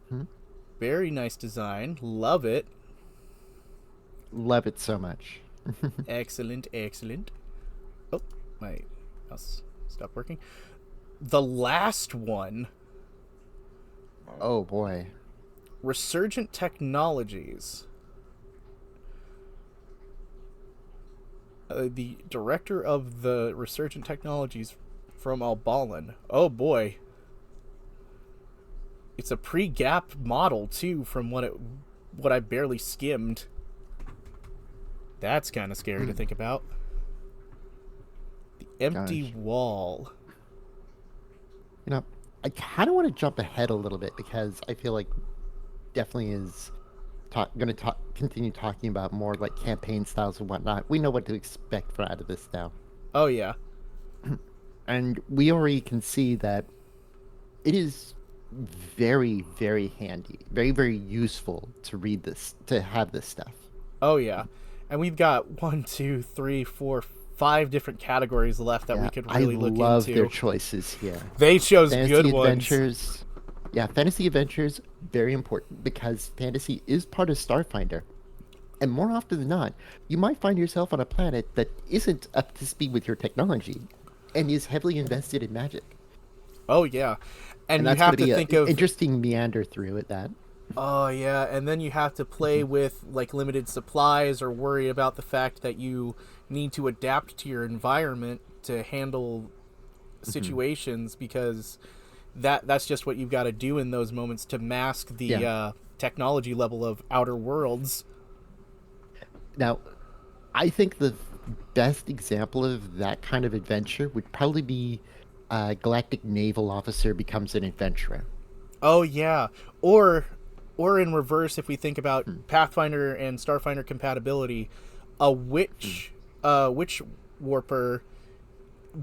Hmm? Very nice design. Love it. Love it so much. Excellent, excellent. Oh, my mouse stopped working. The last one, Oh boy. Resurgent Technologies. The director of the Resurgent Technologies from Albalan. Oh boy. It's a pre-gap model too, from what I barely skimmed. That's kind of scary to think about. The empty Gosh. wall. You know, I kind of want to jump ahead a little bit because I feel like definitely is going to continue talking about more like campaign styles and whatnot. We know what to expect out of this now, Oh yeah. and we already can see that it is very, very handy, very, very useful to read this, to have this stuff. Oh yeah. And we've got 5 different categories left that Yeah, we could I really look love into. their choices here. They chose Fantasy good ones. adventures. Yeah, fantasy adventures, very important because fantasy is part of Starfinder. And more often than not, you might find yourself on a planet that isn't up to speed with your technology and is heavily invested in magic. Oh yeah. And And you that's going have to to be an think of interesting meander through it, that. oh yeah, and then you have to play with like limited supplies or worry about the fact that you need to adapt to your environment to handle situations because that's just what you've got to do in those moments to mask the Yeah. technology level of Outer Worlds. Now, I think the best example of that kind of adventure would probably be Galactic Naval Officer becomes an adventurer. Oh yeah, or in reverse, if we think about Pathfinder and Starfinder compatibility, a witch warper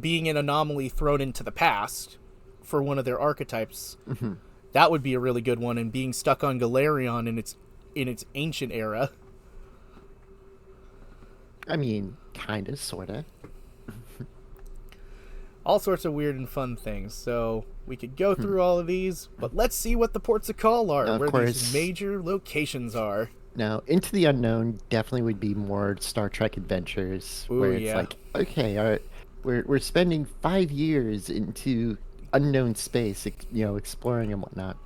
being an anomaly thrown into the past for one of their archetypes. That would be a really good one, and being stuck on Galarion in its ancient era. I mean, kind of, sort of. All sorts of weird and fun things. So we could go through all of these, but let's see what the ports of call are, Now, of where course, these major locations are. now, Into the Unknown definitely would be more Star Trek adventures, Ooh, where it's yeah. like, okay, all right, we're spending 5 years into unknown space, exploring and whatnot.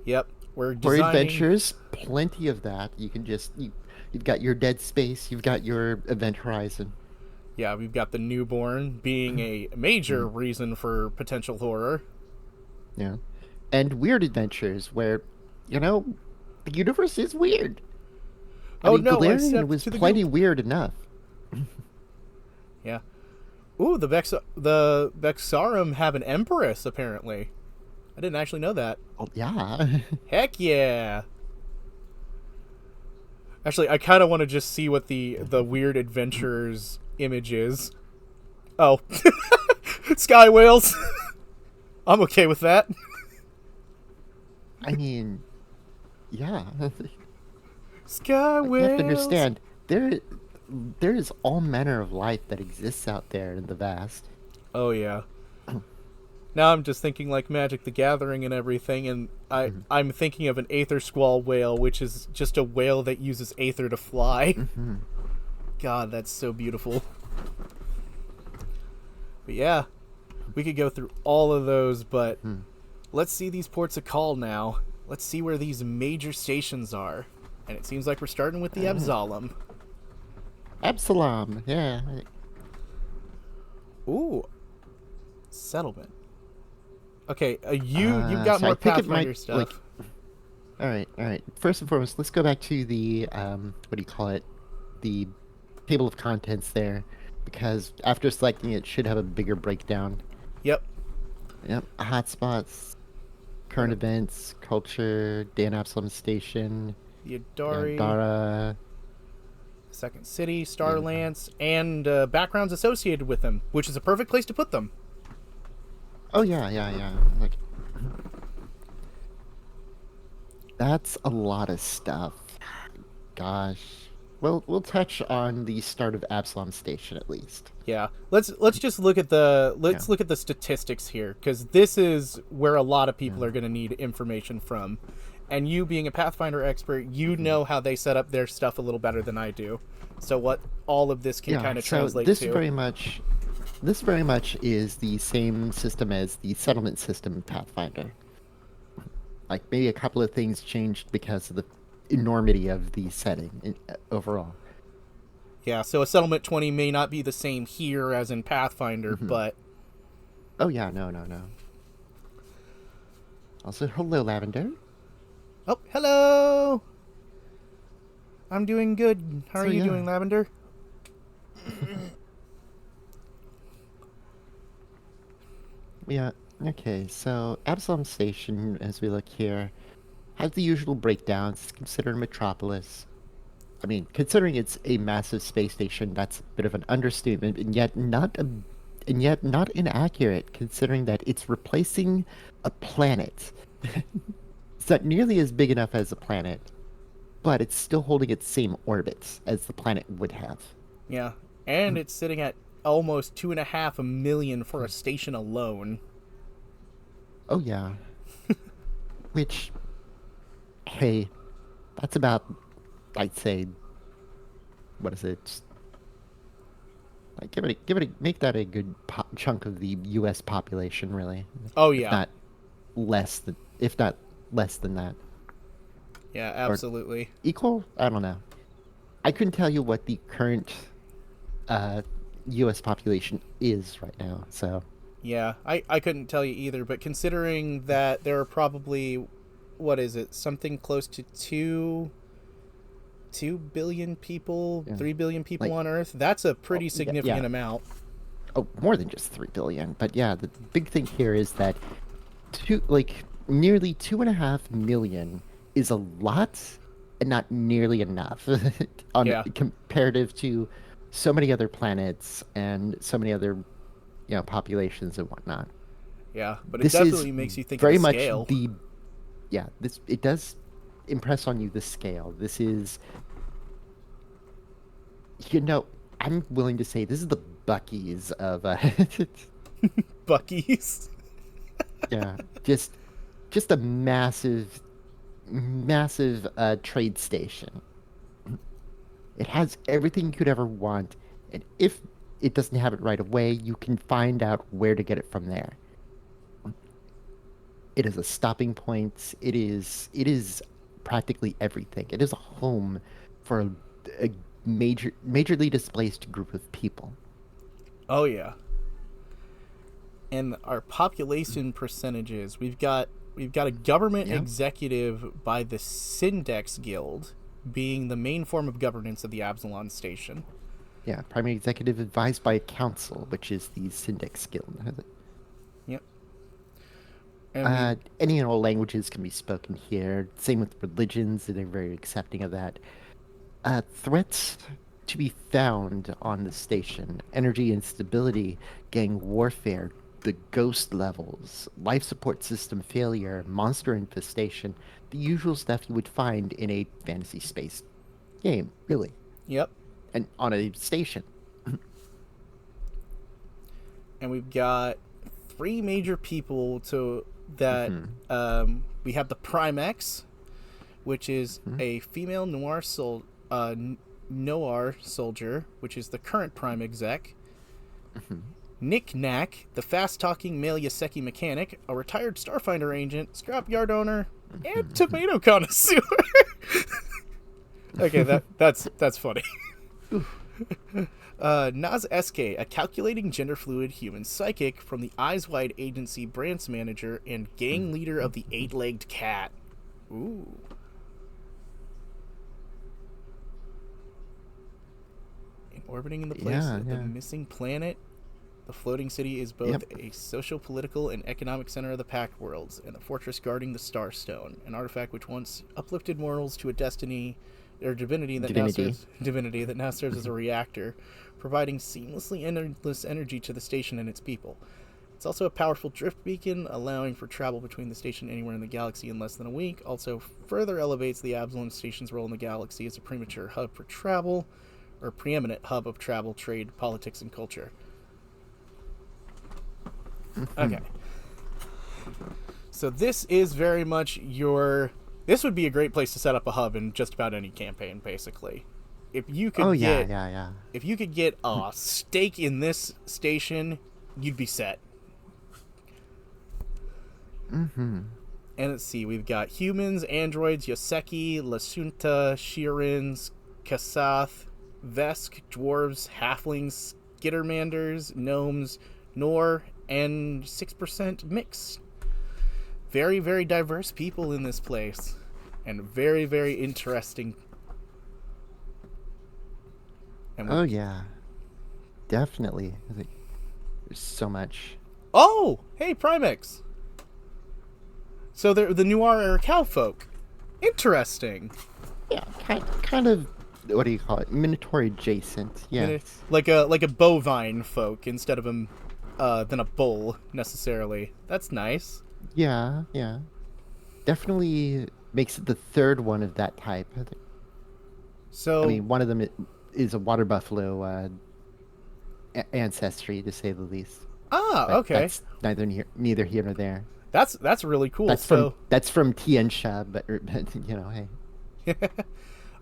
Yep, we're For designing. adventures, plenty of that. You can just you've got your Dead Space, you've got your Event Horizon. Yeah, we've got the newborn being a major reason for potential horror. Yeah, and weird adventures where, the universe is weird. I Oh mean, no, I Galarian stepped was to the plenty goop. weird enough. Yeah. Ooh, the Vexarum have an empress apparently. I didn't actually know that. Oh, yeah. Heck yeah. Actually, I kind of want to just see what the weird adventurers image is. Oh, sky whales. I'm okay with that. I mean, yeah. Sky Like, you whales. have to understand, there is all manner of life that exists out there in the vast. Oh yeah. Now I'm just thinking like Magic the Gathering and everything, and I'm thinking of an Aether Squall whale, which is just a whale that uses Aether to fly. God, that's so beautiful. But yeah, we could go through all of those, but let's see these ports of call now. Let's see where these major stations are. And it seems like we're starting with the Absalom. Absalom, yeah. Ooh. Settlement. Okay, you've got So I more think it Pathfinder might, stuff. like, all right. First and foremost, let's go back to the what do you call it? The table of contents there, because after selecting it, should have a bigger breakdown. Yep. Yep, hotspots, current events, culture, Dan Absalom Station, The Adari, Dara. Second City, Starlance, and backgrounds associated with them, which is a perfect place to put them. Oh yeah. Like, that's a lot of stuff. Gosh. Well, we'll touch on the start of Absalom Station at least. Yeah, let's just look at the look at the statistics here, because this is where a lot of people are going to need information from, And you being a Pathfinder expert, you know how they set up their stuff a little better than I do. So what all of this can Yeah, kind of so translate to. this very much is the same system as the settlement system in Pathfinder. Like maybe a couple of things changed because of the enormity of the setting overall. Yeah, so a settlement 20 may not be the same here as in Pathfinder, Hmm. but Oh yeah, no, no, no. Also, hello, Lavender. oh, hello. I'm doing good. How are So you yeah, doing, Lavender? yeah. Okay, so Absalom Station, as we look here, has the usual breakdowns. It's considered a metropolis. I mean, considering it's a massive space station, that's a bit of an understatement, and yet not inaccurate, considering that it's replacing a planet. It's not nearly as big enough as a planet, but it's still holding its same orbit as the planet would have. Yeah, and it's sitting at almost 2.5 million for a station alone. Oh yeah, which, hey, that's about, I'd say, what is it? Like, make that a good chunk of the U.S. population, really, Oh if yeah, not if not less than that, yeah, or absolutely. equal. I don't know. I couldn't tell you what the current uh, U.S. population is right now. So, Yeah, I couldn't tell you either, but considering that there are probably, what is it, something close to 2 billion people, yeah, 3 billion people like, on Earth, that's a oh, pretty yeah, yeah. significant amount. Oh, more than just 3 billion. But yeah, the big thing here is that nearly 2.5 million is a lot and not nearly enough on Yeah, comparative to so many other planets and so many other populations and whatnot. yeah, but it This is definitely makes you think of the very much scale. the yeah, this it does impress on you the scale. This is you know I'm willing to say this is the Bucky's of Bucky's. yeah, just a massive trade station. It has everything you could ever want, and if it doesn't have it right away, you can find out where to get it from there. It is a stopping point. It is practically everything. It is a home for a majorly displaced group of people. Oh yeah, and our population percentages. We've got a government Yeah, executive by the Syndex Guild being the main form of governance of the Absalon station. yeah. Primary executive advised by a council, which is the Syndex Guild. Yep. And we Any and all languages can be spoken here. Same with religions, they're very accepting of that. Threats to be found on the station: energy instability, gang warfare, the ghost levels, life support system failure, monster infestation, the usual stuff you would find in a fantasy space game, really, yep. and on a station. And we've got three major people to that Hmm. we have the Prime X, which is Hmm. a female noir soldier, which is the current Prime exec. Hmm. Nick Knack, the fast-talking male Yoseki mechanic, a retired Starfinder agent, scrapyard owner, and tomato connoisseur. Okay, that's funny. Naz SK, a calculating gender-fluid human psychic from the Eyes Wide Agency branch manager and gang leader of the Eight-Legged Cat. Ooh. And orbiting in the place Yeah, of the yeah. missing planet, the floating city is both Yep. a social, political, and economic center of the Pact Worlds, and the fortress guarding the Starstone, an artifact which once uplifted mortals to a destiny or Divinity. divinity that now serves as a reactor, providing seamlessly endless energy to the station and its people. It's also a powerful drift beacon, allowing for travel between the station anywhere in the galaxy in less than a week. Also, further elevates the Absalom station's role in the galaxy as a premature hub for travel, or preeminent hub of travel, trade, politics, and culture. Mhm. Okay. So this is very much your This would be a great place to set up a hub in just about any campaign, basically. If you Oh could yeah, get yeah, yeah. if you could get a stake in this station, you'd be set. Mm-hmm. And let's see, we've got humans, androids, Yoseki, Lasunta, Shirins, Kasath, Vesk, dwarves, halflings, skittermanders, gnomes, Nor, and 6% mix. Very, very diverse people in this place. And very, very interesting. And Oh yeah, definitely. Like, there's so much. oh, hey, Primex. So they're the Noir are cow folk. Interesting. Yeah, kind of. What do you call it? Minotaur adjacent. I Yes. mean, like a bovine folk instead of than a bull necessarily. That's nice. Yeah, yeah. Definitely makes it the third one of that type. I So mean, one of them is a water buffalo ancestry, to say the least. But okay, that's neither here nor there. that's really cool. So That's from Tiansha, but, but you know, hey.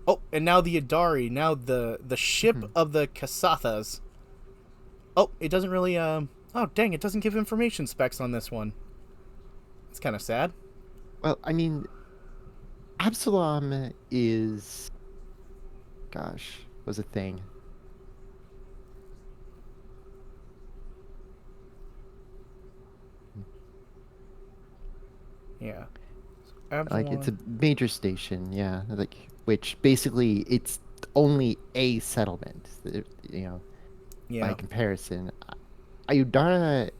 oh, and now the Adari, now the ship Mhm. of the Kasathas. Oh, it doesn't really oh dang, it doesn't give information specs on this one. It's kind of sad. Well, I mean, Absalom is, gosh, was a thing. Yeah. Like it's a Absalom. major station, yeah. Like which basically it's only a settlement, you know, by Yeah. comparison. Ayudara,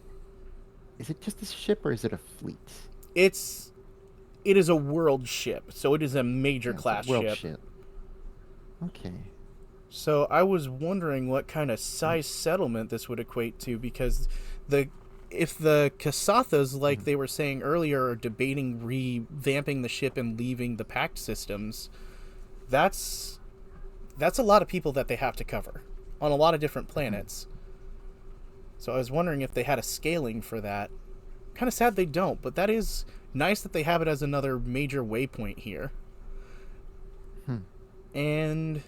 is it just a ship or is it a fleet? It's it is a world ship, so it is a major Yeah, it's a class world ship. ship. Okay. So I was wondering what kind of size settlement this would equate to, because the if the Kasathas, like Mhm. they were saying earlier, are debating revamping the ship and leaving the pact systems, that's that's a lot of people that they have to cover on a lot of different Mhm. planets. So I was wondering if they had a scaling for that. Kind of sad they don't, but that is nice that they have it as another major waypoint here. Hmm. And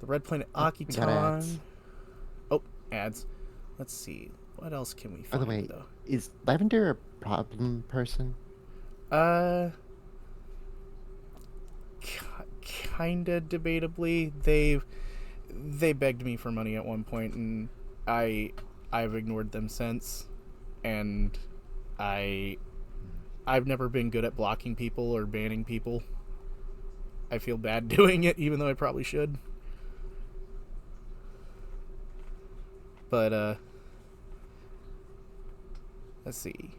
the red planet Oh, we got ads. Akiton. Oh, ads. Let's see. What else can we By the find way, though? is Lavender a problem person? Uh, kinda debatably. They begged me for money at one point, and I I've ignored them since. And I I've never been good at blocking people or banning people. I feel bad doing it, even though I probably should. But let's see.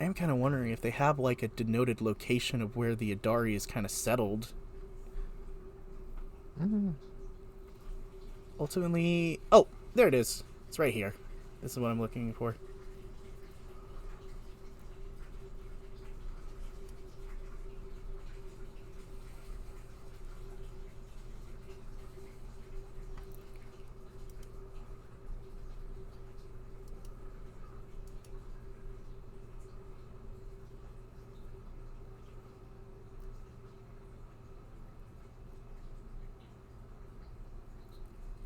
I am kind of wondering if they have like a denoted location of where the Adari is kind of settled. Mm. Ultimately, oh, there it is. It's right here. This is what I'm looking for.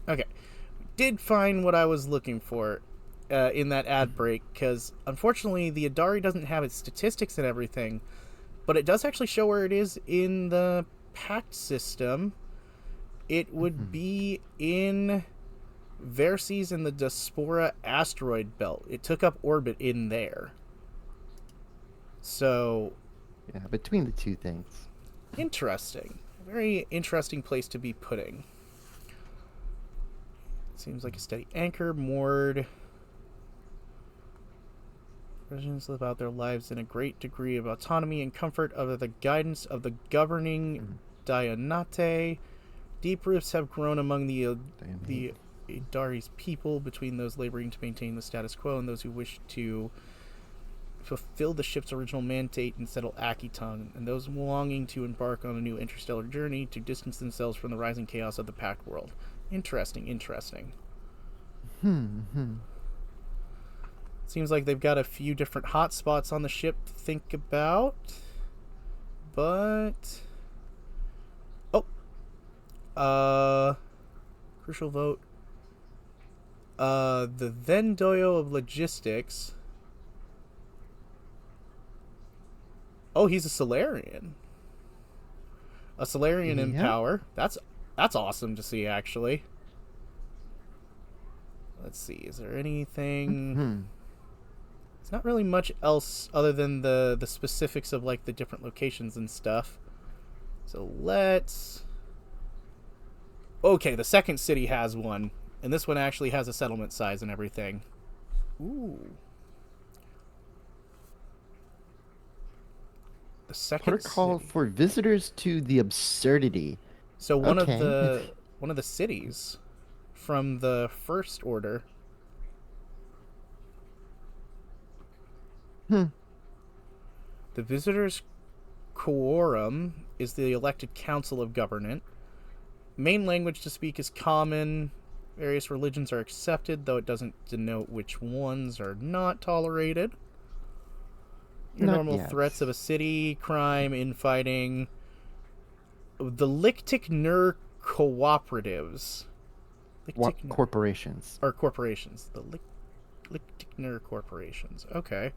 Okay, did find what I was looking for in that ad Mhm. break, because unfortunately the Adari doesn't have its statistics and everything, but it does actually show where it is in the pact system. It would Mhm. be in Verces in the Diaspora asteroid belt. It took up orbit in there. So, Yeah, between the two things. interesting. Very interesting place to be putting. Seems like a steady anchor, moored. Residents live out their lives in a great degree of autonomy and comfort under the guidance of the governing Mhm. Dianate. Deep rifts have grown among Diamante. the Idari's people, between those laboring to maintain the status quo and those who wish to fulfill the ship's original mandate and settle Akiton, and those longing to embark on a new interstellar journey to distance themselves from the rising chaos of the Pact world. Interesting, interesting. Hmm. Hmm. Seems like they've got a few different hotspots on the ship to think about. But oh, crucial vote. The then Doyo of logistics. Oh, he's a Solarian. A Solarian in Yep. power. That's awesome to see, actually. Let's see. Is there anything? Hmm. It's not really much else other than the specifics of like the different locations and stuff. So let's. Okay, the second city has one, and this one actually has a settlement size and everything. Ooh. The second Protocol city. for visitors to the absurdity. So Okay. one of the cities from the First Order. Hmm. The Visitors Quorum is the elected council of government. Main language to speak is common. Various religions are accepted, though it doesn't denote which ones are not tolerated. Your Not normal yet. threats of a city, crime, infighting. The Lictic Nur cooperatives. What Lictic corporations? or corporations. The Lictic Nur corporations. Okay.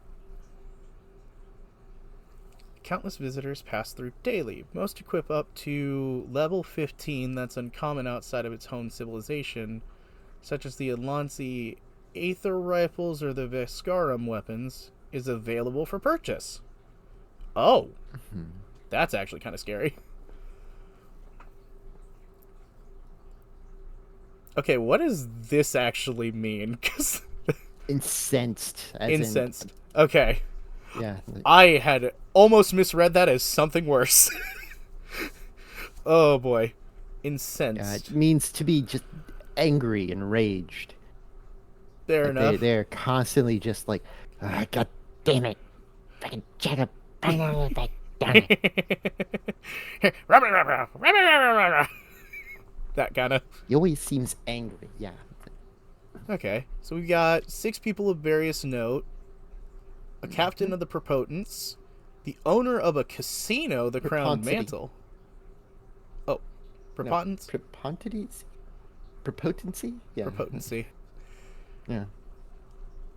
Countless visitors pass through daily. Most equip up to level 15 that's uncommon outside of its home civilization, such as the Alonsi Aether rifles or the Vescarum weapons, is available for purchase. Oh, Hmm. that's actually kind of scary. Okay, what does this actually mean? Because Incensed, as in, incensed. Okay, yeah. I had almost misread that as something worse. Oh boy, It incensed. means to be just angry, enraged. Fair Like they enough. they're constantly just like, "Ah, God damn it, fucking Jacob, damn it." That kind of. He always seems angry. Yeah. Okay, so we've got 6 people of various note, a captain of the Prepotents, the owner of a casino, the Crowned Preponsity. Mantle. Oh, No, Prepotents? prepontities? Prepotency? Yeah. Prepotency. Yeah.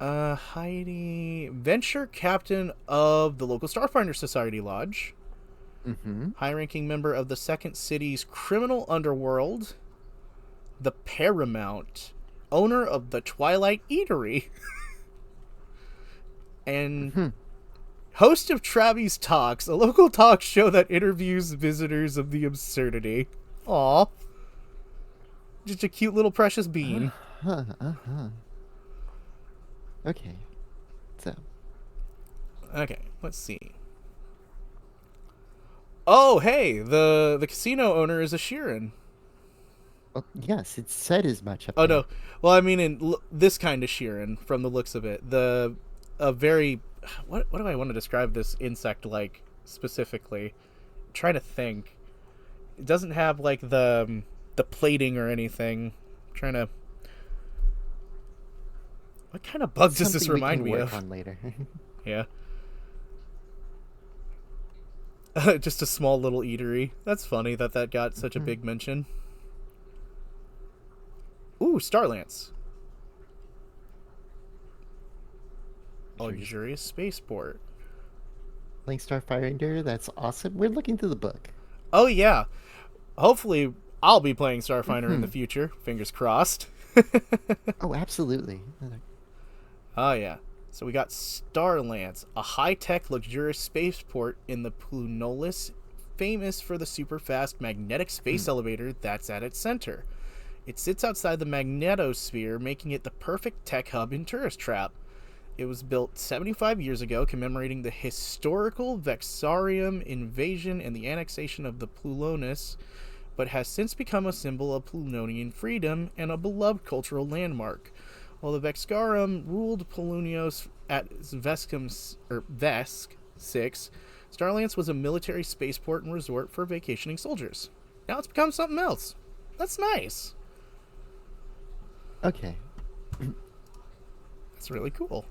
Heidi. Venture captain of the local Starfinder Society Lodge, Mm-hmm. high ranking member of the Second City's criminal underworld, the Paramount, owner of the Twilight Eatery, and Hmm. host of Travis Talks, a local talk show that interviews visitors of the absurdity. Aw. Just a cute little precious bean. Uh-huh. Okay. So, Okay, let's see. Oh, hey, the casino owner is a Sheeran. well, yes, it said as much up Oh there. no, well I mean in this kind of Sheeran from the looks of it. The a very what do I want to describe this insect like specifically? I'm trying to think. It doesn't have like the plating or anything. I'm trying to. What kind of bug does this Something we remind can me work of? on later. Yeah. Just a small little eatery. That's funny that got such a Mhm. big mention. Ooh, Starlance. A Sure. luxurious spaceport. Playing Starfinder, that's awesome. We're looking through the book. Oh yeah. Hopefully I'll be playing Starfinder in the Mhm. future. Fingers crossed. Oh, absolutely. Oh yeah. So we got Starlance, a high-tech luxurious spaceport in the Plunolis, famous for the super-fast magnetic space Hmm. elevator that's at its center. It sits outside the magnetosphere, making it the perfect tech hub and tourist trap. It was built 75 years ago, commemorating the historical Vexarium invasion and the annexation of the Plulonis, but has since become a symbol of Plunonian freedom and a beloved cultural landmark. While the Vexcarum ruled Polunios at Vesk 6, Starlance was a military spaceport and resort for vacationing soldiers. Now it's become something else. That's nice. Okay. That's really cool.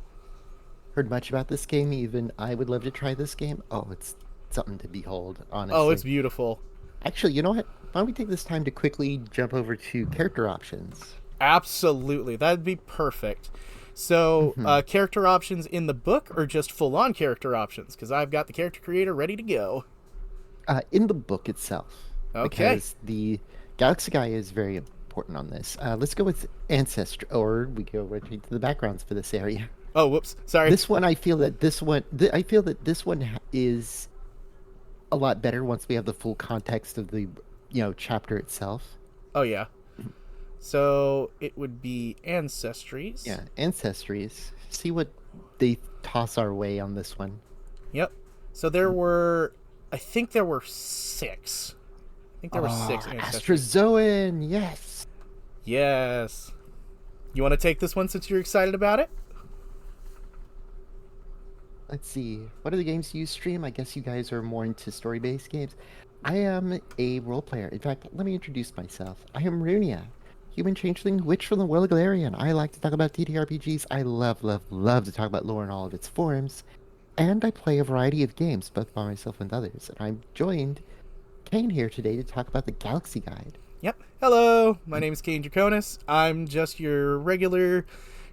heard much about this game. Even I would love to try this game. Oh, it's something to behold, Oh, it's honestly. beautiful. Actually, you know what? Why don't we take this time to quickly jump over to character options? Absolutely. That'd be perfect. So, Hmm. character options in the book or just full on character options? Because I've got the character creator ready to go. In the book itself, Okay. because the Galaxy Guy is very important on this. Let's go with ancestry, or we go right to the backgrounds for this area. Oh, whoops. Sorry. This one, I feel that this one is a lot better once we have the full context of the, chapter itself. Oh, yeah. So, it would be ancestries. Yeah, ancestries. See what they toss our way on this one. Yep. So, there were, I think there were six. I think there were six Ah, ancestries. Astrozoan, yes. Yes. You want to take this one since you're excited about it? Let's see. What are the games you stream? I guess you guys are more into story-based games. I am a role player. In fact, let me introduce myself. I am Runia, human changeling witch from the Well Galarian. I like to talk about TTRPGs. I love, love, love to talk about lore in all of its forms. And I play a variety of games, both by myself and others. And I'm joined Kane here today to talk about the Galaxy Guide. Yep. Hello, my name is Kane Draconis. I'm just your regular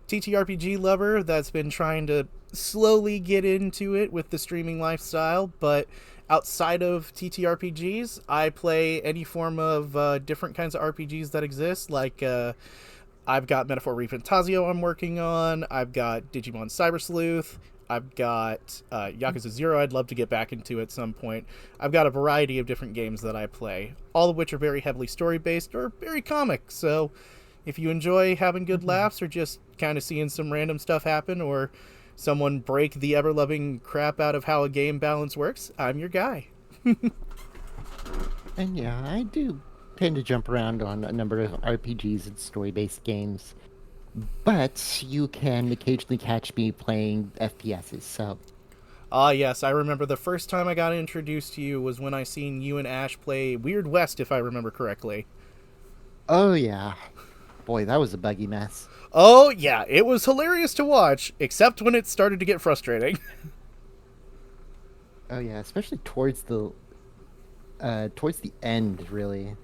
TTRPG lover that's been trying to slowly get into it with the streaming lifestyle, but outside of TTRPGs, I play any form of different kinds of RPGs that exist. Like, I've got Metaphor Refantasio I'm working on, I've got Digimon Cyber Sleuth, I've got Yakuza 0 I'd love to get back into at some point. I've got a variety of different games that I play, all of which are very heavily story-based or very comic, so if you enjoy having good Mhm. laughs or just kind of seeing some random stuff happen or someone break the ever-loving crap out of how a game balance works, I'm your guy. And yeah, I do tend to jump around on a number of RPGs and story-based games. But you can occasionally catch me playing FPSs, so Ah, yes, I remember the first time I got introduced to you was when I seen you and Ash play Weird West, if I remember correctly. oh yeah. Boy, that was a buggy mess. Oh, yeah, it was hilarious to watch, except when it started to get frustrating. Oh yeah, especially towards the end, really.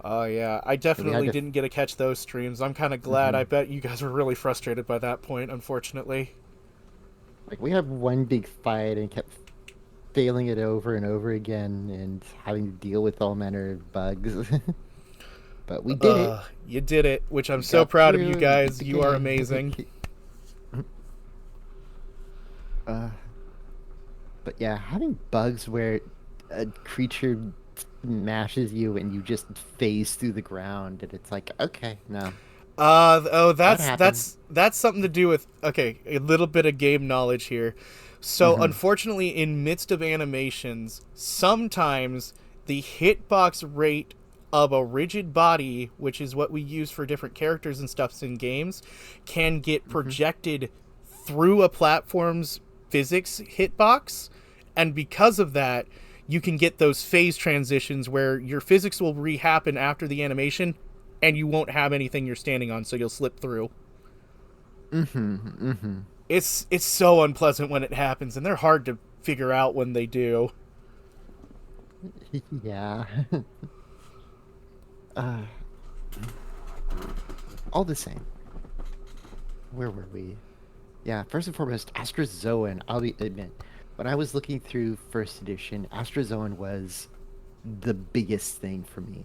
Oh, yeah, I We had definitely to didn't get to catch those streams. I'm kind of glad. mhm. I bet you guys were really frustrated by that point, unfortunately. Like we had one big fight and kept failing it over and over again and having to deal with all manner of bugs. But we did it. You did it, which I'm We so got proud of you through and we beat guys. the You are game. amazing. uh, but yeah, having bugs where a creature mashes you and you just phase through the ground and it's like, okay, no, Oh, that that's happened. that's that's something to do with okay, a little bit of game knowledge here. So, Hmm. unfortunately, in midst of animations, sometimes the hitbox rate of a rigid body, which is what we use for different characters and stuffs in games, can get Hmm. projected through a platform's physics hitbox, and because of that, you can get those phase transitions where your physics will rehappen after the animation and you won't have anything you're standing on, so you'll slip through. Hmm. Hmm. It's so unpleasant when it happens, and they're hard to figure out when they do. Yeah. uh, all the same, where were we? Yeah, first and foremost, Astrozoan. Admit, when I was looking through first edition, Astrozoan was the biggest thing for me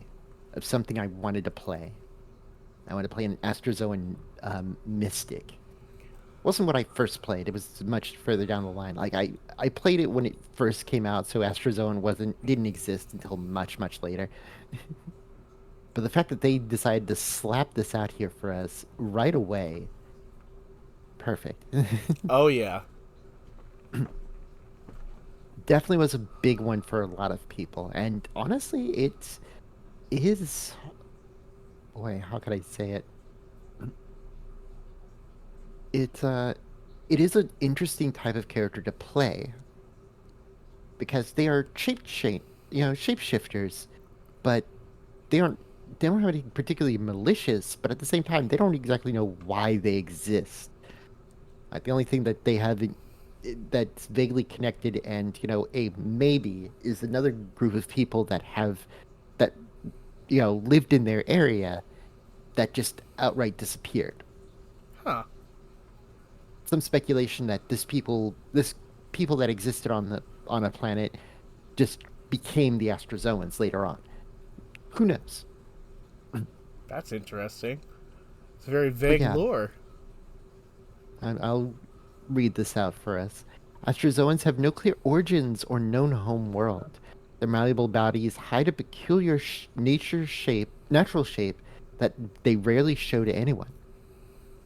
of something I wanted to play. I wanted to play an Astrozoan Mystic. Wasn't what I first played. It was much further down the line. Like I played it when it first came out, so Astrozoan didn't exist until much, much later. But the fact that they decided to slap this out here for us right away, perfect. Oh yeah. Definitely was a big one for a lot of people. And honestly, it is, boy, how could I say it? It it is an interesting type of character to play because they are shapeshifters, but they aren't they don't have anything particularly malicious, but at the same time they don't exactly know why they exist. The only thing that they have that's vaguely connected and a maybe is another group of people that lived in their area that just outright disappeared. Huh. Some speculation that this people that existed on a planet just became the Astrozoans later on. Who knows? That's interesting. It's very But vague yeah, lore. I'll read this out for us. Astrozoans have no clear origins or known home world. Their malleable bodies hide a peculiar natural shape that they rarely show to anyone.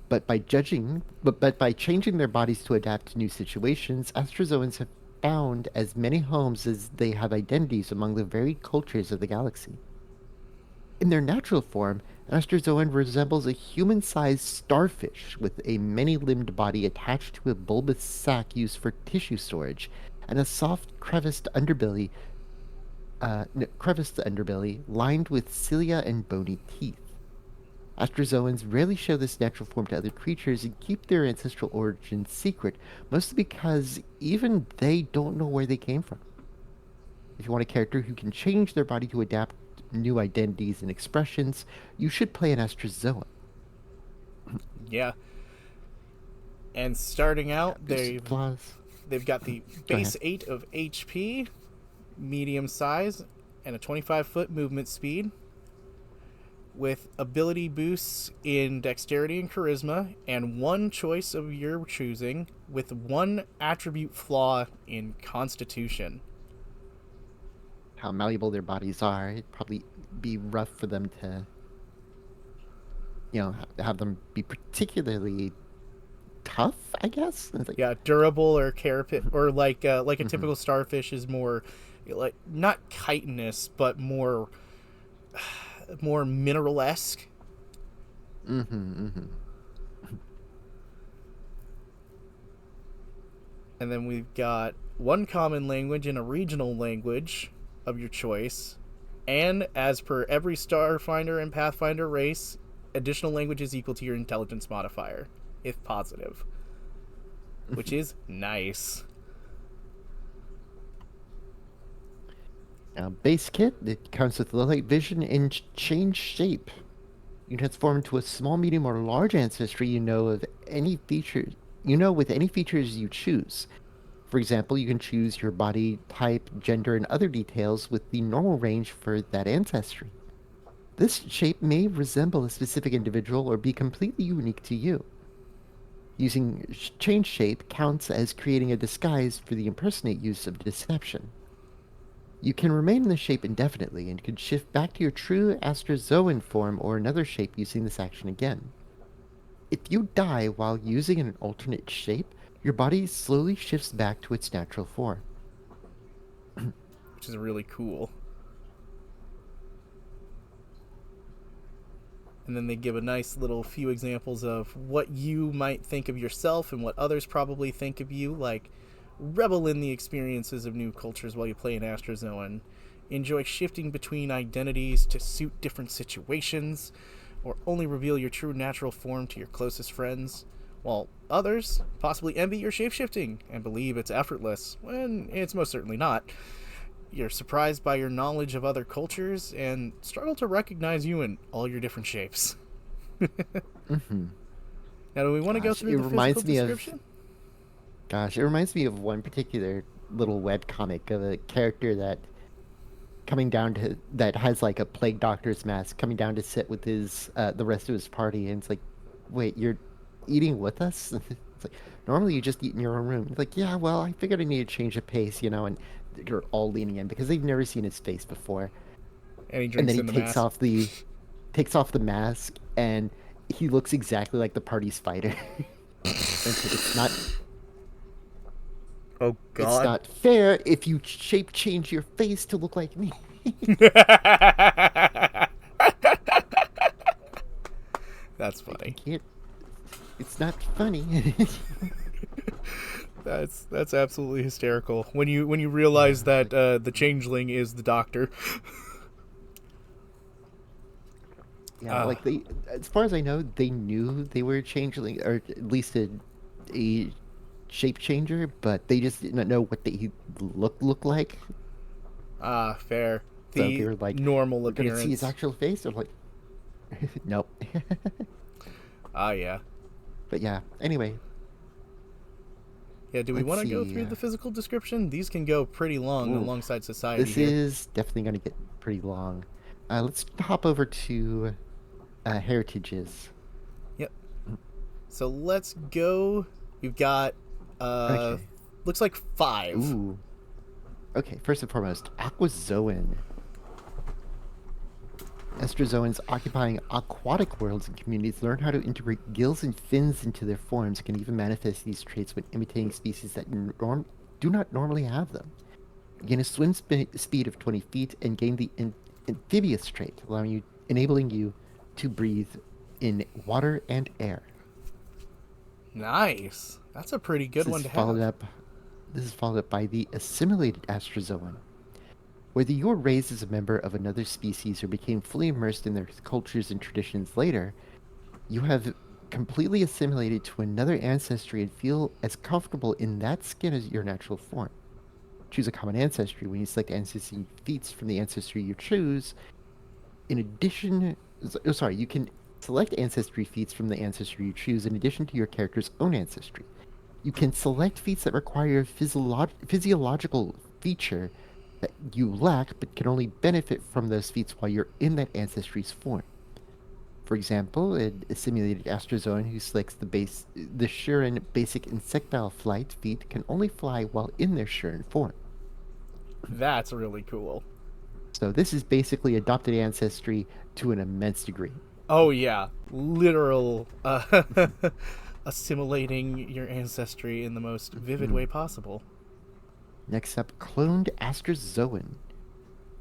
But by changing their bodies to adapt to new situations, Astrozoans have found as many homes as they have identities among the varied cultures of the galaxy. In their natural form, an Astrozoan resembles a human-sized starfish with a many-limbed body attached to a bulbous sac used for tissue storage, and a soft, creviced underbelly lined with cilia and bony teeth. Astrozoans rarely show this natural form to other creatures and keep their ancestral origins secret, mostly because even they don't know where they came from. If you want a character who can change their body to adapt new identities and expressions, you should play an Astrozoan. Yeah. And starting out, There's flaws. they've got the Go ahead. base 8 of HP, medium size, and a 25-foot movement speed, with ability boosts in dexterity and charisma, and one choice of your choosing, with one attribute flaw in constitution. How malleable their bodies are. It'd probably be rough for them to, have them be particularly tough, I guess. It's like, Yeah, durable or carapace, or like a mm-hmm, typical starfish is more like not chitinous, but more mineral esque. mm-hmm, mm-hmm. And then we've got one common language and a regional language of your choice. And as per every Starfinder and Pathfinder race, additional languages equal to your intelligence modifier, if positive, which is nice. Now, base kit, it comes with low light vision and change shape. You can transform into a small, medium, or large ancestry you know with any features you choose. For example, you can choose your body type, gender, and other details with the normal range for that ancestry. This shape may resemble a specific individual or be completely unique to you. Using change shape counts as creating a disguise for the impersonate use of deception. You can remain in the shape indefinitely and can shift back to your true Astrozoan form or another shape using this action again. If you die while using an alternate shape, your body slowly shifts back to its natural form. Which is really cool. And then they give a nice little few examples of what you might think of yourself and what others probably think of you, like revel in the experiences of new cultures while you play an Astrozoan. Enjoy shifting between identities to suit different situations, or only reveal your true natural form to your closest friends, while others possibly envy your shapeshifting and believe it's effortless, when it's most certainly not. You're surprised by your knowledge of other cultures and struggle to recognize you in all your different shapes. Mm-hmm. Now, do we want to go Gosh, through the physical description? it reminds me of one particular little web comic of a character that has like a plague doctor's mask coming down to sit with his the rest of his party, and it's like, wait, you're eating with us? It's like normally you just eat in your own room. It's like, yeah, well, I figured I need to change of pace, and you're all leaning in because they've never seen his face before. And he And then drinks he in the mask. takes off the mask, and he looks exactly like the party's fighter. And it's like, Oh, it's God. not fair if you shape change your face to look like me. That's Like, you funny. can't. It's not funny. That's absolutely hysterical when you realize It's that like, the changeling is the doctor. yeah, Uh, like as far as I know, they knew they were changeling, or at least a shape changer, but they just didn't know what they look like. Ah, fair. So they The were like, normal "We're gonna see his appearance. actual face." They're like, "Nope." Ah, yeah. But yeah. Anyway, Yeah, do we let's want to go see. through the physical description? These can go pretty long Ooh, alongside society this here. is definitely gonna get pretty long. Let's hop over to heritages. Yep. So let's go. We've got, uh, Okay. looks like 5. Ooh. Okay. First and foremost, Aquazoan. Estrozoans occupying aquatic worlds and communities learn how to integrate gills and fins into their forms and can even manifest these traits when imitating species that do not normally have them. Gain a speed of 20 feet and gain the amphibious trait, enabling you to breathe in water and air. Nice. That's a pretty This good one is to followed have. up. This is followed up by the assimilated Astrozoan. Whether you were raised as a member of another species or became fully immersed in their cultures and traditions later, you have completely assimilated to another ancestry and feel as comfortable in that skin as your natural form. Choose a common ancestry. When you select ancestry feats from the ancestry you choose, in addition, sorry, you can select ancestry feats from the ancestry you choose in addition to your character's own ancestry. You can select feats that require a physiological feature that you lack but can only benefit from those feats while you're in that ancestry's form. For example, a simulated astrozoan who selects the Shuren basic insectile flight feat can only fly while in their Shuren form. That's really cool. So this is basically adopted ancestry to an immense degree. Oh, yeah. Literal assimilating your ancestry in the most vivid Hmm. way possible. Next up, cloned astrozoan.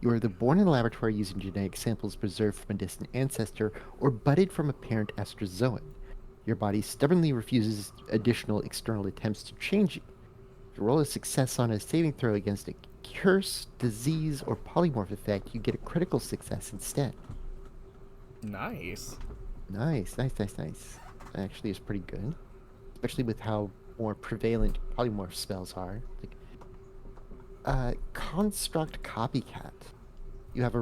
You are either born in a laboratory using genetic samples preserved from a distant ancestor or budded from a parent astrozoan. Your body stubbornly refuses additional external attempts to change you. If you roll a success on a saving throw against a curse, disease, or polymorph effect, you get a critical success instead. Nice. Nice, nice, nice, nice. That actually is pretty good, especially with how more prevalent polymorph spells are. Like, construct copycat. You have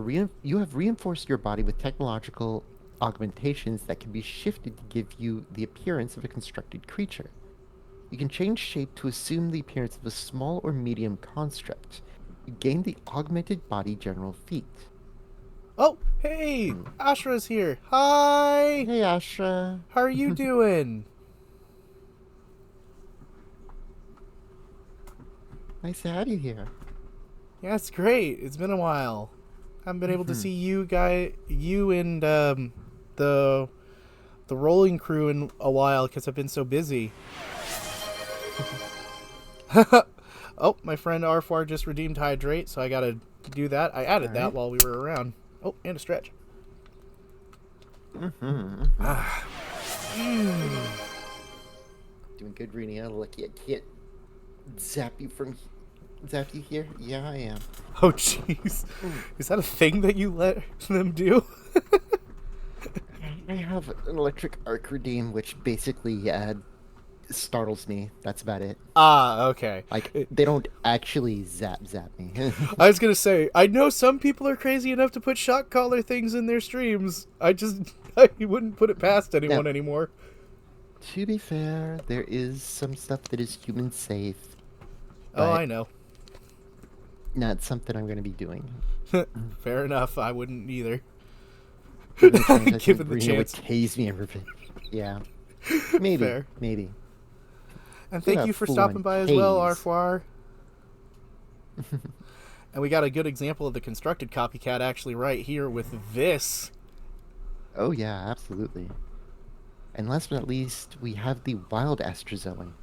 reinforced your body with technological augmentations that can be shifted to give you the appearance of a constructed creature. You can change shape to assume the appearance of a small or medium construct. You gain the augmented body general feat. Oh, hey! Hmm. Ashra's here. Hi! Hey, Asha. How are you doing? Nice to have you here. Yeah, it's great. It's been a while. Haven't been able to Hmm. see you and the the rolling crew in a while because I've been so busy. Oh, my friend Arfwar just redeemed Hydrate, so I gotta do that. I All added that right. while we were around. Oh, and a stretch. Mm-hmm. Ah. Mm. Doing good, Rini. Lucky I can't zap you from zap you here. Yeah, I am. Oh, jeez. Mm. Is that a thing that you let them do? I have an electric arc redeem, which basically startles me. That's about it. Ah, okay. Like they don't actually zap me. I was gonna say, I know some people are crazy enough to put shock collar things in their streams. I wouldn't put it past Now, anyone anymore. to be fair, there is some stuff that is human safe, Oh, but I know. not something I'm going to be doing. Fair enough. I wouldn't either. Given the chance, I think Given the Reno would chance. tase me in revenge. Yeah, maybe, Fair. maybe. And Give thank a you for stopping full-on by as well, tase. Arfwar. And we got a good example of the constructed copycat actually right here with this. Oh yeah, absolutely. And last but not least, we have the wild astrozoan.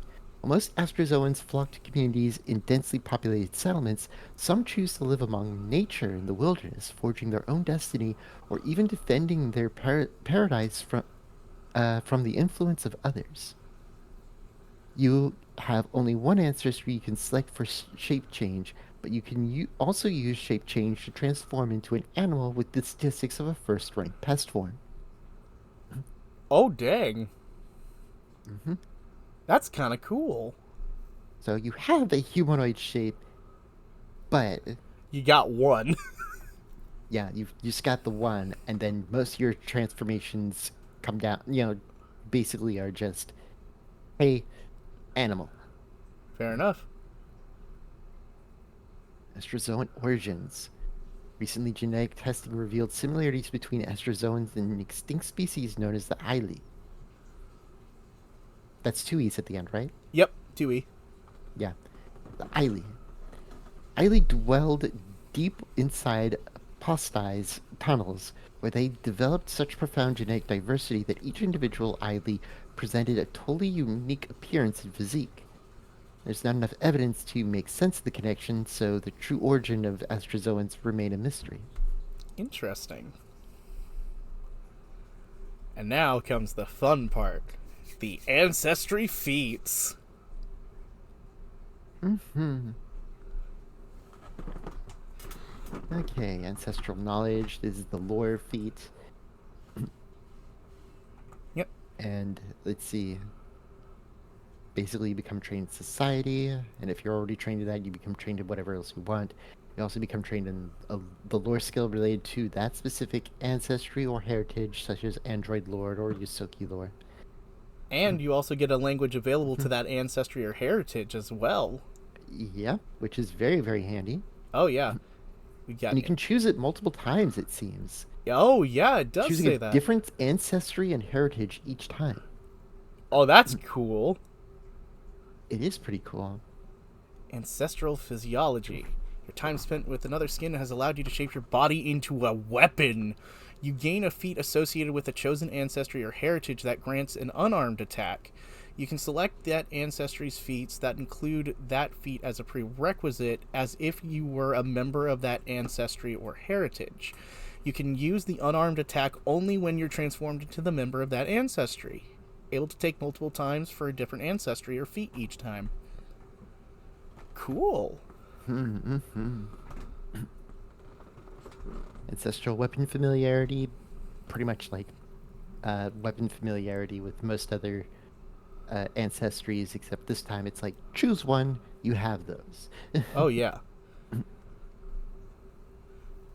While most astrozoans flock to communities in densely populated settlements, some choose to live among nature in the wilderness, forging their own destiny or even defending their paradise from the influence of others. You have only one ancestry you can select for shape change, but you can also use shape change to transform into an animal with the statistics of a first rank pest form. Oh, dang. Hmm. That's kind of cool. So you have a humanoid shape, but You got one. yeah, you've just got the one, and then most of your transformations come down, basically are just, hey, animal. Fair enough. Astrozoan origins. Recently, genetic testing revealed similarities between astrozoans and an extinct species known as the Eili. That's two E's at the end, right? Yep, 2E. Yeah, the Eili. Eili dwelled deep inside Posti's tunnels, where they developed such profound genetic diversity that each individual Eili presented a totally unique appearance and physique. There's not enough evidence to make sense of the connection, so the true origin of astrozoans remain a mystery. Interesting. And now comes the fun part, the ancestry feats. Hmm. Okay, ancestral knowledge. This is the lore feat. Yep. And let's see. Basically, you become trained in society, and if you're already trained in that, you become trained in whatever else you want. You also become trained in the lore skill related to that specific ancestry or heritage, such as Android Lord or Yusoki lore. And you also get a language available to that ancestry or heritage as well. Yeah, which is very, very handy. Oh, yeah. We got And you it. can choose it multiple times, it seems. Oh, yeah, it does Choosing a say that. different ancestry and heritage each time. Oh, that's cool. It is pretty cool. Ancestral physiology. Your time spent with another skin has allowed you to shape your body into a weapon. You gain a feat associated with a chosen ancestry or heritage that grants an unarmed attack. You can select that ancestry's feats that include that feat as a prerequisite, as if you were a member of that ancestry or heritage. You can use the unarmed attack only when you're transformed into the member of that ancestry. Able to take multiple times for a different ancestry or feat each time. Cool. Mm-hmm. Ancestral weapon familiarity, pretty much like weapon familiarity with most other ancestries, except this time it's like choose one, you have those. Oh, yeah.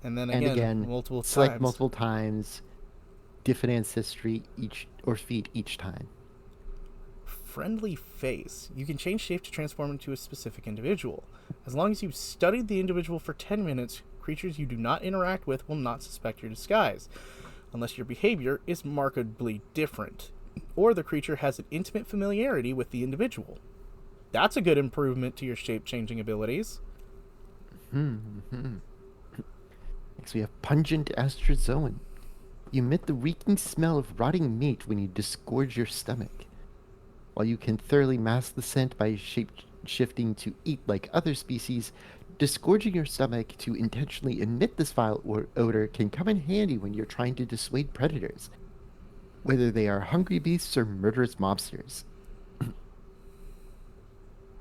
And then And again, again, multiple select times. multiple times, different ancestry each or feat each time. Friendly face. You can change shape to transform into a specific individual. As long as you've studied the individual for 10 minutes, creatures you do not interact with will not suspect your disguise, unless your behavior is markedly different, or the creature has an intimate familiarity with the individual. That's a good improvement to your shape changing abilities. Mm-hmm. Next, we have pungent astrozoan. You emit the reeking smell of rotting meat when you disgorge your stomach. While you can thoroughly mask the scent by shape shifting to eat like other species, disgorging your stomach to intentionally emit this vile odor can come in handy when you're trying to dissuade predators, whether they are hungry beasts or murderous mobsters.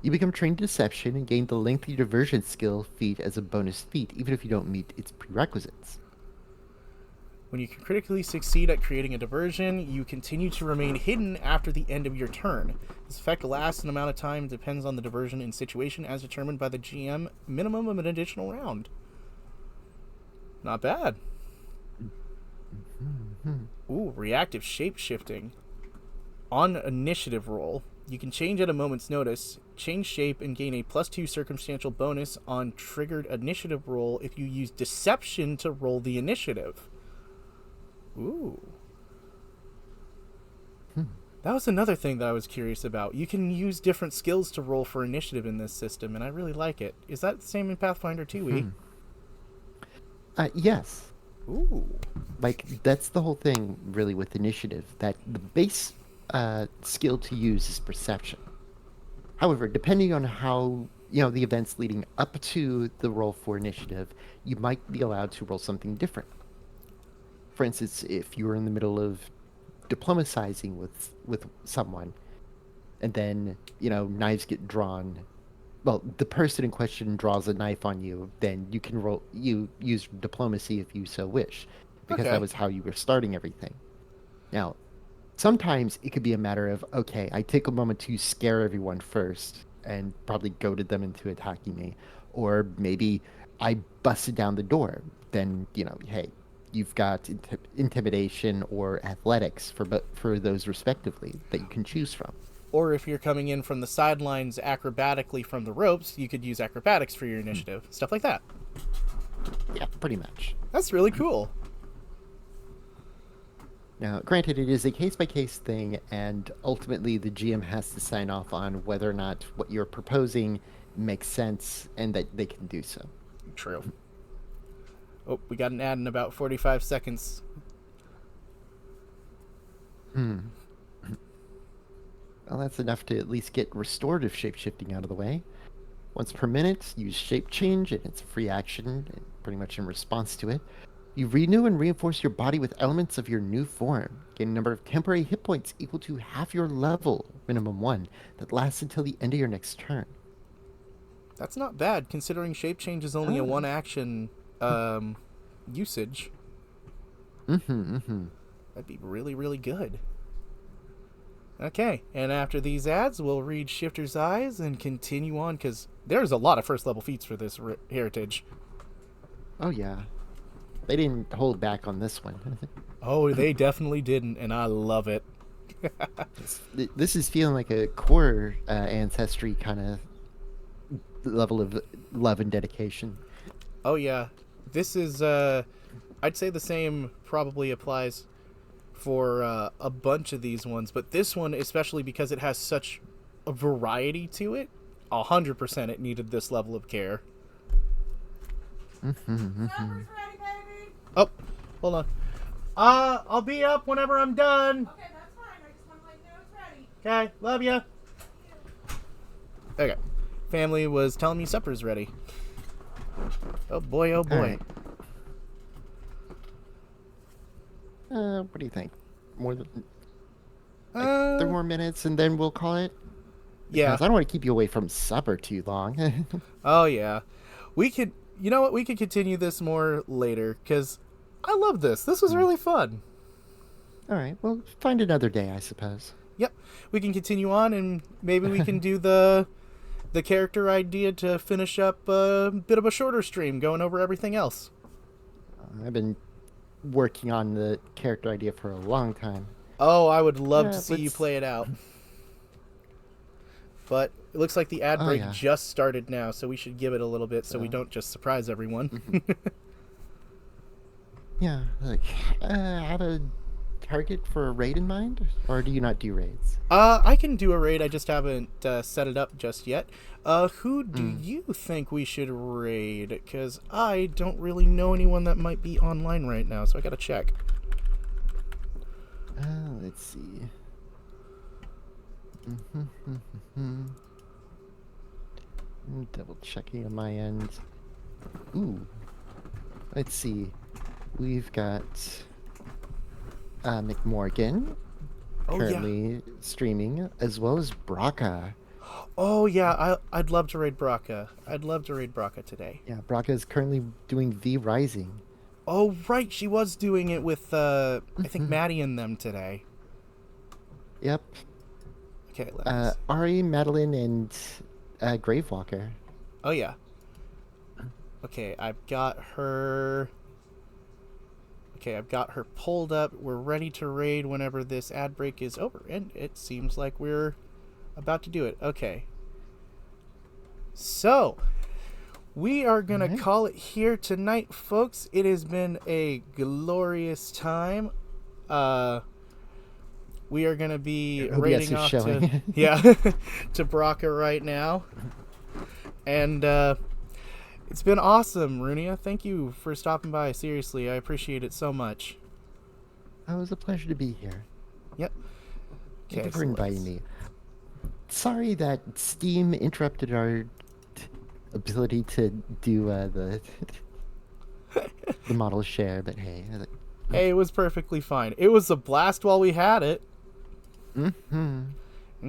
You become trained in deception and gain the lengthy diversion skill feat as a bonus feat, even if you don't meet its prerequisites. When you can critically succeed at creating a diversion, you continue to remain hidden after the end of your turn. This effect lasts an amount of time, depends on the diversion and situation as determined by the GM, minimum of an additional round. Not bad. Ooh, reactive shape shifting. On initiative roll, you can change at a moment's notice, change shape, and gain a +2 circumstantial bonus on triggered initiative roll if you use deception to roll the initiative. Ooh. That was another thing that I was curious about. You can use different skills to roll for initiative in this system, and I really like it. Is that the same in Pathfinder 2e? Yes. Ooh. Like, that's the whole thing, really, with initiative, that the base skill to use is perception. However, depending on how, the events leading up to the roll for initiative, you might be allowed to roll something different. For instance, if you were in the middle of diplomatizing with someone, and then, knives get drawn, well, the person in question draws a knife on you, then you use diplomacy if you so wish, because that Okay. was how you were starting everything. Now, sometimes it could be a matter of, okay, I take a moment to scare everyone first and probably goaded them into attacking me. Or maybe I busted down the door. Then, hey, you've got intimidation or athletics for those respectively that you can choose from. Or if you're coming in from the sidelines acrobatically from the ropes, you could use acrobatics for your Hmm. initiative. Stuff like that. Yeah, pretty much. That's really cool. Now, granted, it is a case by case thing, and ultimately the GM has to sign off on whether or not what you're proposing makes sense and that they can do so. True. Oh, we got an ad in about 45 seconds. Hmm. Well, that's enough to at least get restorative shapeshifting out of the way. Once per minute, use shape change, and it's a free action, and pretty much in response to it. You renew and reinforce your body with elements of your new form. Gain a number of temporary hit points equal to half your level, minimum one, that lasts until the end of your next turn. That's not bad, considering shape change is only a Ah. one action usage. Mm-hmm, mm-hmm. That'd be really, really good. Okay, and after these ads, we'll read Shifter's Eyes and continue on because there's a lot of first level feats for this heritage. Oh, yeah. They didn't hold back on this one. Oh, they definitely didn't, and I love it. This is feeling like a core ancestry kind of level of love and dedication. Oh, yeah. This is, I'd say the same probably applies for a bunch of these ones, but this one, especially because it has such a variety to it, 100% it needed this level of care. Mm-hmm, mm-hmm. Ready, baby? Oh, hold on. I'll be up whenever I'm done. Okay, that's fine. I just want to let you know it's ready. Okay, love ya. Okay. Family was telling me supper's ready. Oh boy, oh boy. All right. What do you think? More than like 3 more minutes, and then we'll call it. Yeah. Because I don't want to keep you away from supper too long. Oh yeah. We could, you know what? We could continue this more later because I love this. This was really fun. All right. Well, find another day, I suppose. Yep. We can continue on and maybe we can do the character idea to finish up a bit of a shorter stream going over everything else. I've been working on the character idea for a long time. Oh, I would love to Yeah, see you let's- play it out. But it looks like the ad Oh, break yeah. just started now, so we should give it a little bit so we So- don't just surprise everyone. Yeah. Like, have a target for a raid in mind, or do you not do raids? I can do a raid. I just haven't set it up just yet. Who do you think we should raid? Because I don't really know anyone that might be online right now, so I gotta check. Let's see. I'm double checking on my end. Ooh. Let's see. We've got McMorgan Oh yeah. currently streaming, as well as Braca. Oh yeah. I'd love to raid Braca. I'd love to raid Braca today. Yeah, Braca is currently doing V Rising. Oh right, she was doing it with I think Maddie and them today. Yep. Okay. Let's... Ari, Madeline, and Gravewalker. Oh yeah. Okay, I've got her. Okay, I've got her pulled up. We're ready to raid whenever this ad break is over, and it seems like we're about to do it. Okay. So, we are gonna Alright. call it here tonight, folks. It has been a glorious time. We are gonna be OBS raiding is off showing. to yeah to Braca right now, and it's been awesome, Runia. Thank you for stopping by. Seriously, I appreciate it so much. Oh, it was a pleasure to be here. Yep. Thank you for so inviting let's- me. Sorry that Steam interrupted our ability to do the model share, but hey. Hey, it was perfectly fine. It was a blast while we had it. Mm-hmm.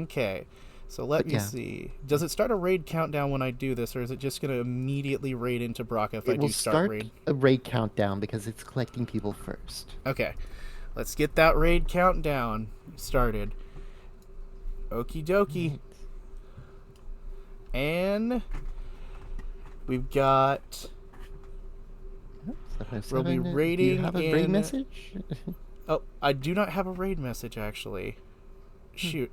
Okay. So let But me yeah. see. Does it start a raid countdown when I do this, or is it just going to immediately raid into Braca if I It will do start raid? a raid countdown because it's collecting people first. Okay. Let's get that raid countdown started. Okie dokie. Right. And we've got. We'll be 707, do you raiding have a raid in. message? Oh, I do not have a raid message actually. Shoot.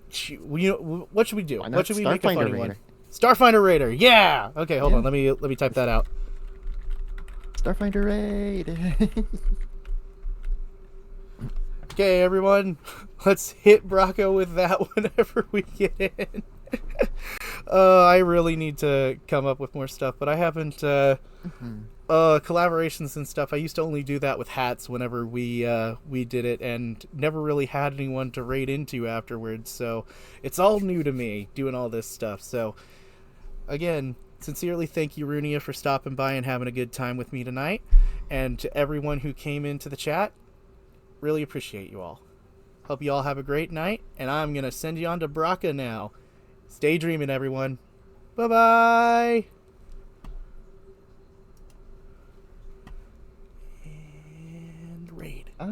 Shoot. What should we do? Why not What should we make a Starfinder funny Raider? one? Starfinder Raider. Yeah. Okay, hold Yeah. on. Let me type that out. Starfinder raid. Okay, everyone, let's hit Bracco with that whenever we get in. I really need to come up with more stuff, but I haven't. Collaborations and stuff. I used to only do that with hats whenever we did it, and never really had anyone to raid into afterwards. So it's all new to me doing all this stuff. So again, sincerely thank you, Runia, for stopping by and having a good time with me tonight, and to everyone who came into the chat. Really appreciate you all. Hope you all have a great night, and I'm going to send you on to Braca now. Stay dreaming, everyone. Bye-bye! And raid. Bye. Yep,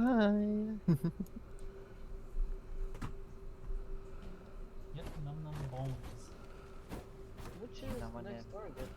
num num bones. Which is Someone next in. target?